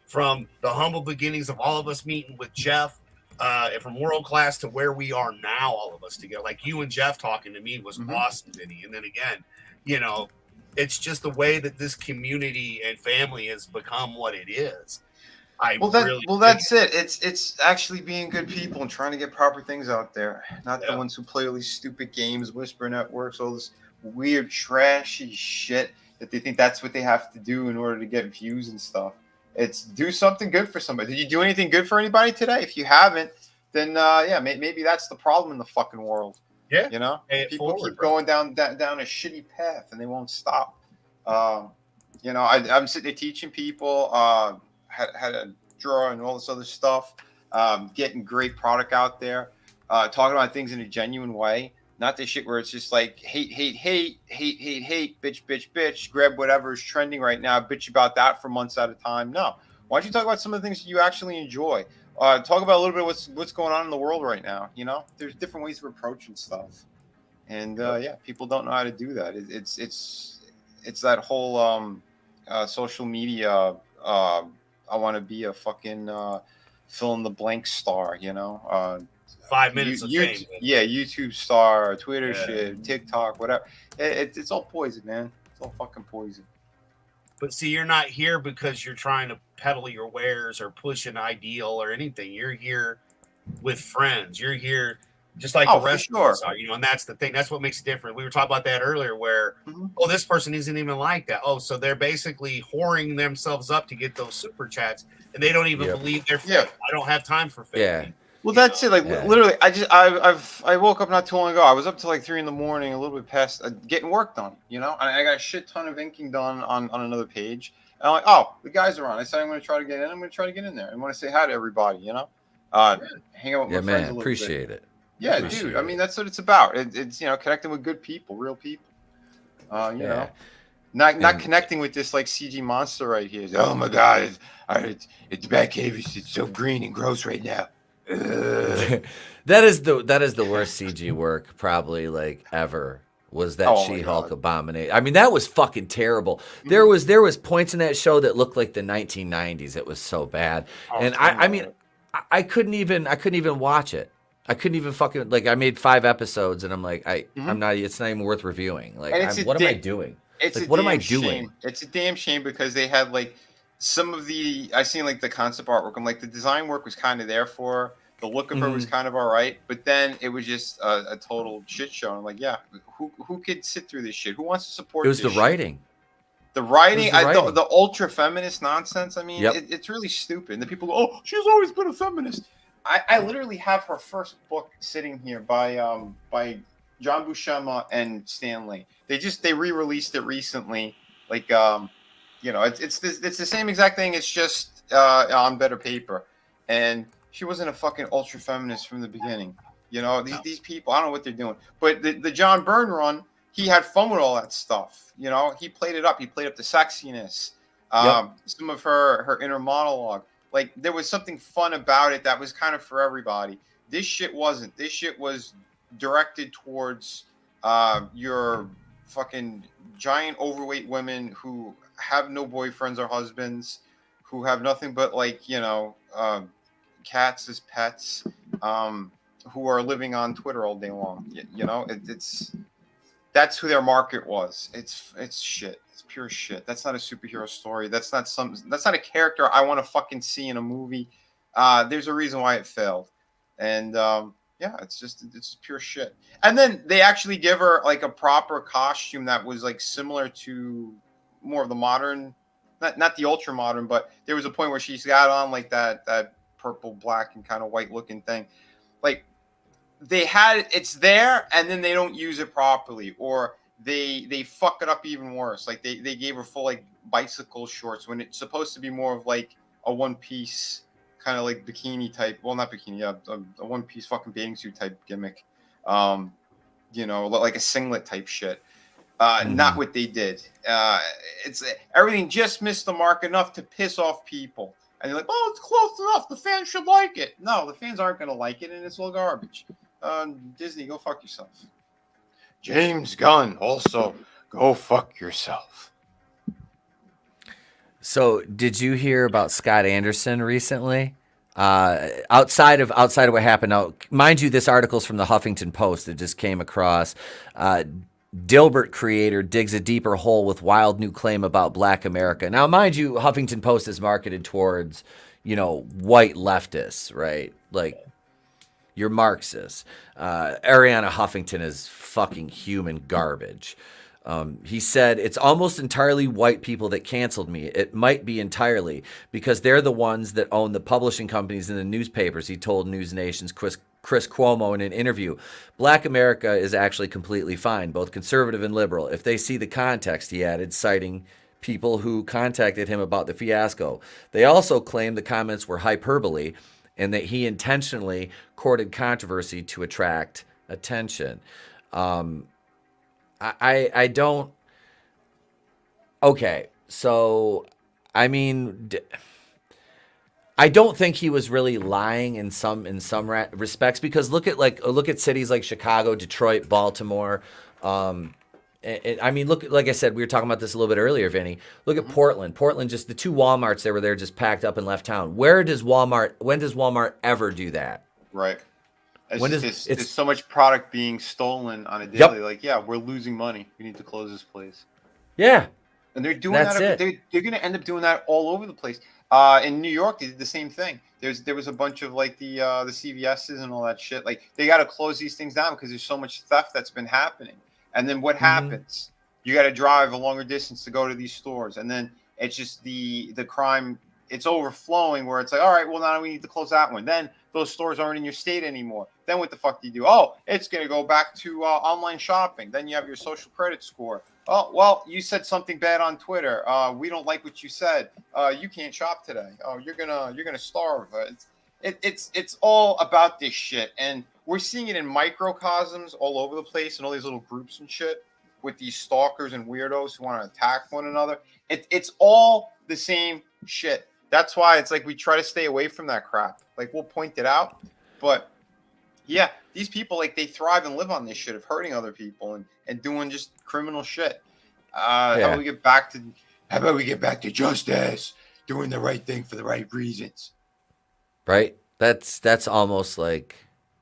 from the humble beginnings of all of us meeting with Jeff, and from world class to where we are now, all of us together. Like you and Jeff talking to me was awesome, Vinny. And then again, it's just the way that this community and family has become what it is. That's it. It's actually being good people and trying to get proper things out there. Not the ones who play all these stupid games, whisper networks, all this weird, trashy shit that they think that's what they have to do in order to get views and stuff. It's do something good for somebody. Did you do anything good for anybody today? If you haven't, then maybe that's the problem in the fucking world. Yeah, people keep going down a shitty path and they won't stop. I'm sitting there teaching people how to draw and all this other stuff, getting great product out there, talking about things in a genuine way, not this shit where it's just like hate, bitch, grab whatever is trending right now, bitch about that for months at a time. No, why don't you talk about some of the things that you actually enjoy? Talk about a little bit of what's going on in the world right now. There's different ways of approaching stuff, and people don't know how to do that. It's that whole social media. I want to be a fucking fill in the blank star. 5 minutes of fame. Yeah, YouTube star, Twitter shit, TikTok, whatever. It's all poison, man. It's all fucking poison. But see, you're not here because you're trying to peddle your wares or push an ideal or anything. You're here with friends. You're here just like the rest of us are, and that's the thing. That's what makes it different. We were talking about that earlier where, this person isn't even like that. Oh, so they're basically whoring themselves up to get those super chats, and they don't even believe they're fake. I don't have time for fake. Yeah. Well, that's it. Literally, I woke up not too long ago. I was up till like 3 a.m, a little bit past, getting work done. And I got a shit ton of inking done on another page. And I'm like, oh, the guys are on. I said I'm going to try to get in. I'm going to try to get in there. I want to say hi to everybody. Hang out with my friends a little appreciate bit. it. Yeah, appreciate dude. I mean, that's what it's about. It's connecting with good people, real people. Not connecting with this like CG monster right here. Oh my god, it's Batcave. It's so green and gross right now. that is the worst CG work probably like ever. Was that She-Hulk abomination? I mean, that was fucking terrible. There was points in that show that looked like the 1990s. It was so bad, and I couldn't even watch it. I couldn't even fucking I made 5 episodes and I'm like I'm not. It's not even worth reviewing. What am I doing? What am I doing? It's a damn shame because they had some of I seen the concept artwork. I'm like the design work was kind of there for her. The look of her was kind of all right, but then it was just a total shit show. I'm like, who could sit through this shit? Who wants to support? It was the writing. The writing, the ultra feminist nonsense. I mean, it's really stupid. And the people go, "Oh, she's always been a feminist." I literally have her first book sitting here by John Buscema and Stan Lee. They re-released it recently. It's the same exact thing. It's just on better paper. And she wasn't a fucking ultra feminist from the beginning. These people, I don't know what they're doing. But the John Byrne run, he had fun with all that stuff. He played it up. He played up the sexiness. Some of her inner monologue. There was something fun about it that was kind of for everybody. This shit wasn't. This shit was directed towards your fucking giant overweight women who have no boyfriends or husbands, who have nothing but cats as pets, who are living on Twitter all day long. That's who their market was. It's shit. It's pure shit. That's not a superhero story. That's not a character I want to fucking see in a movie. There's a reason why it failed. And yeah, it's pure shit. And then they actually give her like a proper costume that was like similar to more of the modern, not the ultra modern, but there was a point where she's got on like that purple, black, and kind of white looking thing. Like it's there, and then they don't use it properly, or they fuck it up even worse. Like they gave her full like bicycle shorts when it's supposed to be more of like a one piece kind of like bikini type. Well, not bikini, yeah, a one piece fucking bathing suit type gimmick. You know, like a singlet type shit. Not what they did. It's everything just missed the mark enough to piss off people. And you're like, oh, it's close enough. The fans should like it. No, the fans aren't going to like it, and it's all garbage. Disney, go fuck yourself. James Gunn, also, go fuck yourself. So, did you hear about Scott Anderson recently? Outside of what happened, now, mind you, this article's from the Huffington Post that just came across. Dilbert creator digs a deeper hole with wild new claim about Black America. Now, mind you, Huffington Post is marketed towards, white leftists, right? Like, you're Marxist. Ariana Huffington is fucking human garbage. He said, it's almost entirely white people that canceled me. It might be entirely because they're the ones that own the publishing companies and the newspapers, he told News Nation's Chris Cuomo in an interview. Black America is actually completely fine, both conservative and liberal, if they see the context, he added, citing people who contacted him about the fiasco. They also claimed the comments were hyperbole and that he intentionally courted controversy to attract attention. I don't. Okay, so I mean, I don't think he was really lying in some respects, because look at cities like Chicago, Detroit, Baltimore. I mean, look, like I said, we were talking about this a little bit earlier, Vinny. Look at Portland. Portland, just the two Walmarts that were there just packed up and left town. When does Walmart ever do that? Right. There's so much product being stolen on a daily. Like, yeah, we're losing money. We need to close this place. Yeah. And they're doing that. They're going to end up doing that all over the place. In New York, they did the same thing. There was a bunch of like the CVS's and all that shit. Like, they got to close these things down because there's so much theft that's been happening. And then what happens? You got to drive a longer distance to go to these stores, and then it's just the crime. It's overflowing where it's like, all right, well, now we need to close that one. Then those stores aren't in your state anymore. Then what the fuck do you do? Oh, it's going to go back to online shopping. Then you have your social credit score. Oh, well, you said something bad on Twitter. We don't like what you said. You can't shop today. Oh, you're gonna starve. It's all about this shit, and we're seeing it in microcosms all over the place, and all these little groups and shit with these stalkers and weirdos who want to attack one another. It's all the same shit. That's why it's like we try to stay away from that crap. Like, we'll point it out, but yeah, these people, like, they thrive and live on this shit of hurting other people and doing just criminal shit. How about we get back to justice, doing the right thing for the right reasons? Right. That's almost like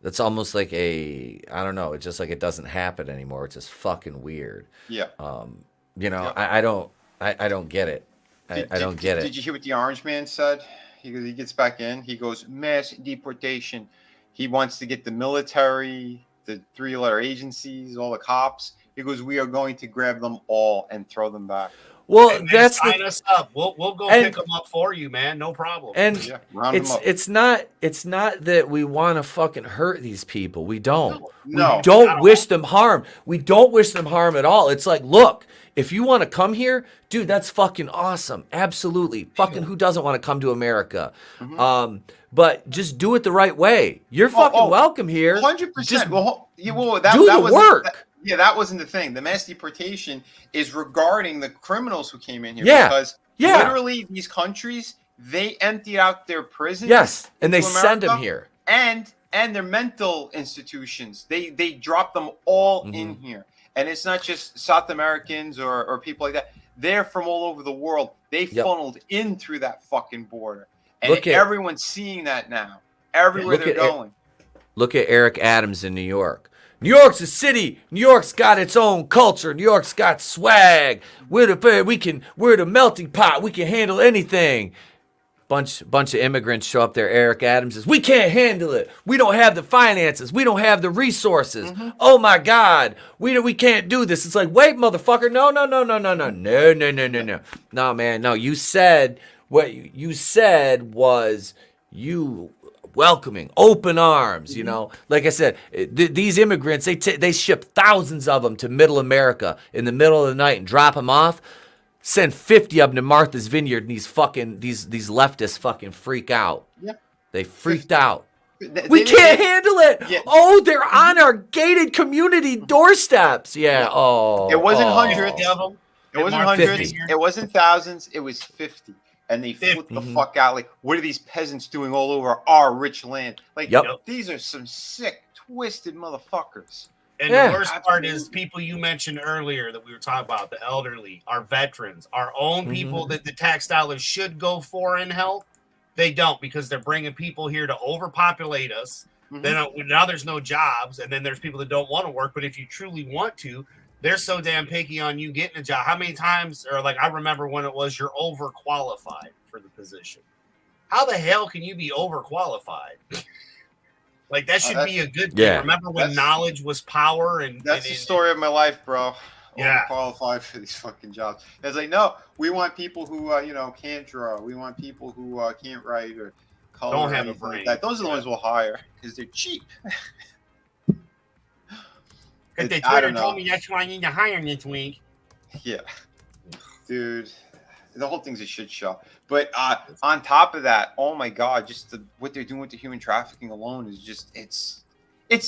a, I don't know. It's just like it doesn't happen anymore. It's just fucking weird. Yeah. I don't get it. I don't get it. Did you hear what the Orange Man said? He gets back in. He goes, mass deportation. He wants to get the military, the 3-letter agencies, all the cops. He goes, we are going to grab them all and throw them back. Well, that's sign us up. We'll go pick them up for you, man. No problem. And it's not that we want to fucking hurt these people. We don't. No. We don't wish them harm. We don't wish them harm at all. It's like, look, if you want to come here, dude, that's fucking awesome. Absolutely. Fucking who doesn't want to come to America? Mm-hmm. But just do it the right way. You're fucking welcome here. 100%. Just do the work. That wasn't the thing. The mass deportation is regarding the criminals who came in here. Yeah. Because literally these countries, they empty out their prisons. Yes. And they send them here. And their mental institutions. They drop them all in here. And it's not just South Americans or people like that. They're from all over the world. They funneled in through that fucking border. And everyone's seeing that now. Everywhere they're going. Look at Eric Adams in New York. New York's a city. New York's got its own culture. New York's got swag. We're the melting pot. We can handle anything. Bunch of immigrants show up there. Eric Adams says, we can't handle it. We don't have the finances. We don't have the resources. Oh my God. We can't do this. It's like, wait, motherfucker. No. No, man. No, you said what you said was you welcoming, open arms, you know. Like I said, these immigrants, they ship thousands of them to Middle America in the middle of the night and drop them off. Send 50 of them to Martha's Vineyard, and these leftists fucking freak out. Yep. They freaked out. We can't handle it. Yeah. Oh, they're on our gated community doorsteps. Yeah. Oh. It wasn't hundreds of them. It wasn't hundreds. 50. It wasn't thousands. It was 50. And they flipped the fuck out. Like, what are these peasants doing all over our rich land? Like, these are some sick, twisted motherfuckers. And the worst part is people you mentioned earlier that we were talking about, the elderly, our veterans, our own people that the tax dollars should go for and help. They don't, because they're bringing people here to overpopulate us. Then now there's no jobs, and then there's people that don't want to work. But if you truly want to, they're so damn picky on you getting a job. How many times, or like I remember when it was, you're overqualified for the position. How the hell can you be overqualified? Like, that should be a good thing. Remember when knowledge was power? And that's the story of my life, bro. Qualified for these fucking jobs. It's like, no, we want people who can't draw. We want people who can't write or color. Don't have a brain. Like Those are the ones we'll hire because they're cheap. Because they Twitter told me that's why I need to hire this week. Yeah, dude, the whole thing's a shit show. But on top of that, oh my God, just what they're doing with the human trafficking alone is just it's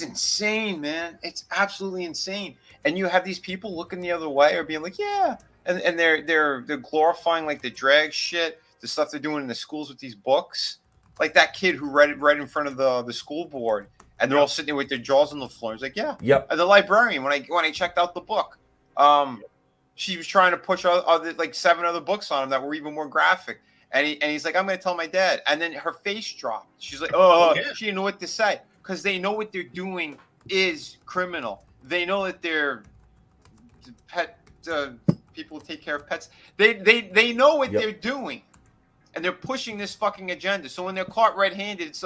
insane, man. It's absolutely insane. And you have these people looking the other way or being like, yeah, and they're glorifying like the drag shit, the stuff they're doing in the schools with these books, like that kid who read it right in front of the school board. And they're all sitting there with their jaws on the floor. It's like, the librarian, when I checked out the book, she was trying to push other like 7 other books on him that were even more graphic. And he's like, I'm going to tell my dad. And then her face dropped. She's like, she didn't know what to say. Because they know what they're doing is criminal. They know that they're pet people who take care of pets. They know what they're doing. And they're pushing this fucking agenda. So when they're caught red-handed, it's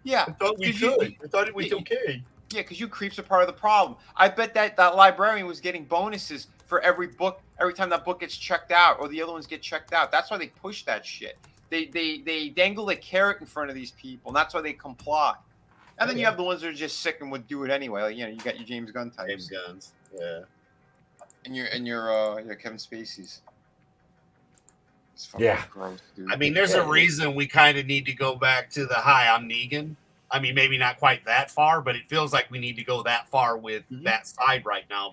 yeah, I thought we could. I thought it was okay. Yeah, because you creeps are part of the problem. I bet that librarian was getting bonuses for every book, every time that book gets checked out, or the other ones get checked out. That's why they push that shit. They dangle a carrot in front of these people, and that's why they comply. And then you have the ones that are just sick and would do it anyway. Like, you got your James Gunn types. James Guns, yeah. And your Kevin Spacey's. Yeah. Gross, dude. I mean, there's a reason we kind of need to go back to the hi, I'm Negan. I mean, maybe not quite that far, but it feels like we need to go that far with that side right now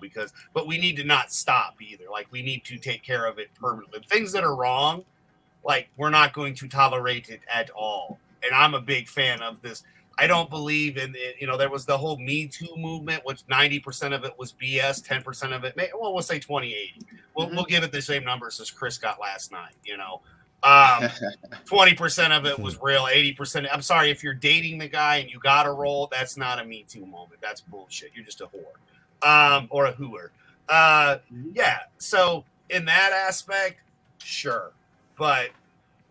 but we need to not stop either. Like, we need to take care of it permanently. Things that are wrong, like, we're not going to tolerate it at all. And I'm a big fan of this. I don't believe in it. There was the whole Me Too movement, which 90% of it was BS, 10% of it, we'll say 20-80. We'll give it the same numbers as Chris got last night, 20% of it was real, 80%. I'm sorry, if you're dating the guy and you got a role, that's not a Me Too moment. That's bullshit. You're just a whore or a hooer. Yeah, so in that aspect, sure. But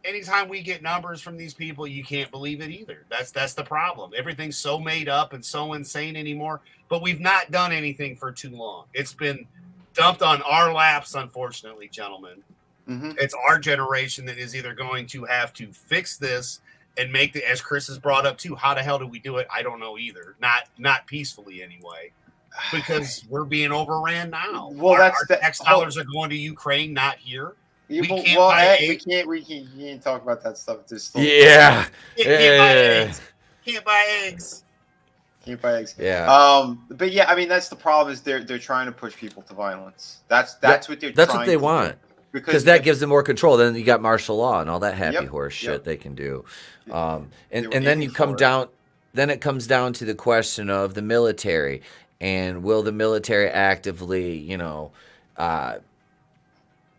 anytime we get numbers from these people, you can't believe it either. That's the problem. Everything's so made up and so insane anymore, but we've not done anything for too long. It's been dumped on our laps, unfortunately, gentlemen. It's our generation that is either going to have to fix this and make as Chris has brought up too, how the hell do we do it? I don't know either. Not peacefully anyway, because we're being overran now. Well, our tax dollars are going to Ukraine, not here. We can't talk about that stuff. Yeah. Can't buy eggs. Can't buy eggs. Yeah. But yeah, I mean, that's the problem is they're trying to push people to violence. That's what they're. That's what they want. Because that gives them more control. Then you got martial law and all that happy horse shit they can do. And then you come down. Then it comes down to the question of the military, and will the military actively,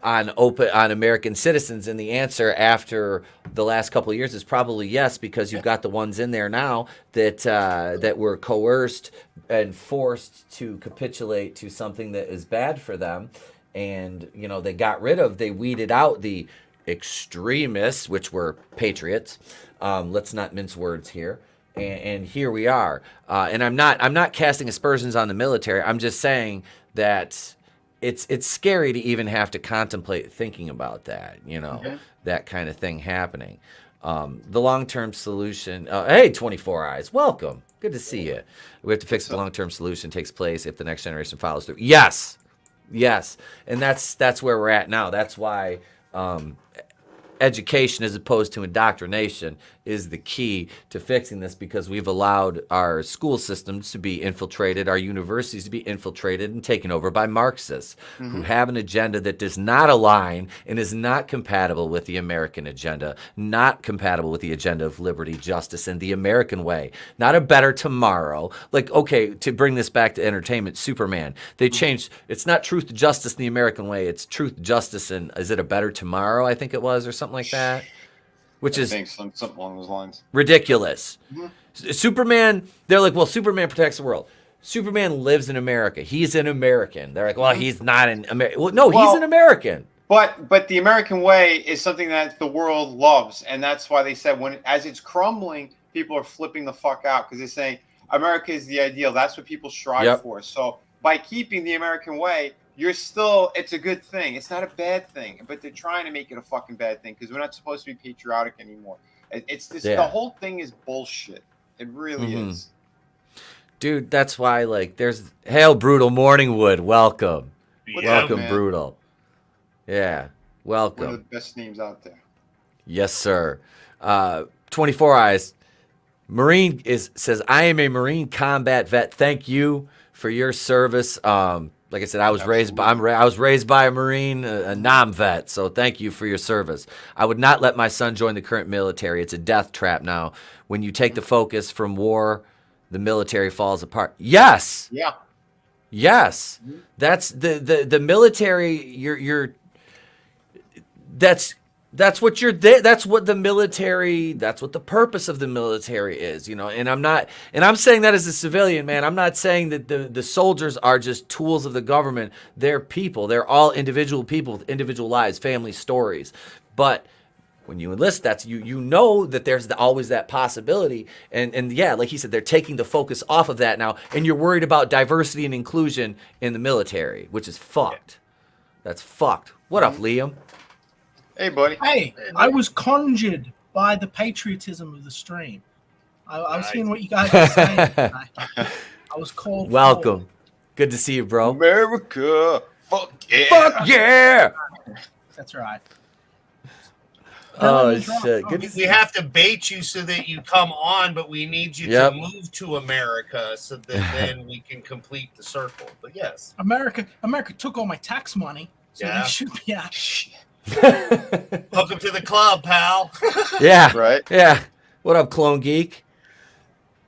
on American citizens? And the answer after the last couple of years is probably yes, because you've got the ones in there now that were coerced and forced to capitulate to something that is bad for them. And, you know, they weeded out the extremists, which were patriots. Let's not mince words here. And here we are. And I'm not casting aspersions on the military. I'm just saying that it's scary to even have to contemplate thinking about that, you know, that kind of thing happening. The long-term solution. Hey, 24 Eyes, welcome. Good to see you. We have to fix the long-term solution takes place if the next generation follows through. Yes. And that's where we're at now. That's why education as opposed to indoctrination is the key to fixing this, because we've allowed our school systems to be infiltrated, our universities to be infiltrated and taken over by Marxists who have an agenda that does not align and is not compatible with the American agenda, not compatible with the agenda of liberty, justice, and the American way. Not a better tomorrow. Like, okay, to bring this back to entertainment, Superman, they changed, it's not truth, justice, in the American way, it's truth, justice, and is it a better tomorrow, I think it was, or something like that? Which is something along those lines. Ridiculous. Superman, they're like, well, Superman protects the world. Superman lives in America. He's an American. They're like, well, he's not an American. Well, no, he's an American. But the American way is something that the world loves, and that's why they said as it's crumbling, people are flipping the fuck out because they're saying America is the ideal. That's what people strive for. So by keeping the American way, it's a good thing. It's not a bad thing, but they're trying to make it a fucking bad thing because we're not supposed to be patriotic anymore. It's this. The whole thing is bullshit. It really is. Dude, that's why, like, there's Hail Brutal Morningwood. Welcome. Welcome, man? Brutal. Yeah. Welcome. One of the best names out there. Yes, sir. 24 Eyes. Marine says, I am a Marine combat vet. Thank you for your service. Like I said, I was raised by a Marine, a non-vet, so thank you for your service. I would not let my son join the current military. It's a death trap now. When you take the focus from war, the military falls apart. Yes. Yeah. Yes. That's the military. That's what that's what the military, that's what the purpose of the military is, you know. And I'm saying that as a civilian, man. I'm not saying that the soldiers are just tools of the government. They're people. They're all individual people with individual lives, family stories. But when you enlist, that's you know that there's always that possibility. And yeah, like he said, they're taking the focus off of that now, and you're worried about diversity and inclusion in the military, which is fucked. That's fucked. What up, Liam? Hey, buddy. Hey, I was conjured by the patriotism of the stream. I was seeing what you guys were saying. I was called. Welcome. Forward. Good to see you, bro. America. Fuck yeah. Fuck yeah. That's right. Oh, shit. Good We have to bait you so that you come on, but we need you to move to America so that then we can complete the circle. But yes. America took all my tax money, so they should be out. Welcome to the club, pal. Yeah. Right. Yeah. What up, Clone Geek?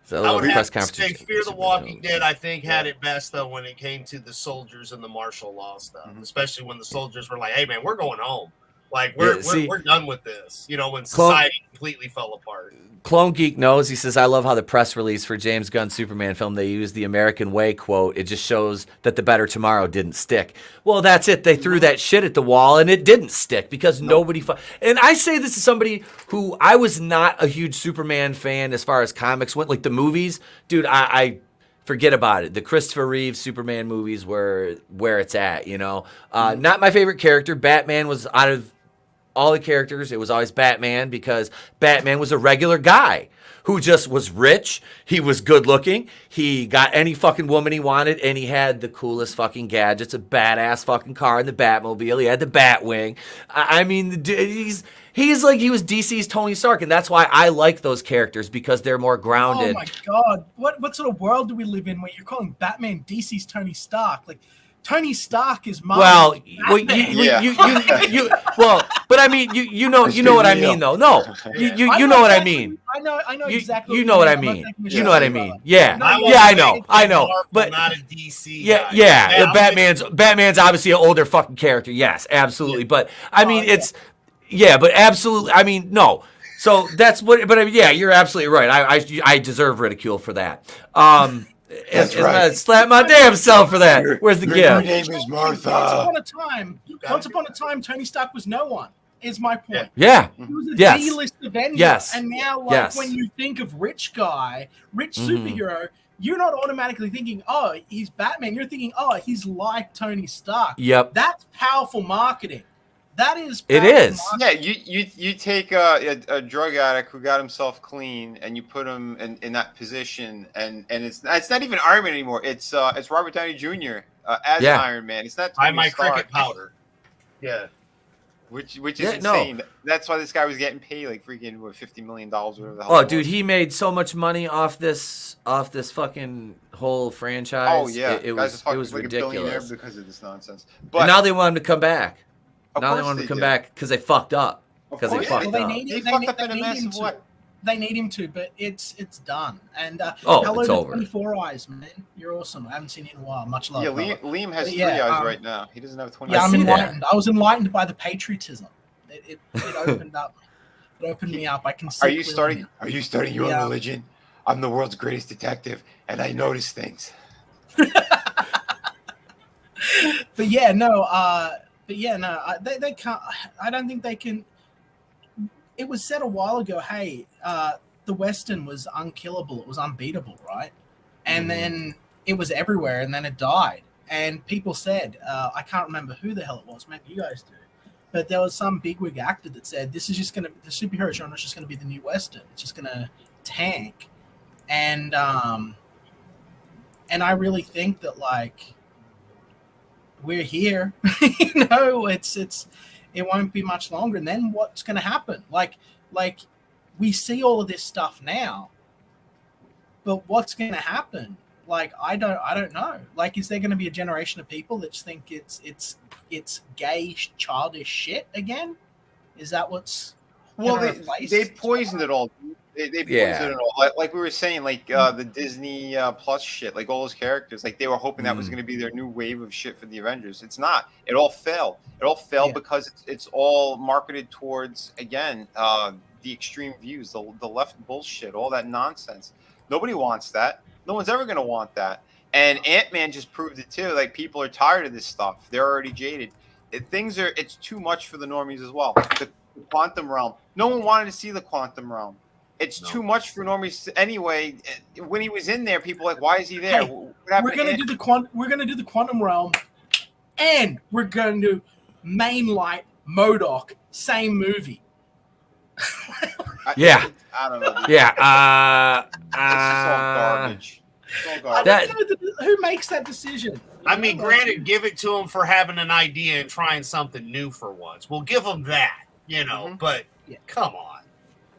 So I would have to say Fear the Walking Dead, I think, had it best, though, when it came to the soldiers and the martial law stuff, especially when the soldiers were like, hey, man, we're going home. Like, we're done with this, you know, when society completely fell apart. Clone Geek knows. He says, I love how the press release for James Gunn's Superman film, they used the American way quote. It just shows that the better tomorrow didn't stick. Well, that's it. They threw that shit at the wall, and it didn't stick because nobody... And I say this as somebody who... I was not a huge Superman fan as far as comics went. Like, the movies, dude, I forget about it. The Christopher Reeve Superman movies were where it's at, you know? Not my favorite character. Batman was out of... all the characters, it was always Batman because Batman was a regular guy who just was rich. He was good looking. He got any fucking woman he wanted, and he had the coolest fucking gadgets, a badass fucking car in the Batmobile. He had the Batwing. I mean, he's like, he was DC's Tony Stark, and that's why I like those characters because they're more grounded. Oh my God. What sort of world do we live in where you're calling Batman DC's Tony Stark? Like, Tony Stark is Marvel. Well, Yeah. but I mean, you know what I mean, though. No, you know what I mean. I know exactly. You know what I mean. You know what I mean. Yeah, I know. But not a DC. yeah. Batman's obviously an older fucking character. Yes, absolutely. But I mean, but absolutely. I mean, no. So that's what. But yeah, you're absolutely right. I deserve ridicule for that. That's right. Slap my damn self for that. Where's the gift? Your name is Martha. Once upon a time, Tony Stark was no one. Is my point. Yeah. He was a Yes. D-list Avenger. Yes. And now, Yes. when you think of rich superhero, you're not automatically thinking, oh, he's Batman. You're thinking, oh, he's like Tony Stark. Yep. That's powerful marketing. That is. It is. Yeah, you take a drug addict who got himself clean and you put him in that position, and it's not even Iron Man anymore. It's Robert Downey Jr. As Iron Man. It's not Tony my Stark. cricket powder. Yeah. Which is insane. No. That's why this guy was getting paid like freaking $50 million, whatever the hell. Oh, dude, he made so much money off this fucking whole franchise. Oh yeah, it was like ridiculous because of this nonsense. But and now they want him to come back. Now they want him to come back because they fucked up. Because they fucked up. They fucked up in a massive way. They need him to, but it's done. And hello it's to over. 24 Eyes, man. You're awesome. I haven't seen you in a while. Much love. Yeah, Liam has 3 eyes right now. He doesn't have 20. Yeah, I'm enlightened. I was enlightened by the patriotism. It opened up. It opened me up. I can see. Are you starting your own religion? I'm the world's greatest detective, and I notice things. But yeah, no. They can't. I don't think they can. It was said a while ago, hey, the Western was unkillable. It was unbeatable, right? And then it was everywhere, and then it died. And people said, I can't remember who the hell it was. Maybe you guys do. But there was some bigwig actor that said, the superhero genre is just going to be the new Western. It's just going to tank. And I really think that, like, we're here. It won't be much longer. And then what's going to happen? Like we see all of this stuff now, but what's going to happen? Like, I don't know. Like, is there going to be a generation of people that just think it's gay, childish shit again? Is that what's they poisoned it all. They poisoned it all. Like we were saying, like the Disney Plus shit, like all those characters, like they were hoping that was going to be their new wave of shit for the Avengers. It's not. It all failed. It all failed because it's all marketed towards, again, the extreme views, the left bullshit, all that nonsense. Nobody wants that. No one's ever going to want that. And Ant-Man just proved it too. Like, people are tired of this stuff. They're already jaded. It's too much for the normies as well. The quantum realm. No one wanted to see the quantum realm. It's too much for normies anyway. When he was in there, people were like, why is he there? Hey, we're gonna do the quantum realm, and we're going to mainlight MODOK. Same movie. Yeah. I don't know. Yeah. It's just all garbage. It's all garbage. Who makes that decision? I mean, granted, give it to them for having an idea and trying something new for once. We'll give them that, but come on.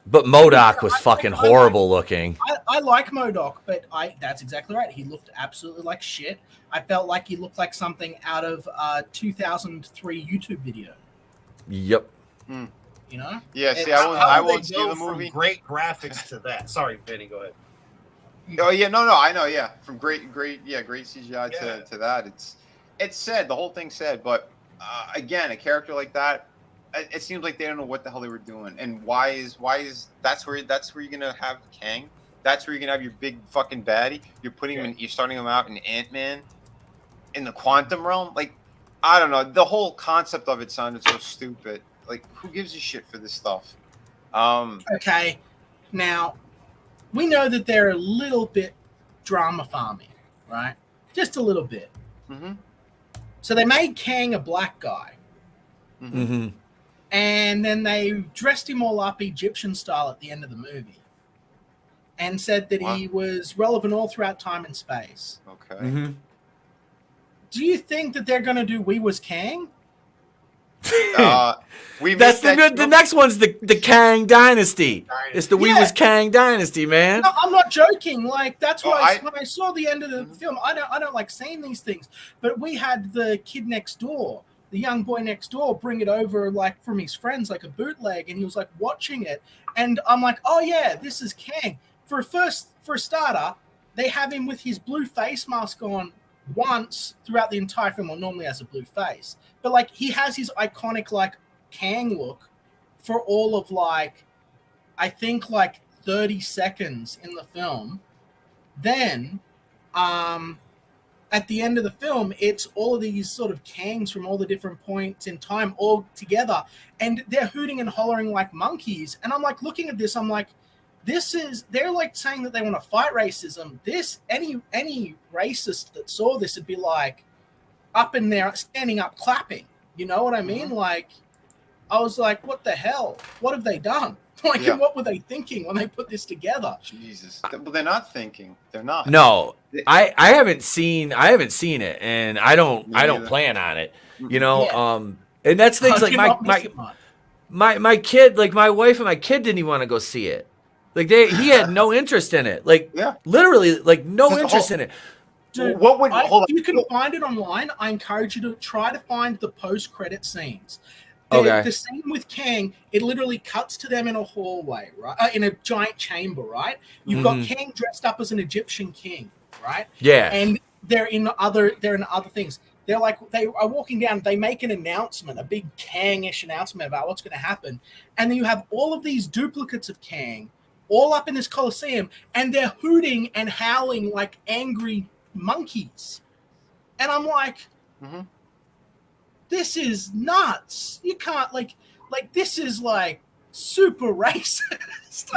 But MODOK was fucking horrible looking. I like MODOK, but that's exactly right. He looked absolutely like shit. I felt like he looked like something out of a 2003 YouTube video. Yep. You know? Yeah, see, I won't see the movie. Great graphics to that. Sorry, Vinny, go ahead. Oh yeah, no, I know, yeah. From great CGI to that, it's said, the whole thing's said, but again, a character like that, it seems like they don't know what the hell they were doing, and why is that's where you're gonna have Kang, that's where you're gonna have your big fucking baddie. You're putting him in, you're starting him out in Ant-Man, in the quantum realm. Like, I don't know, the whole concept of it sounded so stupid. Like, who gives a shit for this stuff? Okay, now we know that they're a little bit drama farming, right? Just a little bit. Mm-hmm. So they made Kang a black guy. Mm-hmm. And then they dressed him all up Egyptian style at the end of the movie and said that he was relevant all throughout time and space. Okay. Mm-hmm. Do you think that they're going to do We Was Kang? That's the next one's the Kang Dynasty. It's the We Was Kang Dynasty, man. No, I'm not joking. Like that's why when I saw the end of the film, I don't like saying these things, but we had the kid next door, the young boy next door, bring it over like from his friends, like a bootleg, and he was like watching it, and I'm like, oh yeah, this is Kang. For a starter, they have him with his blue face mask on once throughout the entire film. Well, normally has a blue face, but like he has his iconic like Kang look for all of like, I think like 30 seconds in the film. Then at the end of the film, it's all of these sort of Kangs from all the different points in time all together, and they're hooting and hollering like monkeys. And I'm like looking at this, I'm like, they're like saying that they want to fight racism. Any racist that saw this would be like up in there, standing up, clapping. You know what I mean? Like, I was like, what the hell? What have they done? Like, what were they thinking when they put this together? Jesus. But they're not thinking. They're not. No, I haven't seen it, and I don't plan on it. You know, and that's things like my kid, like my wife and my kid didn't even want to go see it. Like he had no interest in it. Like literally, like no interest in it. Dude, if you can find it online, I encourage you to try to find the post-credit scenes. The scene with Kang, it literally cuts to them in a hallway, right? In a giant chamber, right? You've got Kang dressed up as an Egyptian king, right? Yeah. And they're in other things. They are walking down, they make an announcement, a big Kang-ish announcement about what's going to happen. And then you have all of these duplicates of Kang all up in this Colosseum, and they're hooting and howling like angry monkeys. And I'm like, this is nuts. You can't like this is like super racist.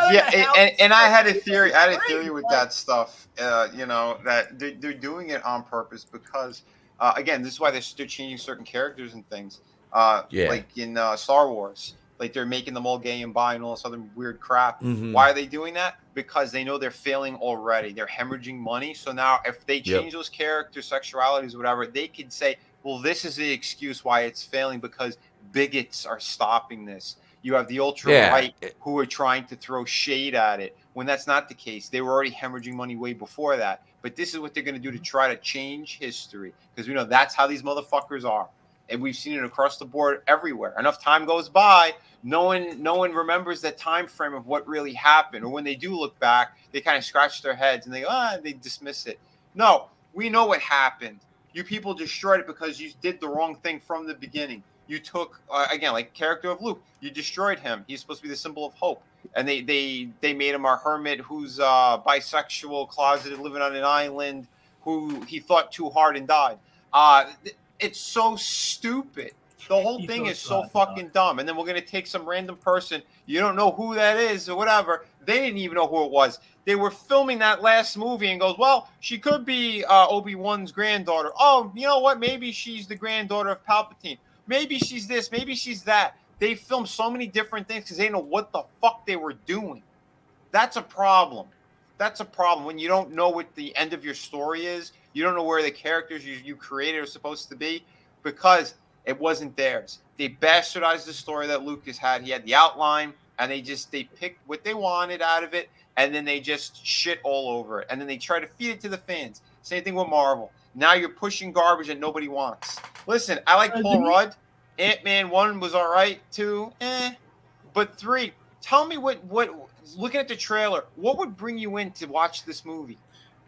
And I had a theory. I had a theory with that stuff. You know, that they're doing it on purpose because, again, this is why they're changing certain characters and things. Like in Star Wars, like they're making them all gay and bi and all this other weird crap. Why are they doing that? Because they know they're failing already. They're hemorrhaging money. So now, if they change those characters, sexualities, whatever, they could say, well, this is the excuse why it's failing because bigots are stopping this. You have the ultra-right who are trying to throw shade at it when that's not the case. They were already hemorrhaging money way before that. But this is what they're going to do to try to change history because we know that's how these motherfuckers are. And we've seen it across the board everywhere. Enough time goes by, no one remembers that time frame of what really happened. Or when they do look back, they kind of scratch their heads and they dismiss it. No, we know what happened. You people destroyed it because you did the wrong thing from the beginning. You took, again, like character of Luke, you destroyed him. He's supposed to be the symbol of hope. And they made him a hermit who's bisexual, closeted, living on an island, who he thought too hard and died. It's so stupid. The whole thing is so fucking dumb. And then we're going to take some random person. You don't know who that is or whatever. They didn't even know who it was. They were filming that last movie and goes, well, she could be Obi-Wan's granddaughter. Oh, you know what? Maybe she's the granddaughter of Palpatine. Maybe she's this. Maybe she's that. They filmed so many different things because they didn't know what the fuck they were doing. That's a problem. That's a problem when you don't know what the end of your story is. You don't know where the characters you created are supposed to be because it wasn't theirs. They bastardized the story that Lucas had. He had the outline, and they picked what they wanted out of it, and then they just shit all over it. And then they try to feed it to the fans. Same thing with Marvel. Now you're pushing garbage that nobody wants. Listen, I like Paul Rudd. Ant-Man 1 was all right. 2, But 3, tell me what looking at the trailer, what would bring you in to watch this movie?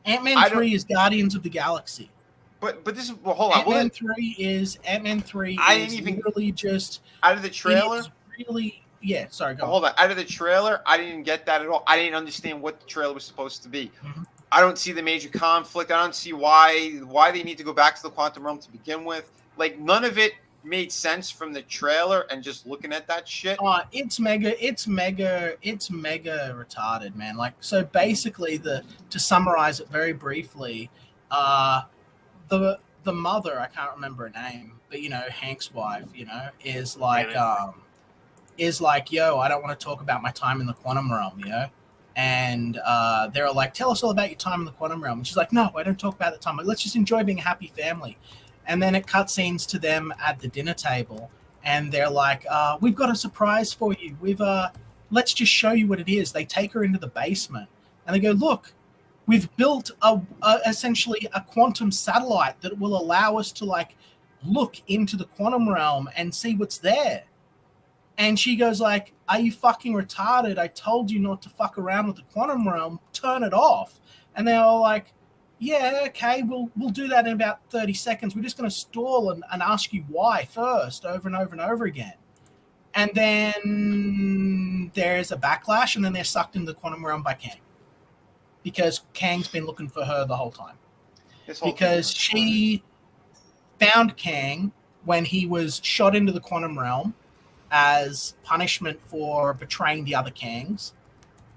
Ant-Man 3 is Guardians of the Galaxy. But this is hold on. Ant-Man 3 is literally just out of the trailer. Really, sorry. Go hold on. Out of the trailer, I didn't get that at all. I didn't understand what the trailer was supposed to be. I don't see the major conflict. I don't see why they need to go back to the quantum realm to begin with. Like none of it made sense from the trailer and just looking at that shit. It's mega retarded, man. Like, so basically to summarize it very briefly, the mother, I can't remember her name, but you know, Hank's wife, you know, is like, yo, I don't want to talk about my time in the quantum realm, you know? And they're like, tell us all about your time in the quantum realm. And she's like, no, I don't talk about the time. Let's just enjoy being a happy family. And then it cutscenes to them at the dinner table, and they're like, "We've got a surprise for you. Let's just show you what it is." They take her into the basement, and they go, "Look, we've built essentially a quantum satellite that will allow us to like look into the quantum realm and see what's there." And she goes like, "Are you fucking retarded? I told you not to fuck around with the quantum realm. Turn it off." And they're all like, "Yeah, okay, we'll do that in about 30 seconds. We're just going to stall and ask you why first, over and over and over again." And then there's a backlash, and then they're sucked into the quantum realm by Kang. Because Kang's been looking for her the whole time. Because she found Kang when he was shot into the quantum realm as punishment for betraying the other Kangs.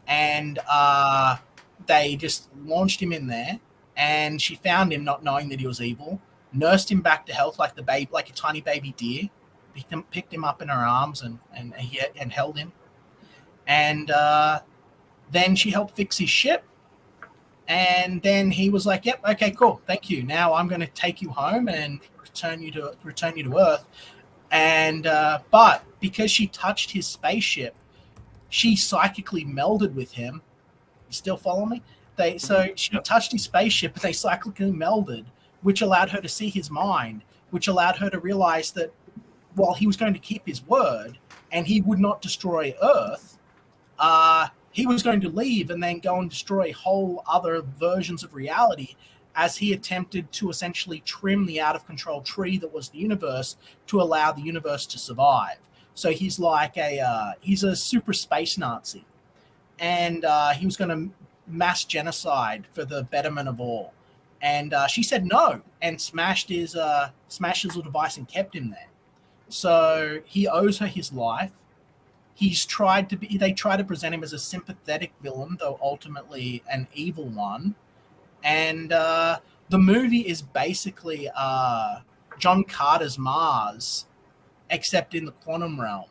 And they just launched him in there. And she found him not knowing that he was evil, nursed him back to health like a tiny baby deer, picked him up in her arms and held him. And then she helped fix his ship. And then he was like, "Yep, okay, cool, thank you. Now I'm going to take you home and return you to Earth." And but because she touched his spaceship, she psychically melded with him. You still follow me? So she touched his spaceship, and they cyclically melded, which allowed her to see his mind, which allowed her to realize that while he was going to keep his word and he would not destroy Earth, he was going to leave and then go and destroy whole other versions of reality as he attempted to essentially trim the out-of-control tree that was the universe to allow the universe to survive. So he's like he's a super space Nazi. And he was going to mass genocide for the betterment of all. And she said no and smashed his little device and kept him there. So he owes her his life. They try to present him as a sympathetic villain, though ultimately an evil one. And the movie is basically John Carter's Mars, except in the quantum realm.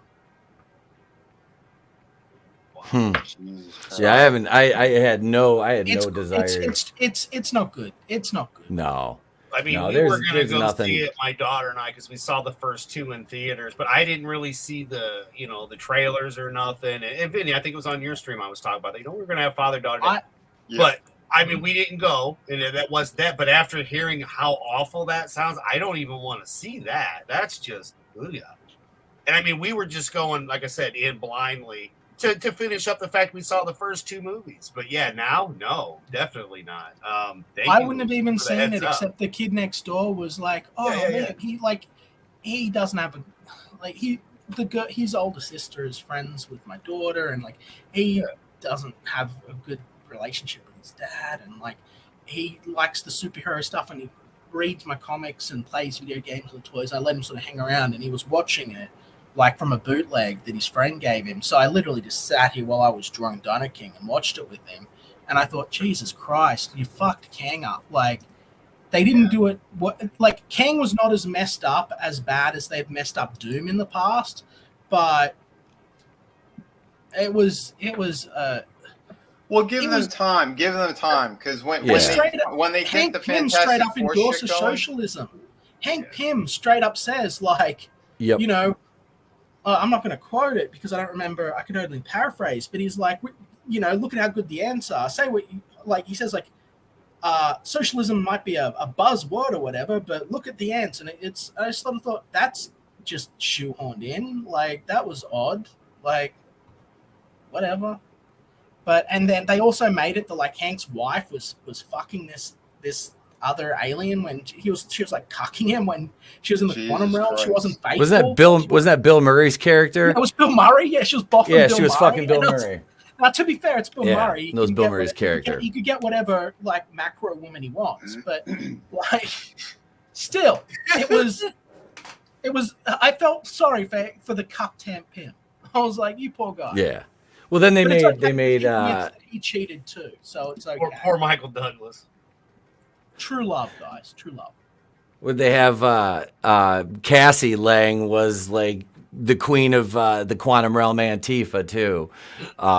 Yeah, I had no desire. It's not good. It's not good. No. I mean, no, we were going to go nothing. see it, my daughter and I, because we saw the first two in theaters, but I didn't really see the trailers or nothing. And Vinny, I think it was on your stream I was talking about that. We're going to have father-daughter day. But I mean, we didn't go, and that was that. But after hearing how awful that sounds, I don't even want to see that. That's just, ugh. And I mean, we were just going, like I said, in blindly to finish up the fact we saw the first two movies. But yeah, now, no, definitely not. I wouldn't have even seen it, except the kid next door was like, "Oh man, he doesn't have his older sister is friends with my daughter, and like he doesn't have a good relationship with his dad, and like he likes the superhero stuff, and he reads my comics and plays video games with toys. I let him sort of hang around, and he was watching it like from a bootleg that his friend gave him. So I literally just sat here while I was drawing Dino King and watched it with him. And I thought, Jesus Christ, you fucked Kang up. Like, they didn't do it. Like, Kang was not as messed up, as bad as they've messed up Doom in the past, but it was. Well, give them time. Give them time, because when they think the Pym Fantastic straight up Four endorses shit going, socialism. Hank Pym straight up says, like, Yep. you know, I'm not going to quote it because I don't remember. I can only paraphrase, but he's like, you know, look at how good the ants are. Say what, like he says, like, socialism might be a buzzword or whatever, but look at the ants, and it's. I just sort of thought that's just shoehorned in. Like that was odd. Like, whatever. But and then they also made it that like Hank's wife was fucking this other alien when she was like cucking him when she was in the quantum realm. She wasn't faithful. Was that Bill Murray's character? That was Bill Murray. Yeah, she was boffing. Yeah, Bill she was Murray. fucking Bill Murray. Now, to be fair, it's Bill Murray. That was Bill Murray's character. You could get whatever like macro woman he wants, but like still, it was. I felt sorry for the cucked Hank Pym. I was like, you poor guy. Yeah. Well, then they made. He cheated too, so it's okay. Poor Michael Douglas. True love, guys. True love. Would they have Cassie Lang was like the queen of the quantum realm Antifa too,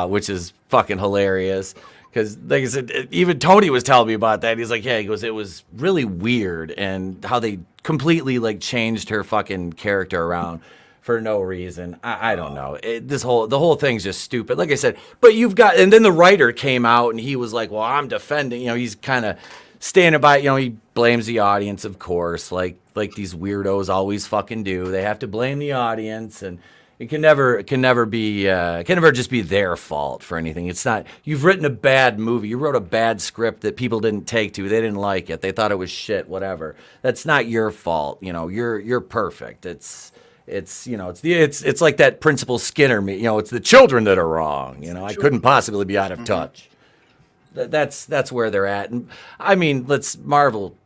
which is fucking hilarious. Because like I said, even Tony was telling me about that. He's like, yeah, he goes, it was really weird and how they completely like changed her fucking character around for no reason. I don't know. The whole thing's just stupid. Like I said, but and then the writer came out and he was like, well, I'm defending, he's kind of standing by, he blames the audience, of course, like these weirdos always fucking do. They have to blame the audience, and it can never just be their fault for anything. It's not, you've written a bad movie. You wrote a bad script that people didn't take to. They didn't like it. They thought it was shit, whatever. That's not your fault. You're perfect. It's like that Principal Skinner, it's the children that are wrong. I couldn't possibly be out of touch. That's where they're at. And I mean, Marvel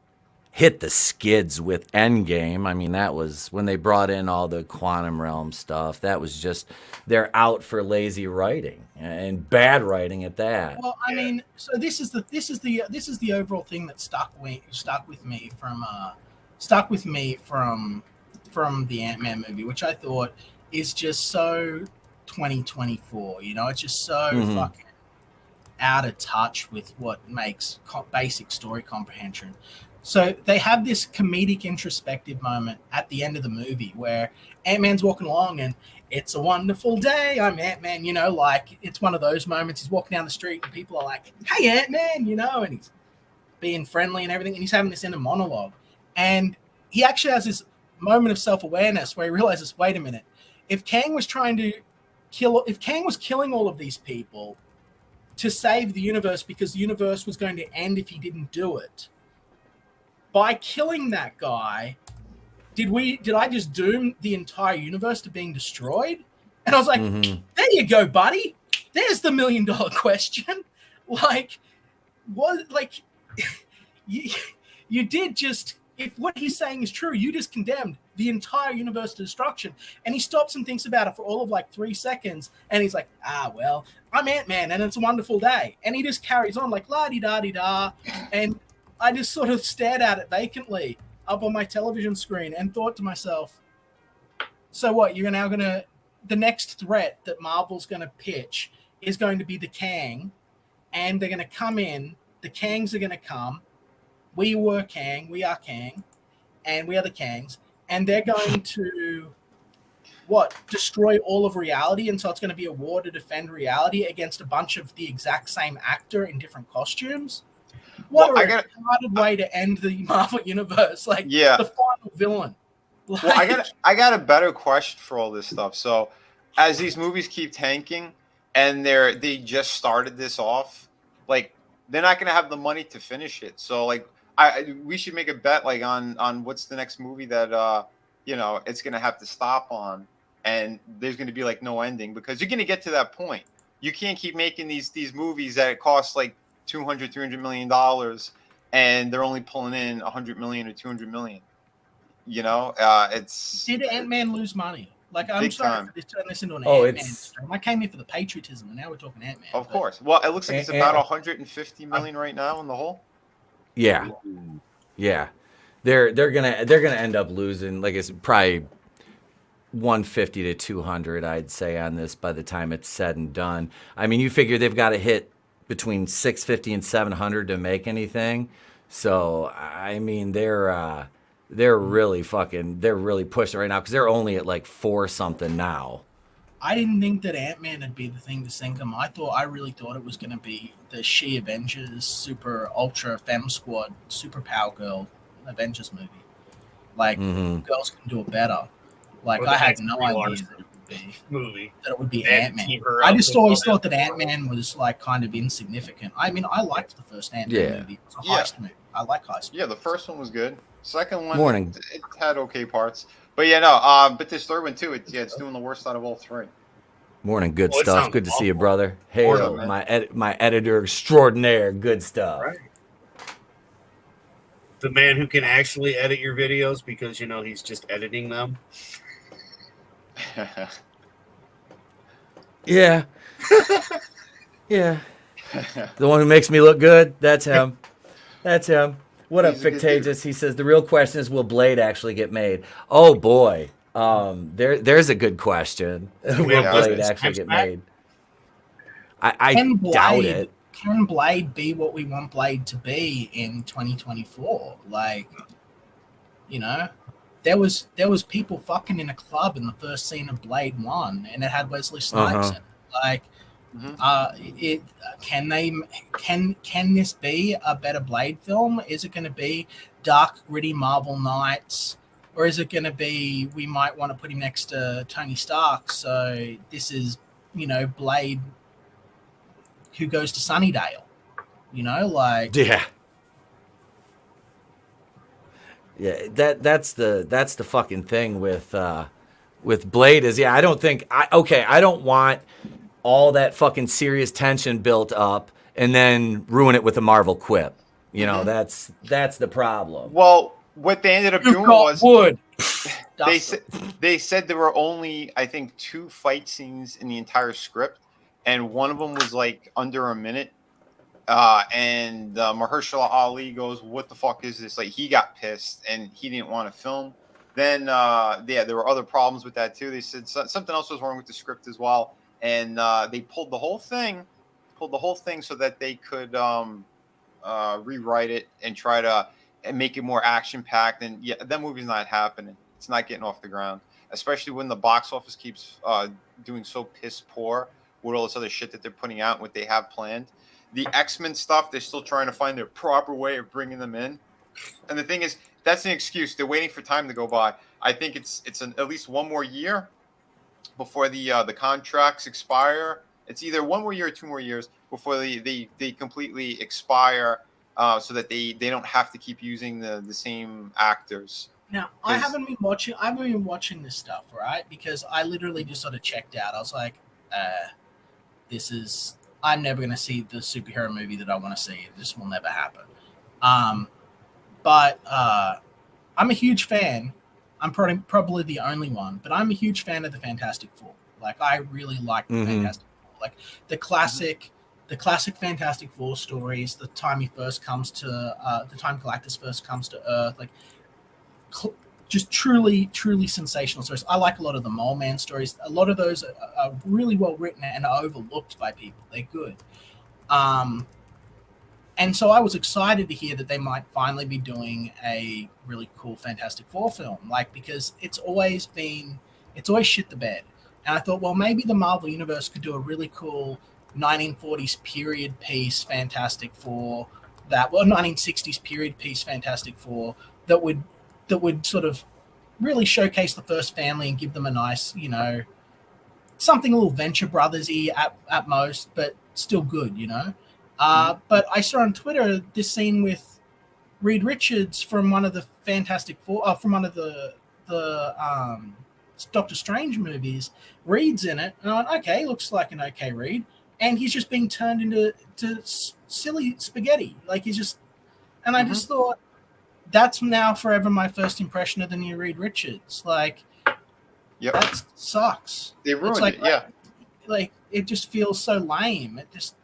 hit the skids with Endgame. I mean, that was when they brought in all the quantum realm stuff. That was just, they're out for lazy writing and bad writing at that. Well, I mean, so this is the overall thing that stuck with me from the Ant-Man movie, which I thought is just so 2024. It's just so fucking out of touch with what makes basic story comprehension. So they have this comedic introspective moment at the end of the movie where Ant-Man's walking along and it's a wonderful day, I'm Ant-Man, like it's one of those moments. He's walking down the street and people are like, hey, Ant-Man, and he's being friendly and everything, and he's having this inner monologue. And he actually has this moment of self-awareness where he realizes, wait a minute, if Kang was killing all of these people to save the universe because the universe was going to end if he didn't do it, by killing that guy, did I just doom the entire universe to being destroyed? And I was like, there you go, buddy. There's the $1 million question. You did just, if what he's saying is true, you just condemned the entire universe to destruction. And he stops and thinks about it for all of 3 seconds. And he's like, well, I'm Ant-Man and it's a wonderful day. And he just carries on like la-di-da-di-da. And I just sort of stared at it vacantly up on my television screen and thought to myself, so what, the next threat that Marvel's going to pitch is going to be the Kang, and they're going to come in, the Kangs are going to come, we are Kang, and we are the Kangs, and they're going to, destroy all of reality, and so it's going to be a war to defend reality against a bunch of the exact same actor in different costumes? What a retarded way to end the Marvel universe! The final villain. I got a better question for all this stuff. So, as these movies keep tanking, and they just started this off, they're not gonna have the money to finish it. So, we should make a bet on what's the next movie that it's gonna have to stop on, and there's gonna be no ending, because you're gonna get to that point. You can't keep making these movies that cost $200-300 million, and they're only pulling in 100 million or 200 million. It's. Did Ant-Man lose money? I'm sorry to turn this into an Ant-Man stream. I came here for the patriotism, and now we're talking Ant-Man. Of course. Well, it looks like it's about 150 million right now in the whole. Yeah, yeah. They're gonna end up losing it's probably 150 to 200, I'd say, on this by the time it's said and done. I mean, you figure they've got to hit between 650 and 700 to make anything. So I mean, they're really pushing right now, because they're only at 4 something now. I didn't think that Ant-Man would be the thing to sink them. I really thought it was going to be the She Avengers Super Ultra Femme Squad Super Power Girl Avengers movie. Girls can do it better. I had no idea that it would be Ant-Man. I just always thought that Ant-Man was kind of insignificant. I mean, I liked the first Ant-Man movie. It was a heist movie. I like heist movies. Yeah, the first one was good. Second one, it had okay parts. But but this third one too, it's doing the worst out of all 3. Morning, good stuff. Good to see you, brother. Hey, my editor extraordinaire, good stuff. Right. The man who can actually edit your videos, because he's just editing them. Yeah. Yeah. The one who makes me look good, that's him. That's him. What up, Fictagious? He says the real question is, will Blade actually get made? Oh boy. There's a good question. Will Blade actually get made? I doubt it. Can Blade be what we want Blade to be in 2024? there was people fucking in a club in the first scene of Blade 1, and it had Wesley Snipes in it. Like, can this be a better Blade film? Is it going to be dark, gritty Marvel Knights, or is it going to be we might want to put him next to Tony Stark? So this is, Blade who goes to Sunnydale. Like yeah. That's the fucking thing with Blade is I don't want all that fucking serious tension built up and then ruin it with a Marvel quip. That's the problem. Well, what they ended up doing was they said there were only, I think, 2 fight scenes in the entire script, and one of them was like under a minute. And Mahershala Ali goes, "What the fuck is this?" Like, he got pissed and he didn't want to film. Then, there were other problems with that too. They said something else was wrong with the script as well, and they pulled the whole thing so that they could rewrite it and try to make it more action packed. And that movie's not happening. It's not getting off the ground, especially when the box office keeps doing so piss poor with all this other shit that they're putting out and what they have planned. The X-Men stuff, they're still trying to find their proper way of bringing them in. And the thing is, that's an excuse. They're waiting for time to go by. I think it's at least 1 more year before the contracts expire. It's either 1 more year or 2 more years before they completely expire, so that they don't have to keep using the same actors. Now, I haven't been watching this stuff, right? Because I literally just sort of checked out. I was like, I'm never going to see the superhero movie that I want to see. This will never happen. But I'm a huge fan. I'm probably the only one, but I'm a huge fan of the Fantastic Four. Like, I really like the Fantastic Four. Like, the classic Fantastic Four stories, the time Galactus first comes to Earth, like, just truly sensational stories. I like a lot of the Mole Man stories. A lot of those are really well written and are overlooked by people. They're good. And so I was excited to hear that they might finally be doing a really cool Fantastic Four film, like, because it's always shit the bed. And I thought, well, maybe the Marvel Universe could do a really cool 1940s period piece Fantastic Four, 1960s period piece Fantastic Four that would sort of really showcase the first family and give them a nice, something a little Venture Brothers-y at most, but still good, But I saw on Twitter this scene with Reed Richards from one of the Fantastic Four, from one of the Doctor Strange movies. Reed's in it, and I went, okay, looks like an okay Reed, and he's just being turned into silly spaghetti. Like, he's just, and I just thought, that's now forever my first impression of the new Reed Richards. Like, that sucks. They ruined it, yeah. Like, it just feels so lame. It just,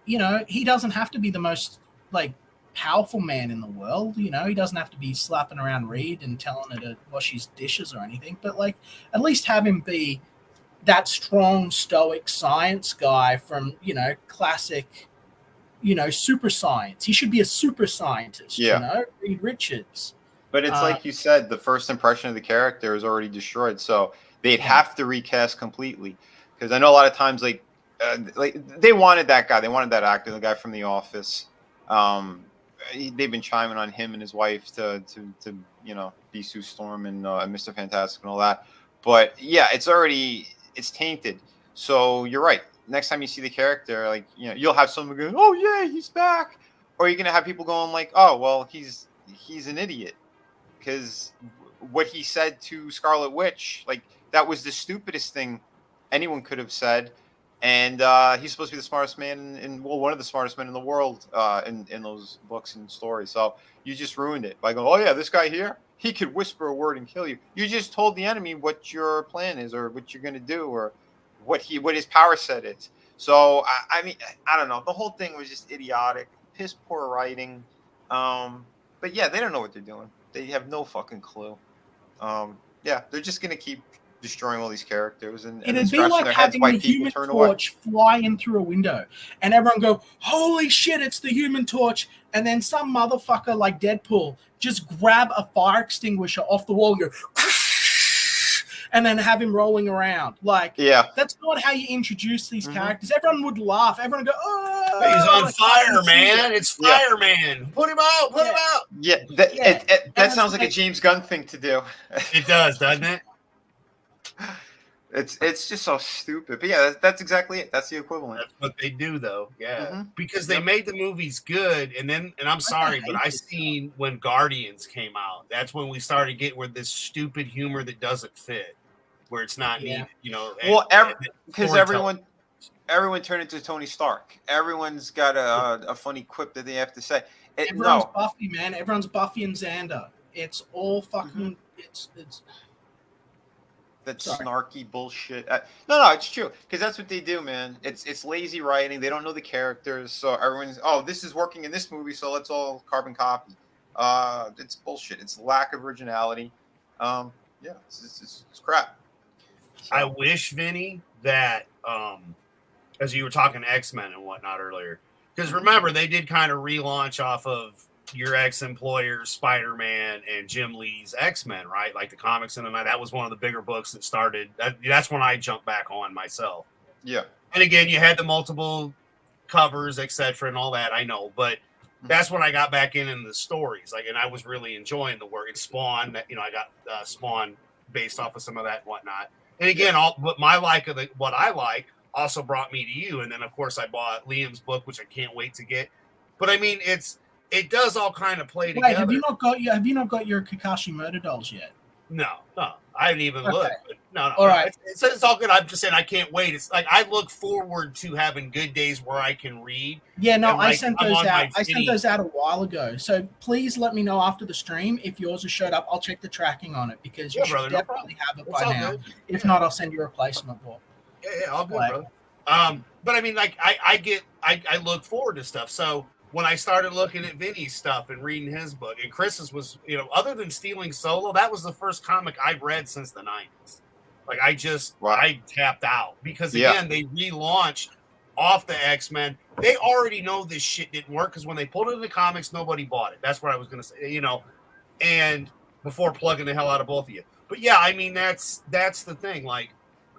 he doesn't have to be the most, like, powerful man in the world. He doesn't have to be slapping around Reed and telling her to wash his dishes or anything. But, like, at least have him be that strong, stoic science guy from, classic, super science. He should be a super scientist, Reed Richards. But it's like you said, the first impression of the character is already destroyed. So they'd have to recast completely. Because I know a lot of times, like they wanted that guy. They wanted that actor, the guy from The Office. They've been chiming on him and his wife to be Sue Storm and Mr. Fantastic and all that. But yeah, it's tainted. So you're right. Next time you see the character, like, you'll have someone going, "Oh yeah, he's back," or you're gonna have people going like, "Oh well, he's an idiot," because what he said to Scarlet Witch, like, that was the stupidest thing anyone could have said, and he's supposed to be the smartest man one of the smartest men in the world in those books and stories. So you just ruined it by going, "Oh yeah, this guy here, he could whisper a word and kill you." You just told the enemy what your plan is or what you're gonna do or what his power set is. So I mean, I don't know. The whole thing was just idiotic, piss poor writing. But yeah, they don't know what they're doing. They have no fucking clue. They're just gonna keep destroying all these characters and It'd be scratching like their heads having why the people Human turn away. Torch fly in through a window, and everyone go, "Holy shit, it's the Human Torch!" And then some motherfucker like Deadpool just grab a fire extinguisher off the wall and go, and then have him rolling around. Like, that's not how you introduce these characters. Everyone would laugh. Everyone would go, "Oh, He's on like, fire, man! It's Fireman! Put him out! Put him out!" Yeah, that sounds like a James Gunn thing to do. It does, doesn't it? It's just so stupid. But yeah, that's exactly it. That's the equivalent. That's what they do, though. Yeah, because they made the movies good, and I'm sorry, but I seen when Guardians came out. That's when we started getting with this stupid humor that doesn't fit, where it's not needed. You know, well, because everyone turned into Tony Stark. Everyone's got a funny quip that they have to say. Everyone's Buffy, man. Everyone's Buffy and Xander. It's all fucking. It's. That snarky bullshit. No, it's true because that's what they do, man. It's lazy writing. They don't know the characters, so everyone's this is working in this movie, so let's all carbon copy. It's bullshit. It's lack of originality. It's crap. So. I wish, Vinny, that as you were talking X-Men and whatnot earlier, because remember they did kind of relaunch off of your ex-employer Spider-Man and Jim Lee's X-Men, right? Like the comics and that was one of the bigger books that started. That's when I jumped back on myself. Yeah. And again, you had the multiple covers, etc., and all that. I know, but that's when I got back in the stories. Like, and I was really enjoying the work. And Spawn, I got Spawn based off of some of that and whatnot. And again, but my like of what I like also brought me to you. And then of course I bought Liam's book, which I can't wait to get. But I mean, it does all kind of play together. Have you not got your Kakashi Murder dolls yet? No, I haven't even looked. But no. All right, it's all good. I'm just saying I can't wait. It's like I look forward to having good days where I can read. Yeah, no, I sent those out. I sent those out a while ago. So please let me know after the stream if yours has showed up. I'll check the tracking on it because you should definitely have it by now. If not, I'll send you a replacement book. Yeah, all good, brother. But I mean, like I look forward to stuff. So when I started looking at Vinny's stuff and reading his book, and Chris's was, other than Stealing Solo, that was the first comic I've read since the 90s. Like, I tapped out. Because, again, they relaunched off the X-Men. They already know this shit didn't work, because when they pulled it in the comics, nobody bought it. That's what I was going to say, and before plugging the hell out of both of you. But, yeah, I mean, that's the thing. Like,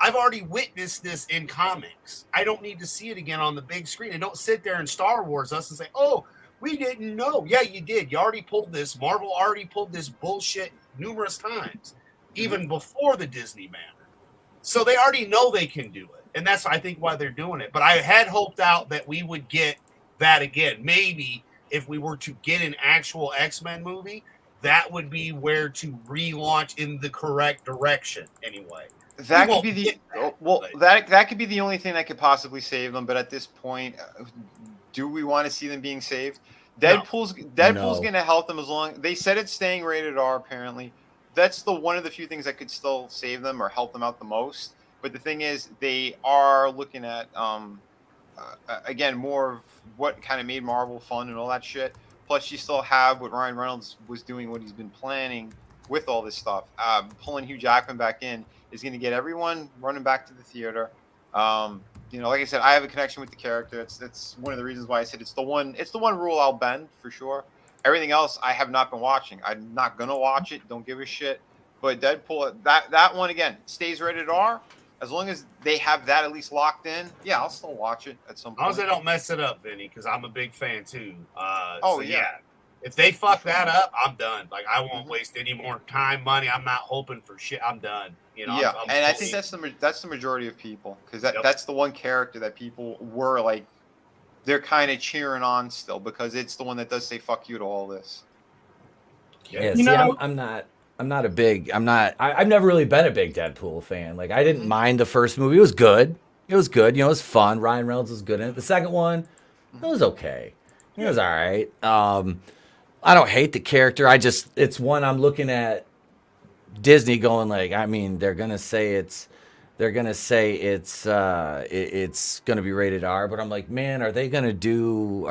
I've already witnessed this in comics. I don't need to see it again on the big screen. And don't sit there and Star Wars us and say, "Oh, we didn't know." Yeah, you did. You already pulled this. Marvel already pulled this bullshit numerous times, even before the Disney banner. So they already know they can do it. And that's, I think, why they're doing it. But I had hoped out that we would get that again. Maybe if we were to get an actual X-Men movie, that would be where to relaunch in the correct direction anyway. That could be that could be the only thing that could possibly save them. But at this point, do we want to see them being saved? Deadpool's going to help them as long. They said it's staying rated R. Apparently, that's one of the few things that could still save them or help them out the most. But the thing is, they are looking at again more of what kind of made Marvel fun and all that shit. Plus, you still have what Ryan Reynolds was doing, what he's been planning with all this stuff. Pulling Hugh Jackman back in is going to get everyone running back to the theater. Like I said, I have a connection with the character. That's one of the reasons why I said it's the one rule I'll bend for sure. Everything else I have not been watching. I'm not gonna watch it. Don't give a shit. But Deadpool, that one again stays rated R. As long as they have that at least locked in, yeah, I'll still watch it at some point. As long as they don't mess it up, Vinny, because I'm a big fan too. Yeah. If they fuck that up, I'm done. Like, I won't waste any more time, money. I'm not hoping for shit. I'm done. I'm I think that's the majority of people, because that's the one character that people were like, they're kind of cheering on still, because it's the one that does say "fuck you" to all this. Yeah, I've never really been a big Deadpool fan. Like, I didn't mind the first movie. It was good. It was fun. Ryan Reynolds was good in it. The second one, it was okay. It was all right. I don't hate the character. It's one I'm looking at Disney going like, I mean, they're gonna say it's gonna be rated R, but I'm like, man, are they gonna do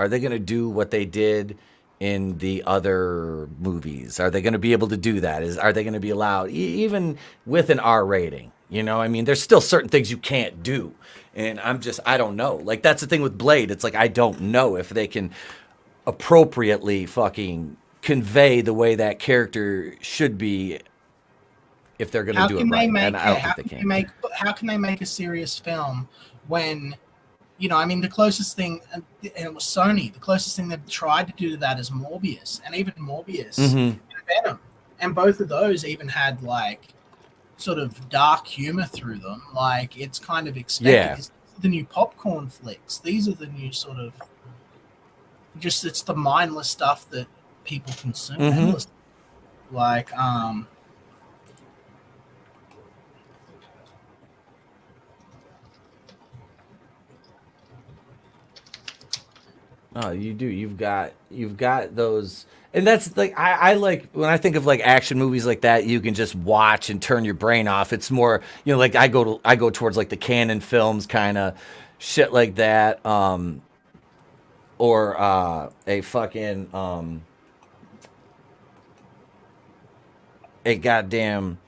what they did in the other movies? Are they gonna be able to do that? Are they gonna be allowed even with an R rating? You know, I mean, there's still certain things you can't do. And I don't know. Like, that's the thing with Blade. It's like, I don't know if they can appropriately fucking convey the way that character should be if they're going to do it right. And I don't think they can. How can they make a serious film when, you know, I mean, the closest thing, and it was Sony, the closest thing they've tried to do to that is Morbius, and even Morbius and Venom. And both of those even had, like, sort of dark humor through them. Like, it's kind of expected. Yeah. These are the new popcorn flicks. These are the new sort of, just, it's the mindless stuff that people consume. Endless. Like, Oh, you do. You've got those, and that's like I like when I think of like action movies like that. You can just watch and turn your brain off. It's more, you know, like I go towards like the canon films kind of shit like that, or a fucking a goddamn,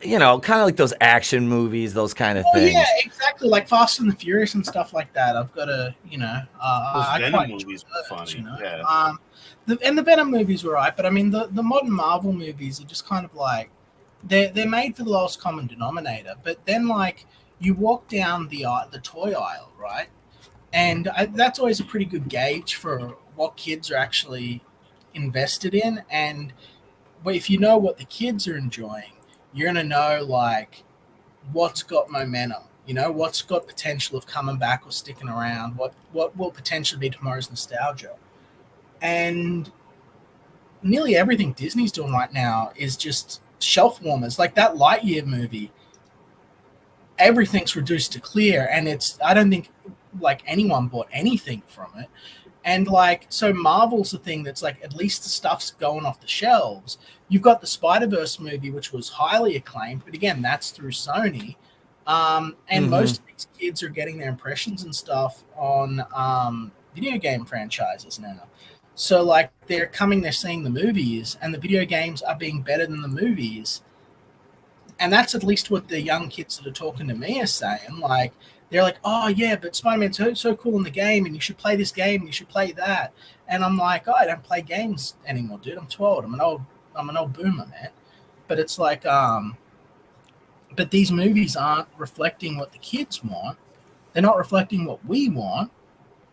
you know, kind of like those action movies, those kind of things. Yeah, exactly. Like Fast and the Furious and stuff like that. I've got to, you know, I Venom quite movies enjoy were those, funny. you know. Yeah. The Venom movies were right, but I mean, the modern Marvel movies are just kind of like, they're made for the lowest common denominator. But then, like, you walk down the toy aisle, right? And that's always a pretty good gauge for what kids are actually invested in. And if you know what the kids are enjoying, you're going to know, like, what's got momentum, you know, what's got potential of coming back or sticking around, what will potentially be tomorrow's nostalgia. And nearly everything Disney's doing right now is just shelf warmers. Like that Lightyear movie, everything's reduced to clear, and I don't think, like, anyone bought anything from it. And, like, so Marvel's the thing that's, like, at least the stuff's going off the shelves. You've got the Spider-Verse movie, which was highly acclaimed, but again, that's through Sony. And most of these kids are getting their impressions and stuff on video game franchises now. So, like, they're seeing the movies, and the video games are being better than the movies. And that's at least what the young kids that are talking to me are saying. Like, they're like, oh, yeah, but Spider-Man's so cool in the game, and you should play this game, and you should play that. And I'm like, oh, I don't play games anymore, dude. I'm too old. I'm an old boomer, man. But it's like, but these movies aren't reflecting what the kids want. They're not reflecting what we want.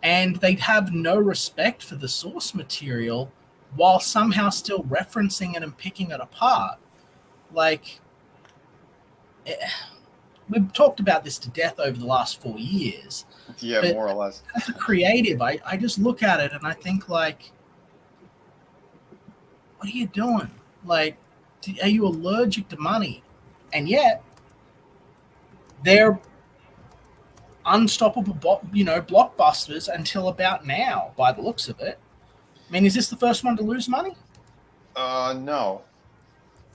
And they have no respect for the source material while somehow still referencing it and picking it apart. Like, we've talked about this to death over the last 4 years. Yeah, more or less. As a creative, I just look at it and I think, like, what are you doing? Like, are you allergic to money? And yet, they're unstoppable, blockbusters until about now, by the looks of it. I mean, is this the first one to lose money? No.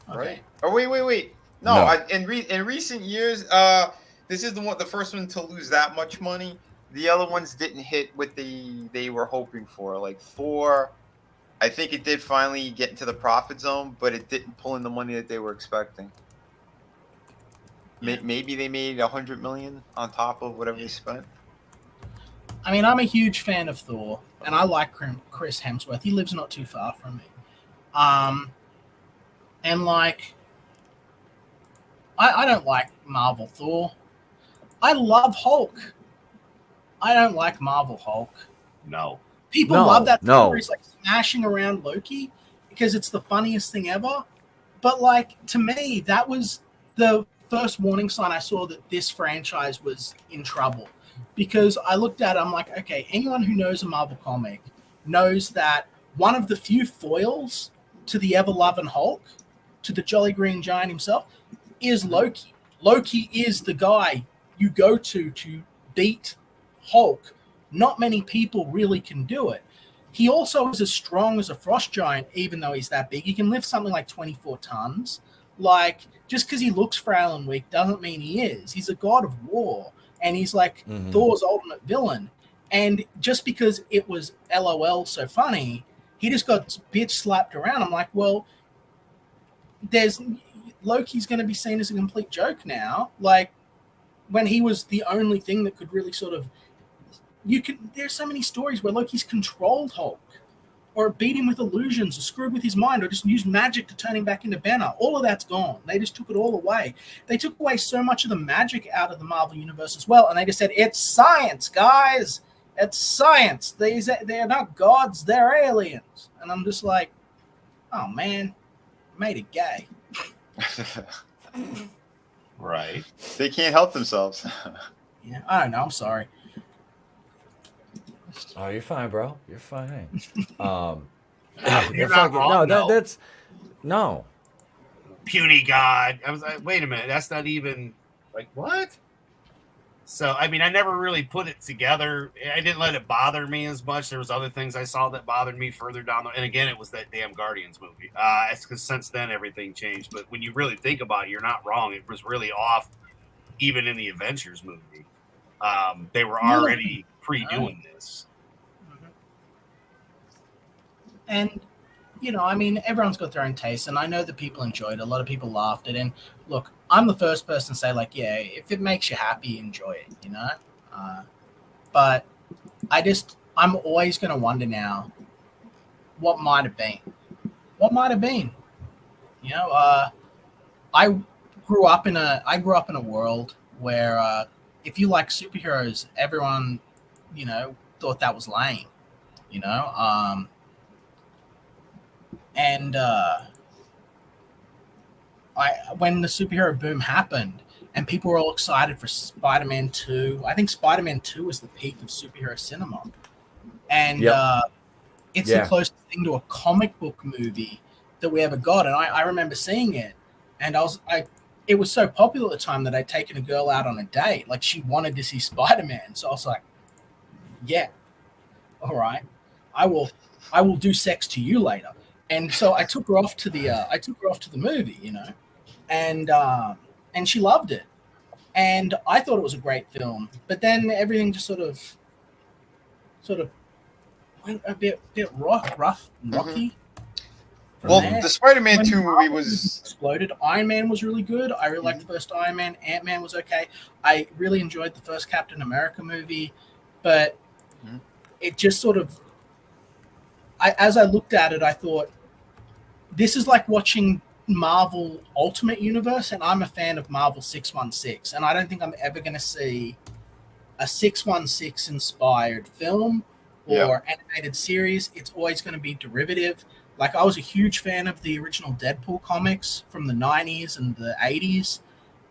Okay. Right? Oh, wait. No. In recent years, this is the first one to lose that much money. The other ones didn't hit what they were hoping for. Like Thor, I think it did finally get into the profit zone, but it didn't pull in the money that they were expecting. Maybe they made $100 million on top of whatever they spent. I mean, I'm a huge fan of Thor, and I like Chris Hemsworth. He lives not too far from me. And, like, I don't like Marvel Thor. I love Hulk. I don't like Marvel Hulk. No. People love that story. It's like smashing around Loki because it's the funniest thing ever. But, like, to me, that was the first warning sign I saw that this franchise was in trouble. Because I looked at it, I'm like, okay, anyone who knows a Marvel comic knows that one of the few foils to the ever-loving Hulk, to the Jolly Green Giant himself, is Loki. Loki is the guy you go to beat Hulk. Not many people really can do it. He also is as strong as a frost giant, even though he's that big. He can lift something like 24 tons. Like, just because he looks frail and weak doesn't mean he is. He's a god of war, and he's like Thor's ultimate villain. And just because it was LOL so funny, he just got bitch slapped around. I'm like, well, there's Loki's going to be seen as a complete joke now. Like when he was the only thing that could really sort of, there's so many stories where Loki's controlled Hulk, or beat him with illusions, or screwed with his mind, or just used magic to turn him back into Banner. All of that's gone. They just took it all away. They took away so much of the magic out of the Marvel Universe as well, and they just said, it's science, guys. It's science. They're not gods, they're aliens. And I'm just like, oh, man, made it gay. Right. They can't help themselves. Yeah, I don't know. I'm sorry. Oh, you're fine, bro. You're fine. You're not wrong, that's no. Puny God. I was like, wait a minute, that's not even like what? So I mean, I never really put it together. I didn't let it bother me as much. There was other things I saw that bothered me further down and again, it was that damn Guardians movie. It's because since then everything changed. But when you really think about it, you're not wrong. It was really off, even in the Avengers movie. They were already pre-doing this. And, you know, I mean, everyone's got their own taste, and I know that people enjoyed it. A lot of people laughed at it. And look, I'm the first person to say, like, yeah, if it makes you happy, enjoy it, you know? But I'm always going to wonder now, what might have been? What might have been? You know, I grew up in a world where if you like superheroes, everyone, you know, thought that was lame, you know? And when the superhero boom happened and people were all excited for Spider-Man 2, I think Spider-Man 2 was the peak of superhero cinema. And it's the closest thing to a comic book movie that we ever got. And I remember seeing it, and it was so popular at the time that I'd taken a girl out on a date. Like, she wanted to see Spider-Man. So I was like, yeah, all right, I will do sex to you later. And so I took her off to the movie, you know, and she loved it, and I thought it was a great film. But then everything just sort of went a bit rough, and rocky. Well, the Spider-Man 2 movie was exploded. Iron Man was really good. I really liked the first Iron Man. Ant-Man was okay. I really enjoyed the first Captain America movie, but it just sort of. As I looked at it, I thought, this is like watching Marvel Ultimate Universe, and I'm a fan of Marvel 616, and I don't think I'm ever going to see a 616-inspired film or animated series. It's always going to be derivative. Like, I was a huge fan of the original Deadpool comics from the 90s and the 80s,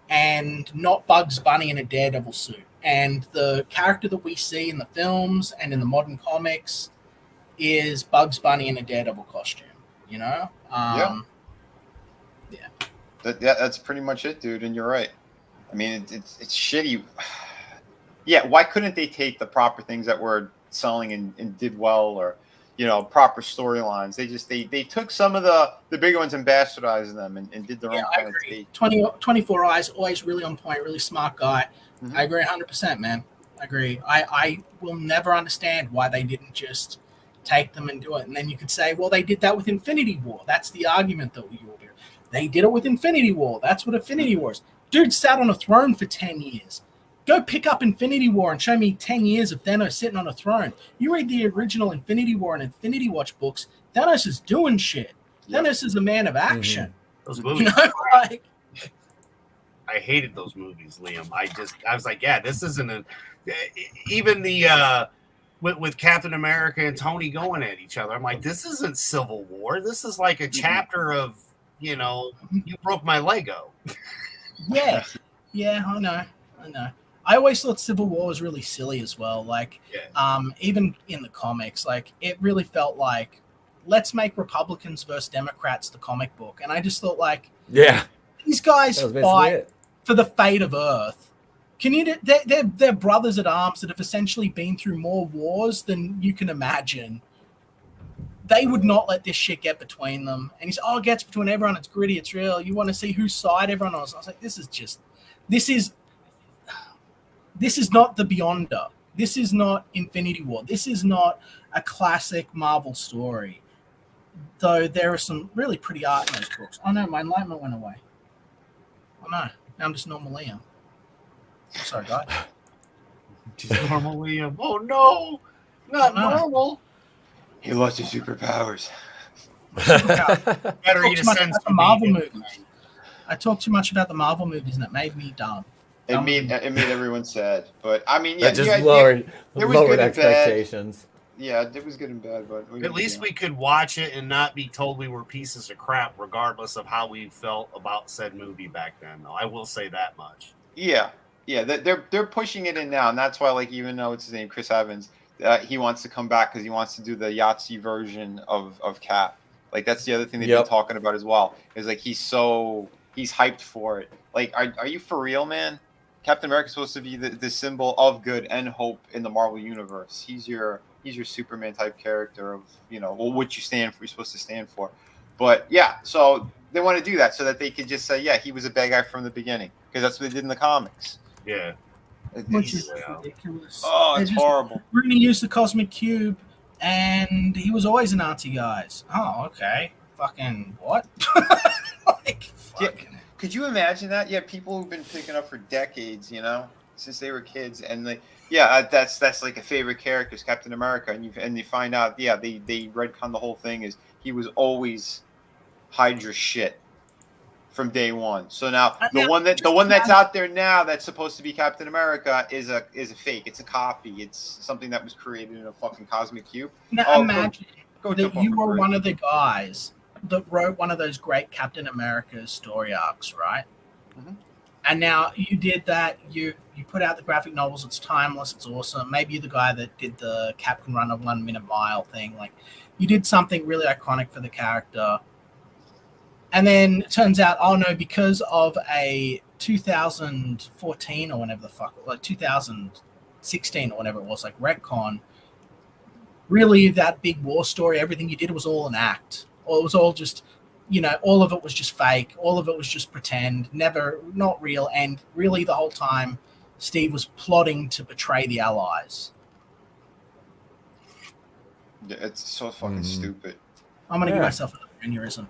and not Bugs Bunny in a Daredevil suit. And the character that we see in the films and in the modern comics is Bugs Bunny in a Daredevil costume, you know? That's pretty much it, dude. And you're right. I mean, it's shitty. Yeah, why couldn't they take the proper things that were selling and did well, or, you know, proper storylines? They took some of the bigger ones and bastardized them and did their own kind of take. 24 Eyes, always really on point, really smart guy. I agree 100%, man. I agree. I will never understand why they didn't just take them and do it. And then you could say, well, they did that with Infinity War. That's the argument that we will do. They did it with Infinity War. That's what Infinity War is. Dude sat on a throne for 10 years. Go pick up Infinity War and show me 10 years of Thanos sitting on a throne. You read the original Infinity War and Infinity Watch books, Thanos is doing shit. Thanos is a man of action. Those movies, you know, like, I hated those movies, Liam. I was like, yeah, this isn't even the with Captain America and Tony going at each other. I'm like, this isn't Civil War. This is like a chapter of, you know, you broke my Lego. Yeah, I know. I always thought Civil War was really silly as well. Like, even in the comics, like, it really felt like, let's make Republicans versus Democrats the comic book. And I just thought, like, these guys fight for the fate of Earth. They're brothers at arms that have essentially been through more wars than you can imagine. They would not let this shit get between them. And he's, it gets between everyone. It's gritty. It's real. You want to see whose side everyone was. I was like, this is not the Beyonder. This is not Infinity War. This is not a classic Marvel story. Though there are some really pretty art in those books. Oh no, my enlightenment went away. Oh no, now I'm just normal Liam. Sorry, guys. Just normal Liam. Oh no, not normal. He lost his superpowers. Better eat a sense the Marvel movies. I talked too much about the Marvel movies, and it made me dumb. It made everyone sad, but I mean, That just lowered expectations. Yeah, it was good and bad, but at least we could watch it and not be told we were pieces of crap, regardless of how we felt about said movie back then. Though I will say that much. Yeah, they're pushing it in now, and that's why, like, even though it's his name, Chris Evans, he wants to come back because he wants to do the Yahtzee version of Cap. Like, that's the other thing they've been talking about as well. Is like he's hyped for it. Like, are you for real, man? Captain America's supposed to be the symbol of good and hope in the Marvel universe. He's your Superman type character of, what you're supposed to stand for. But yeah, so they want to do that so that they could just say, yeah, he was a bad guy from the beginning, because that's what they did in the comics. Yeah. Which is ridiculous. Oh, it's horrible. We're going to use the Cosmic Cube, and he was always a Nazi, guys. Oh, okay. Fucking what? Could you imagine that? Yeah, people who've been picking up for decades, since they were kids, and that's like a favorite character is Captain America, and you find out, they retcon the whole thing is he was always Hydra shit from day one. So now the one that's out there now that's supposed to be Captain America is a fake. It's a copy. It's something that was created in a fucking cosmic cube. Now imagine that you were one of the guys that wrote one of those great Captain America story arcs, right? Mm-hmm. And now you did that. You put out the graphic novels. It's timeless. It's awesome. Maybe you're the guy that did the Cap can run a 1 minute mile thing. Like, you did something really iconic for the character. And then it turns out, oh no, because of a 2014 or whenever the fuck, like 2016 or whatever it was, like retcon, really that big war story, everything you did was all an act. Or it was all just, all of it was just fake. All of it was just pretend, not real. And really the whole time, Steve was plotting to betray the Allies. Yeah, it's so fucking stupid. I'm going to give myself an aneurysm.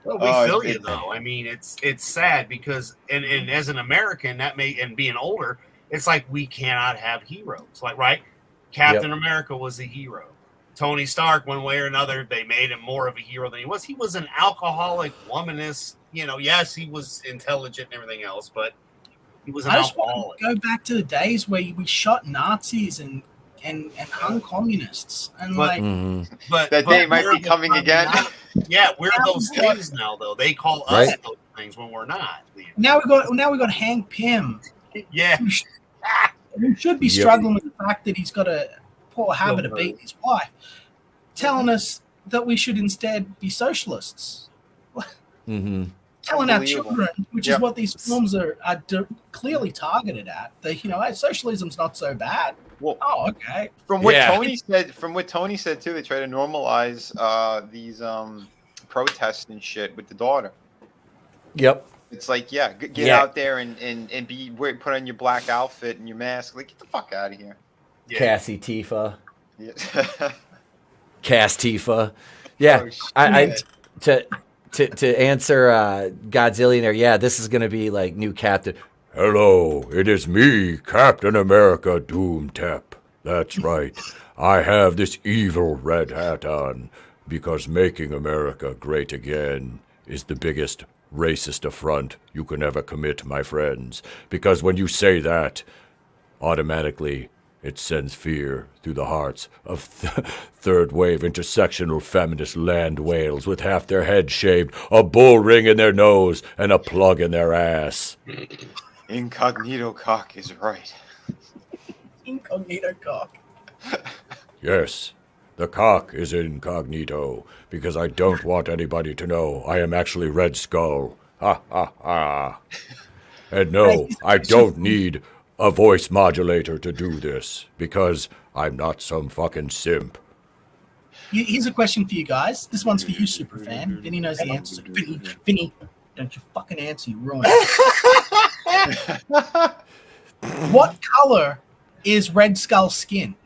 Well, we feel you though. I mean, it's sad because, and as an American, and being older, it's like we cannot have heroes. Like, right? Captain America was a hero. Tony Stark, one way or another, they made him more of a hero than he was. He was an alcoholic, womanist. Yes, he was intelligent and everything else, but he was an alcoholic. I just want to go back to the days where we shot Nazis and hung communists. And but that day might be coming again. Yeah, we're those things now, though. They call us those things when we're not. Now we got Hank Pym. Yeah, who should be struggling with the fact that he's got a poor habit of beating his wife, telling us that we should instead be socialists. Telling our children, which is what these films are clearly targeted at. That hey, socialism's not so bad. Well, okay. From what Tony said too, they try to normalize these protests and shit with the daughter. Yep. It's like, get out there and put on your black outfit and your mask. Like, get the fuck out of here. Yeah. Cassie Tifa. Yeah. Cass Tifa. Yeah. To answer Godzillionaire, yeah, this is gonna be like new Captain. Hello, it is me, Captain America Doomtep. That's right. I have this evil red hat on because making America great again is the biggest racist affront you can ever commit, my friends. Because when you say that, automatically it sends fear through the hearts of third-wave intersectional feminist land whales with half their head shaved, a bull ring in their nose, and a plug in their ass. Incognito cock is right. Incognito cock. Yes, the cock is incognito, because I don't want anybody to know I am actually Red Skull. Ha ha ha. And no, I don't need a voice modulator to do this, because I'm not some fucking simp. Here's a question for you guys. This one's for you, Superfan. Vinny knows the answer. Vinny, don't you fucking answer, you ruin it. What color is Red Skull's skin?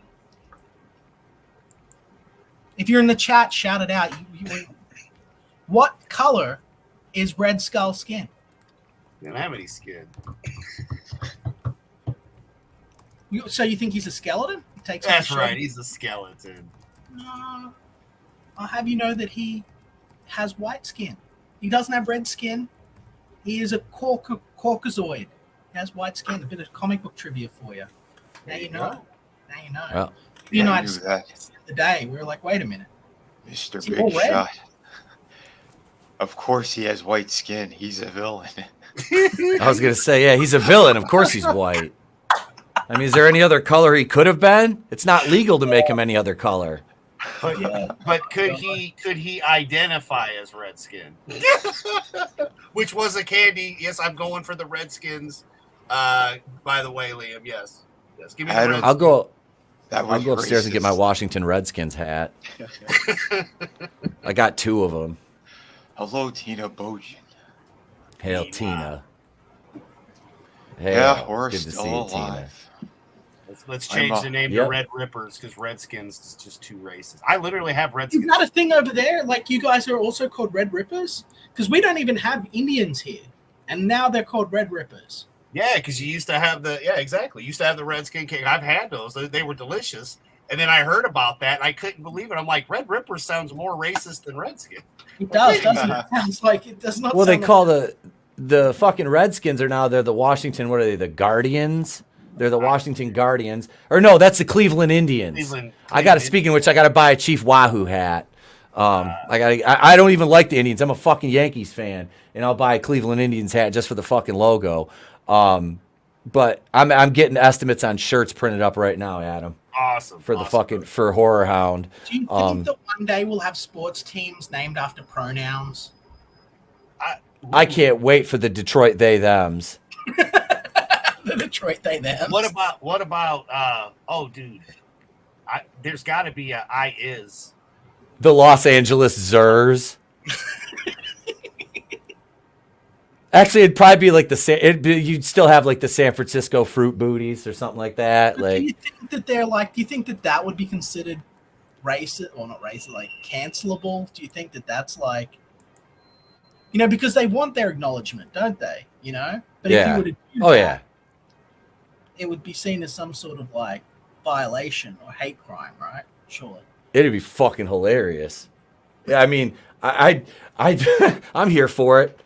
If you're in the chat, shout it out. What color is Red Skull skin. He don't have any skin. So you think he's a skeleton? He takes That's off the right. shell? He's a skeleton. No. I'll have you know that he has white skin. He doesn't have red skin. He is a Caucasoid. He has white skin. A bit of comic book trivia for you. Now you know. Now you know. Well, The United knew States the day we were like, wait a minute. Mr. Is he Big all red? Shot. Of course he has white skin. He's a villain. I was gonna say, yeah, he's a villain. Of course he's white. I mean, is there any other color he could have been? It's not legal to make him any other color. But could he identify as Redskin? Which was a candy. Yes, I'm going for the Redskins. By the way, Liam, yes. Give me the Redskins. I'll go was upstairs and get my racist. Washington Redskins hat. I got 2 of them. Hello, Tina Bojan. Hail, Tina. Hail. Yeah, we're Good to still see you, alive. Tina. Let's change the name Yep. to Red Rippers because Redskins is just too racist. I literally have Is Redskins. that a thing over there? Like you guys are also called Red Rippers? Because we don't even have Indians here. And now they're called Red Rippers. Yeah, because you used to have exactly. You used to have the Redskin cake. I've had those. They were delicious. And then I heard about that and I couldn't believe it. I'm like, Red Ripper sounds more racist than Redskin. It does, doesn't it? It sounds like it does not Well, they sound call like the fucking Redskins they're the Washington, what are they, the Guardians? They're the Washington Guardians. Or no, that's the Cleveland Indians. I got to, speaking of which, I got to buy a Chief Wahoo hat. I don't even like the Indians. I'm a fucking Yankees fan, and I'll buy a Cleveland Indians hat just for the fucking logo. But I'm getting estimates on shirts printed up right now, Adam. Awesome. For the fucking for Horror Hound. Do you think that one day we'll have sports teams named after pronouns? I can't wait for the Detroit they thems. The Detroit they them. What about oh dude. There's gotta be a I is. The Los Angeles Zers. Actually, it'd probably be like you'd still have like the San Francisco Fruit Booties or something like that. Like, do you think that they're like? Do you think that would be considered racist or not racist? Like cancelable? Do you think that that's like, because they want their acknowledgement, don't they? But if you were to do that, it would be seen as some sort of like violation or hate crime, right? Surely. It'd be fucking hilarious. Yeah, I mean, I'm here for it.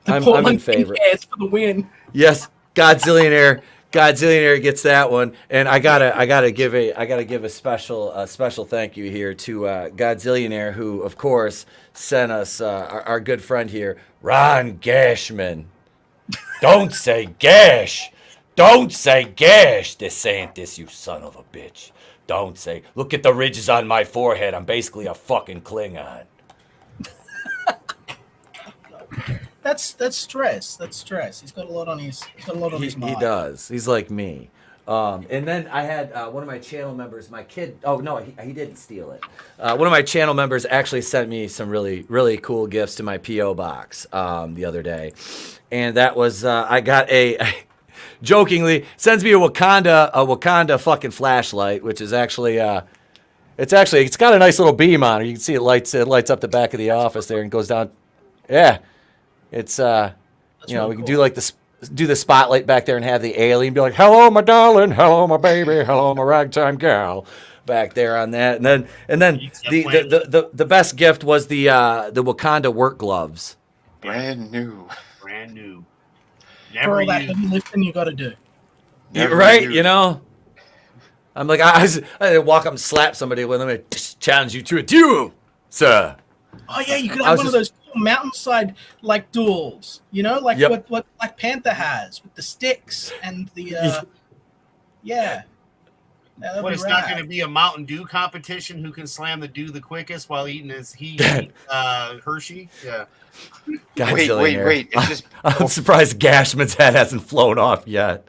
I'm in favor. For the win. Yes, Godzillionaire gets that one, and I gotta give a special thank you here to Godzillionaire, who of course sent us our good friend here, Ron Gashman. Don't say Gash. Don't say Gash, DeSantis, you son of a bitch. Don't say. Look at the ridges on my forehead. I'm basically a fucking Klingon. That's stress. That's stress. He's got a lot on his mind. He does. He's like me. And then I had one of my channel members, my kid. Oh no, he didn't steal it. One of my channel members actually sent me some really, really cool gifts to my PO box the other day, and that was I got jokingly sends me a Wakanda fucking flashlight, which is actually it's got a nice little beam on it. You can see it lights up the back of the office there and goes down. Yeah, it's we can cool. do like do the spotlight back there and have the alien be like, "Hello, my darling. Hello, my baby. Hello, my ragtime gal." Back there on that, and then the best gift was the Wakanda work gloves. Brand new. For all that heavy lifting you got to do. Right? I'm like, I walk up and slap somebody with them and challenge you to a duel, sir. Oh yeah, you could have one of those cool mountainside like duels, like what Black Panther has with the sticks and the What, it's not going to be a Mountain Dew competition? Who can slam the dew the quickest while eating his Hershey? Yeah. Wait. I'm surprised Gashman's head hasn't flown off yet.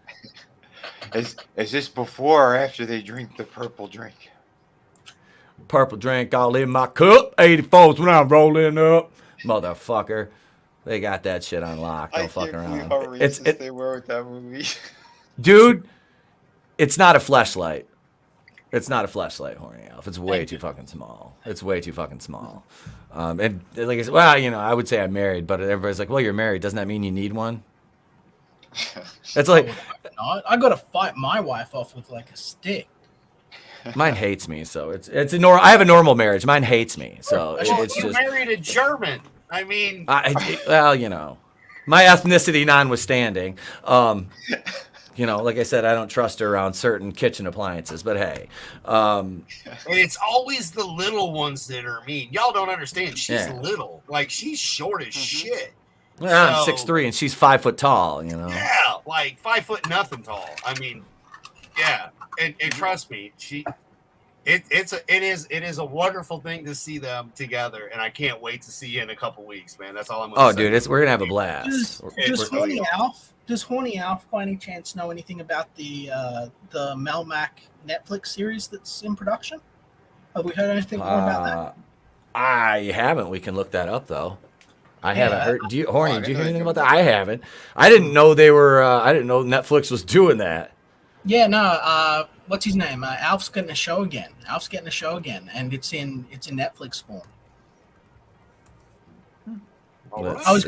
Is this before or after they drink the purple drink? Purple drink all in my cup. 84's when I'm rolling up. Motherfucker. They got that shit on lock. Don't fuck around. How racist they were with that movie. Dude, it's not a fleshlight. It's not a fleshlight horny elf. It's way too fucking small. It's way too fucking small. And like I said, well, I would say I'm married, but everybody's like, well, you're married. Doesn't that mean you need one? It's like, I got to fight my wife off with like a stick. mine hates me, so it's a normal. I have a normal marriage. Mine hates me, so it's you just. married a German. I mean, well, my ethnicity notwithstanding, like I said, I don't trust her around certain kitchen appliances. But hey, and it's always the little ones that are mean. Y'all don't understand. She's little, like she's short as shit. Well, I'm 6'3" and she's 5 foot tall. Yeah, like 5 foot nothing tall. I mean, yeah, and trust me, it is a wonderful thing to see them together, and I can't wait to see you in a couple weeks, man. That's all I'm gonna say. Dude, we're gonna have a blast. Does Horny Alf by any chance know anything about the Melmac Netflix series that's in production? Have we heard anything more about that? I haven't. We can look that up though. I haven't heard. Did you hear anything about that? I haven't. I didn't know they were. I didn't know Netflix was doing that. Yeah, no. What's his name? Alf's getting a show again. And it's in Netflix form. I was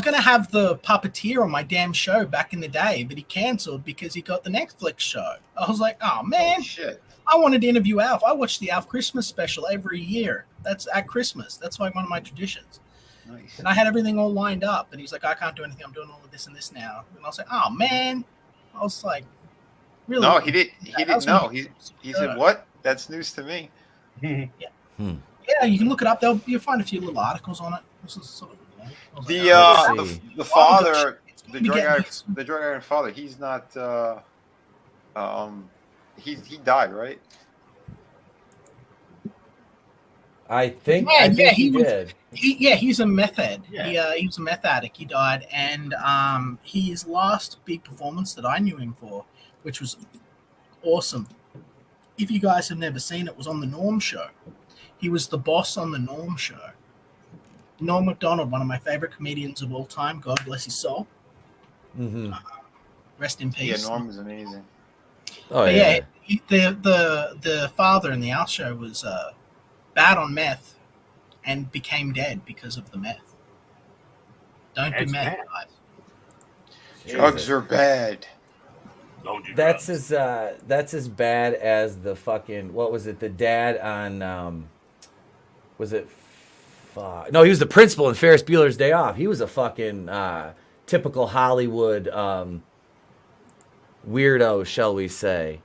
gonna have the puppeteer on my damn show back in the day, but he canceled because he got the Netflix show. I was like, oh man, shit. I wanted to interview Alf. I watch the Alf Christmas special every year. That's at Christmas. That's like one of my traditions. Nice. And I had everything all lined up, and he's like, I can't do anything. I'm doing all of this and this now. And I was like, oh man. I was like, really? No, he didn't know. He said, what? That's news to me. Yeah. Yeah, you can look it up. You'll find a few little articles on it. This is sort of, the father, the drug addict father, he's not. He died, right? I think he did. He's a meth head. Yeah. He was a meth addict. He died, and his last big performance that I knew him for, which was awesome. If you guys have never seen it, was on the Norm Show. He was the boss on the Norm Show. Norm Macdonald, one of my favorite comedians of all time. God bless his soul. Mm-hmm. Rest in peace. Yeah, Norm is amazing. Oh yeah. The father in the Alf show was bad on meth and became dead because of the meth. Don't do meth, guys. Drugs are bad. Don't do that's drugs. That's as bad as the fucking, what was it? The dad on was it? No, he was the principal in Ferris Bueller's Day Off. He was a fucking typical Hollywood weirdo, shall we say?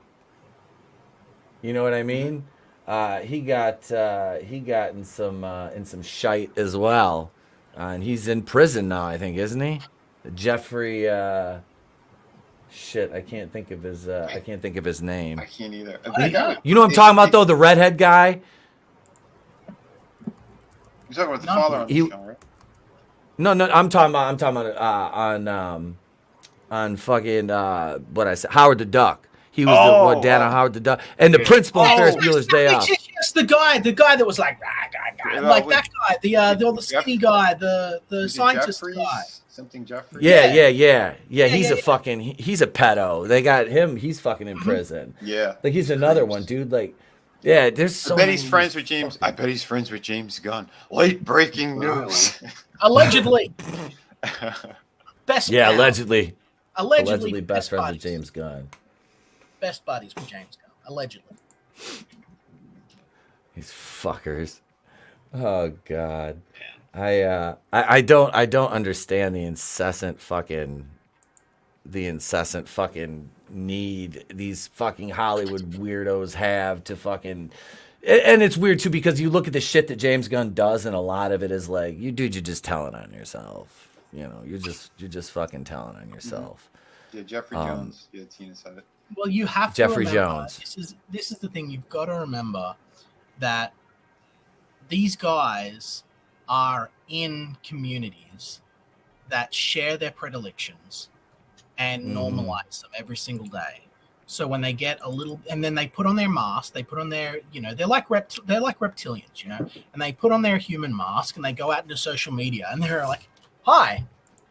You know what I mean? He got in some shite as well, and he's in prison now, I think, isn't he? Jeffrey. Shit, I can't think of his name. I can't either. You know what I'm talking about though? The redhead guy. You're talking about the father on the show, right? No, I'm talking about on fucking what I said, Howard the Duck. He was the dad on Howard the Duck, and the principal in Ferris Bueller's Day Off. Yes, the guy that was like, like that guy, the skinny guy, the scientist guy. Something Jeffrey. Yeah. He's a fucking, he's a pedo. They got him. He's fucking in prison. Yeah. Like he's another one, dude. Like, yeah, there's so. I bet he's friends with James. I bet he's friends with James Gunn. Late breaking news. Allegedly. Best. Yeah, pal. allegedly Allegedly best friends buddies. with James Gunn. Best buddies with James Gunn. Allegedly. These fuckers. Oh God. I don't understand the incessant fucking need these fucking Hollywood weirdos have to fucking, and it's weird too because you look at the shit that James Gunn does and a lot of it is like, you're just telling on yourself. You know, you're just fucking telling on yourself. Yeah, Jeffrey Jones. Yeah, Tina said it. Well, you have to Jeffrey remember, Jones. This is the thing you've got to remember, that these guys are in communities that share their predilections and normalize them every single day. So when they get a little, and then they put on their mask, they put on their, they're like reptilians, and they put on their human mask and they go out into social media and they're like, "Hi,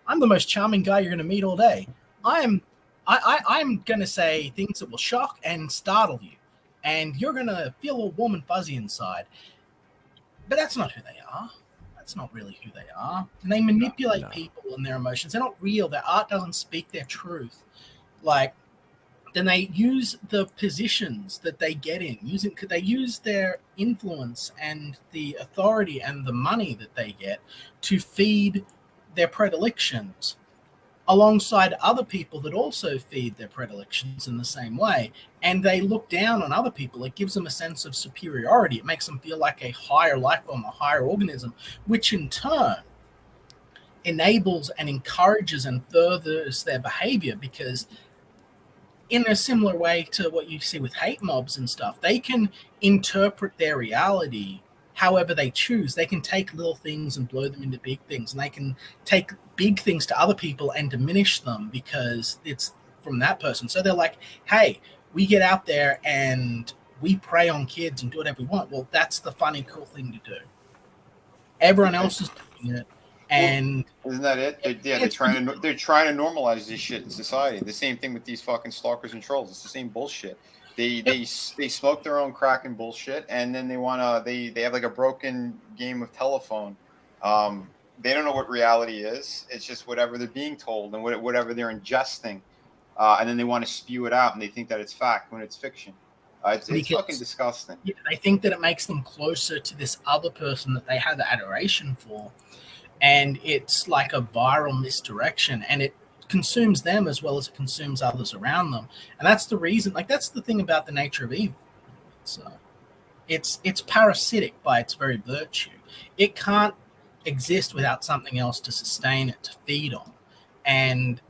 I'm the most charming guy you're going to meet all day. I'm going to say things that will shock and startle you, and you're going to feel all warm and fuzzy inside. But that's not who they are. That's not really who they are. And they manipulate people and their emotions. They're not real. Their art doesn't speak their truth. Like, then they use the positions that they get in. They use their influence and the authority and the money that they get to feed their predilections, alongside other people that also feed their predilections in the same way. And they look down on other people. It gives them a sense of superiority. It makes them feel like a higher life form, a higher organism, which in turn enables and encourages and furthers their behavior, because in a similar way to what you see with hate mobs and stuff, they can interpret their reality however they choose. They can take little things and blow them into big things, and they can take big things to other people and diminish them because it's from that person. So they're like, hey, we get out there and we prey on kids and do whatever we want. Well, that's the funny, cool thing to do. Everyone else is doing it. And isn't that it? They're trying to normalize this shit in society. The same thing with these fucking stalkers and trolls. It's the same bullshit. They smoke their own crack and bullshit, and then they have like a broken game of telephone. They don't know what reality is. It's just whatever they're being told and whatever they're ingesting, and then they want to spew it out, and they think that it's fact when it's fiction. It's fucking disgusting. Yeah, they think that it makes them closer to this other person that they have adoration for, and it's like a viral misdirection, and it consumes them as well as it consumes others around them. And that's the reason, like, that's the thing about the nature of evil. It's parasitic by its very virtue. It can't exist without something else to sustain it, to feed on. And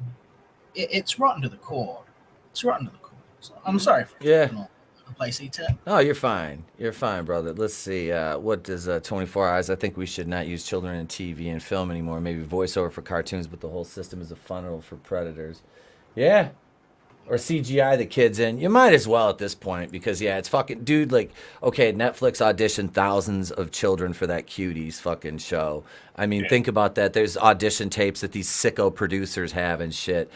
it's rotten to the core. It's rotten to the core. So I'm sorry for the place, Etep. Oh, you're fine. You're fine, brother. Let's see. What does 24 Hours? I think we should not use children in TV and film anymore. Maybe voiceover for cartoons, but the whole system is a funnel for predators. Yeah. Or CGI the kids in. You might as well at this point, because, yeah, it's fucking... Dude, like, okay, Netflix auditioned thousands of children for that Cuties fucking show. I mean, think about that. There's audition tapes that these sicko producers have and shit.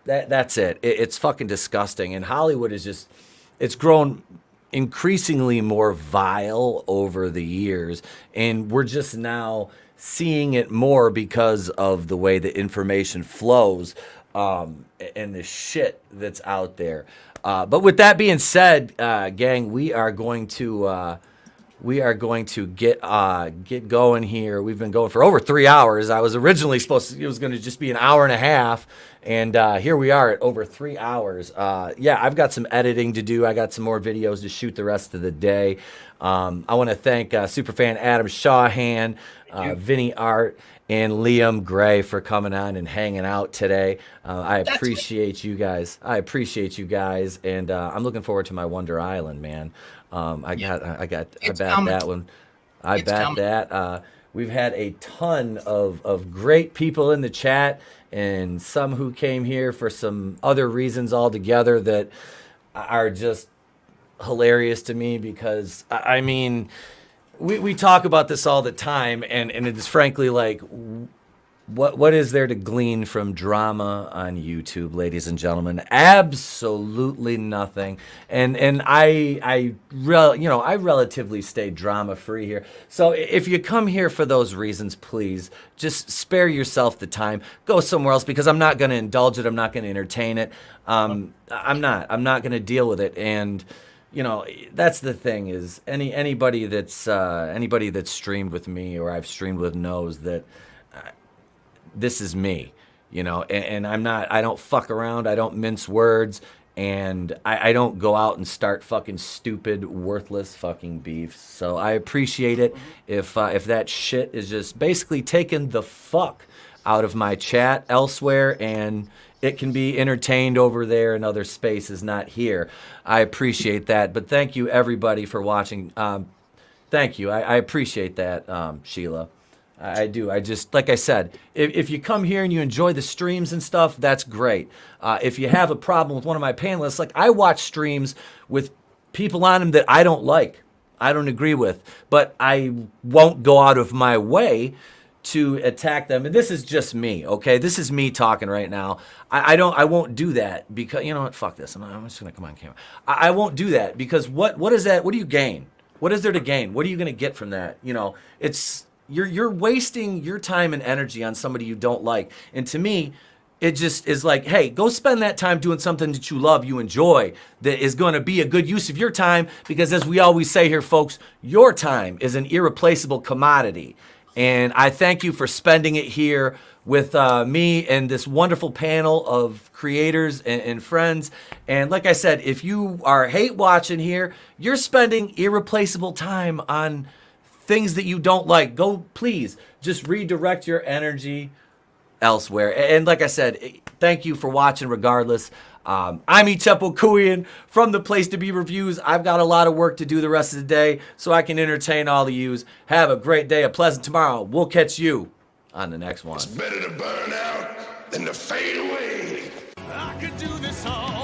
That's it. It's fucking disgusting. And Hollywood is just... It's grown increasingly more vile over the years, and we're just now seeing it more because of the way the information flows and the shit that's out there. But with that being said, gang, we are going to get going here. We've been going for over 3 hours. I was originally it was going to just be an hour and a half. And here we are at over 3 hours. Yeah, I've got some editing to do. I got some more videos to shoot the rest of the day. I want to thank Superfan Adam Shawhan, Vinnieart, and Liam Gray for coming on and hanging out today. I appreciate you guys. And I'm looking forward to my Wonder Island, man. I bet that one. I bet that. We've had a ton of great people in the chat, and some who came here for some other reasons altogether that are just hilarious to me, because, I mean, we talk about this all the time, and it is frankly like, what is there to glean from drama on YouTube, ladies and gentlemen? Absolutely nothing. And I relatively stay drama free here. So if you come here for those reasons, please just spare yourself the time. Go somewhere else, because I'm not going to indulge it. I'm not going to entertain it. I'm not going to deal with it. And that's the thing, is anybody that's streamed with me or I've streamed with knows that this is me, and I don't fuck around. I don't mince words, and I don't go out and start fucking stupid, worthless fucking beefs. So I appreciate it if that shit is just basically taking the fuck out of my chat elsewhere, and it can be entertained over there in other spaces, not here. I appreciate that. But thank you, everybody, for watching. Thank you. I appreciate that, Sheila. I do. I just, like I said, if you come here and you enjoy the streams and stuff, that's great. If you have a problem with one of my panelists, like, I watch streams with people on them that I don't like, I don't agree with, but I won't go out of my way to attack them. And this is just me, okay? This is me talking right now. I won't do that because, you know what? Fuck this. I'm just gonna come on camera. I won't do that because what is that? What do you gain? What is there to gain? What are you gonna get from that? You know, it's you're wasting your time and energy on somebody you don't like. And to me, it just is like, hey, go spend that time doing something that you love, you enjoy, that is going to be a good use of your time. Because as we always say here, folks, your time is an irreplaceable commodity. And I thank you for spending it here with me and this wonderful panel of creators and friends. And like I said, if you are hate watching here, you're spending irreplaceable time on things that you don't like. Go, please, just redirect your energy elsewhere. And like I said, thank you for watching regardless. I'm Etep from the Place to Be Reviews. I've got a lot of work to do the rest of the day so I can entertain all of yous. Have a great day, a pleasant tomorrow. We'll catch you on the next one. It's better to burn out than to fade away. I could do this all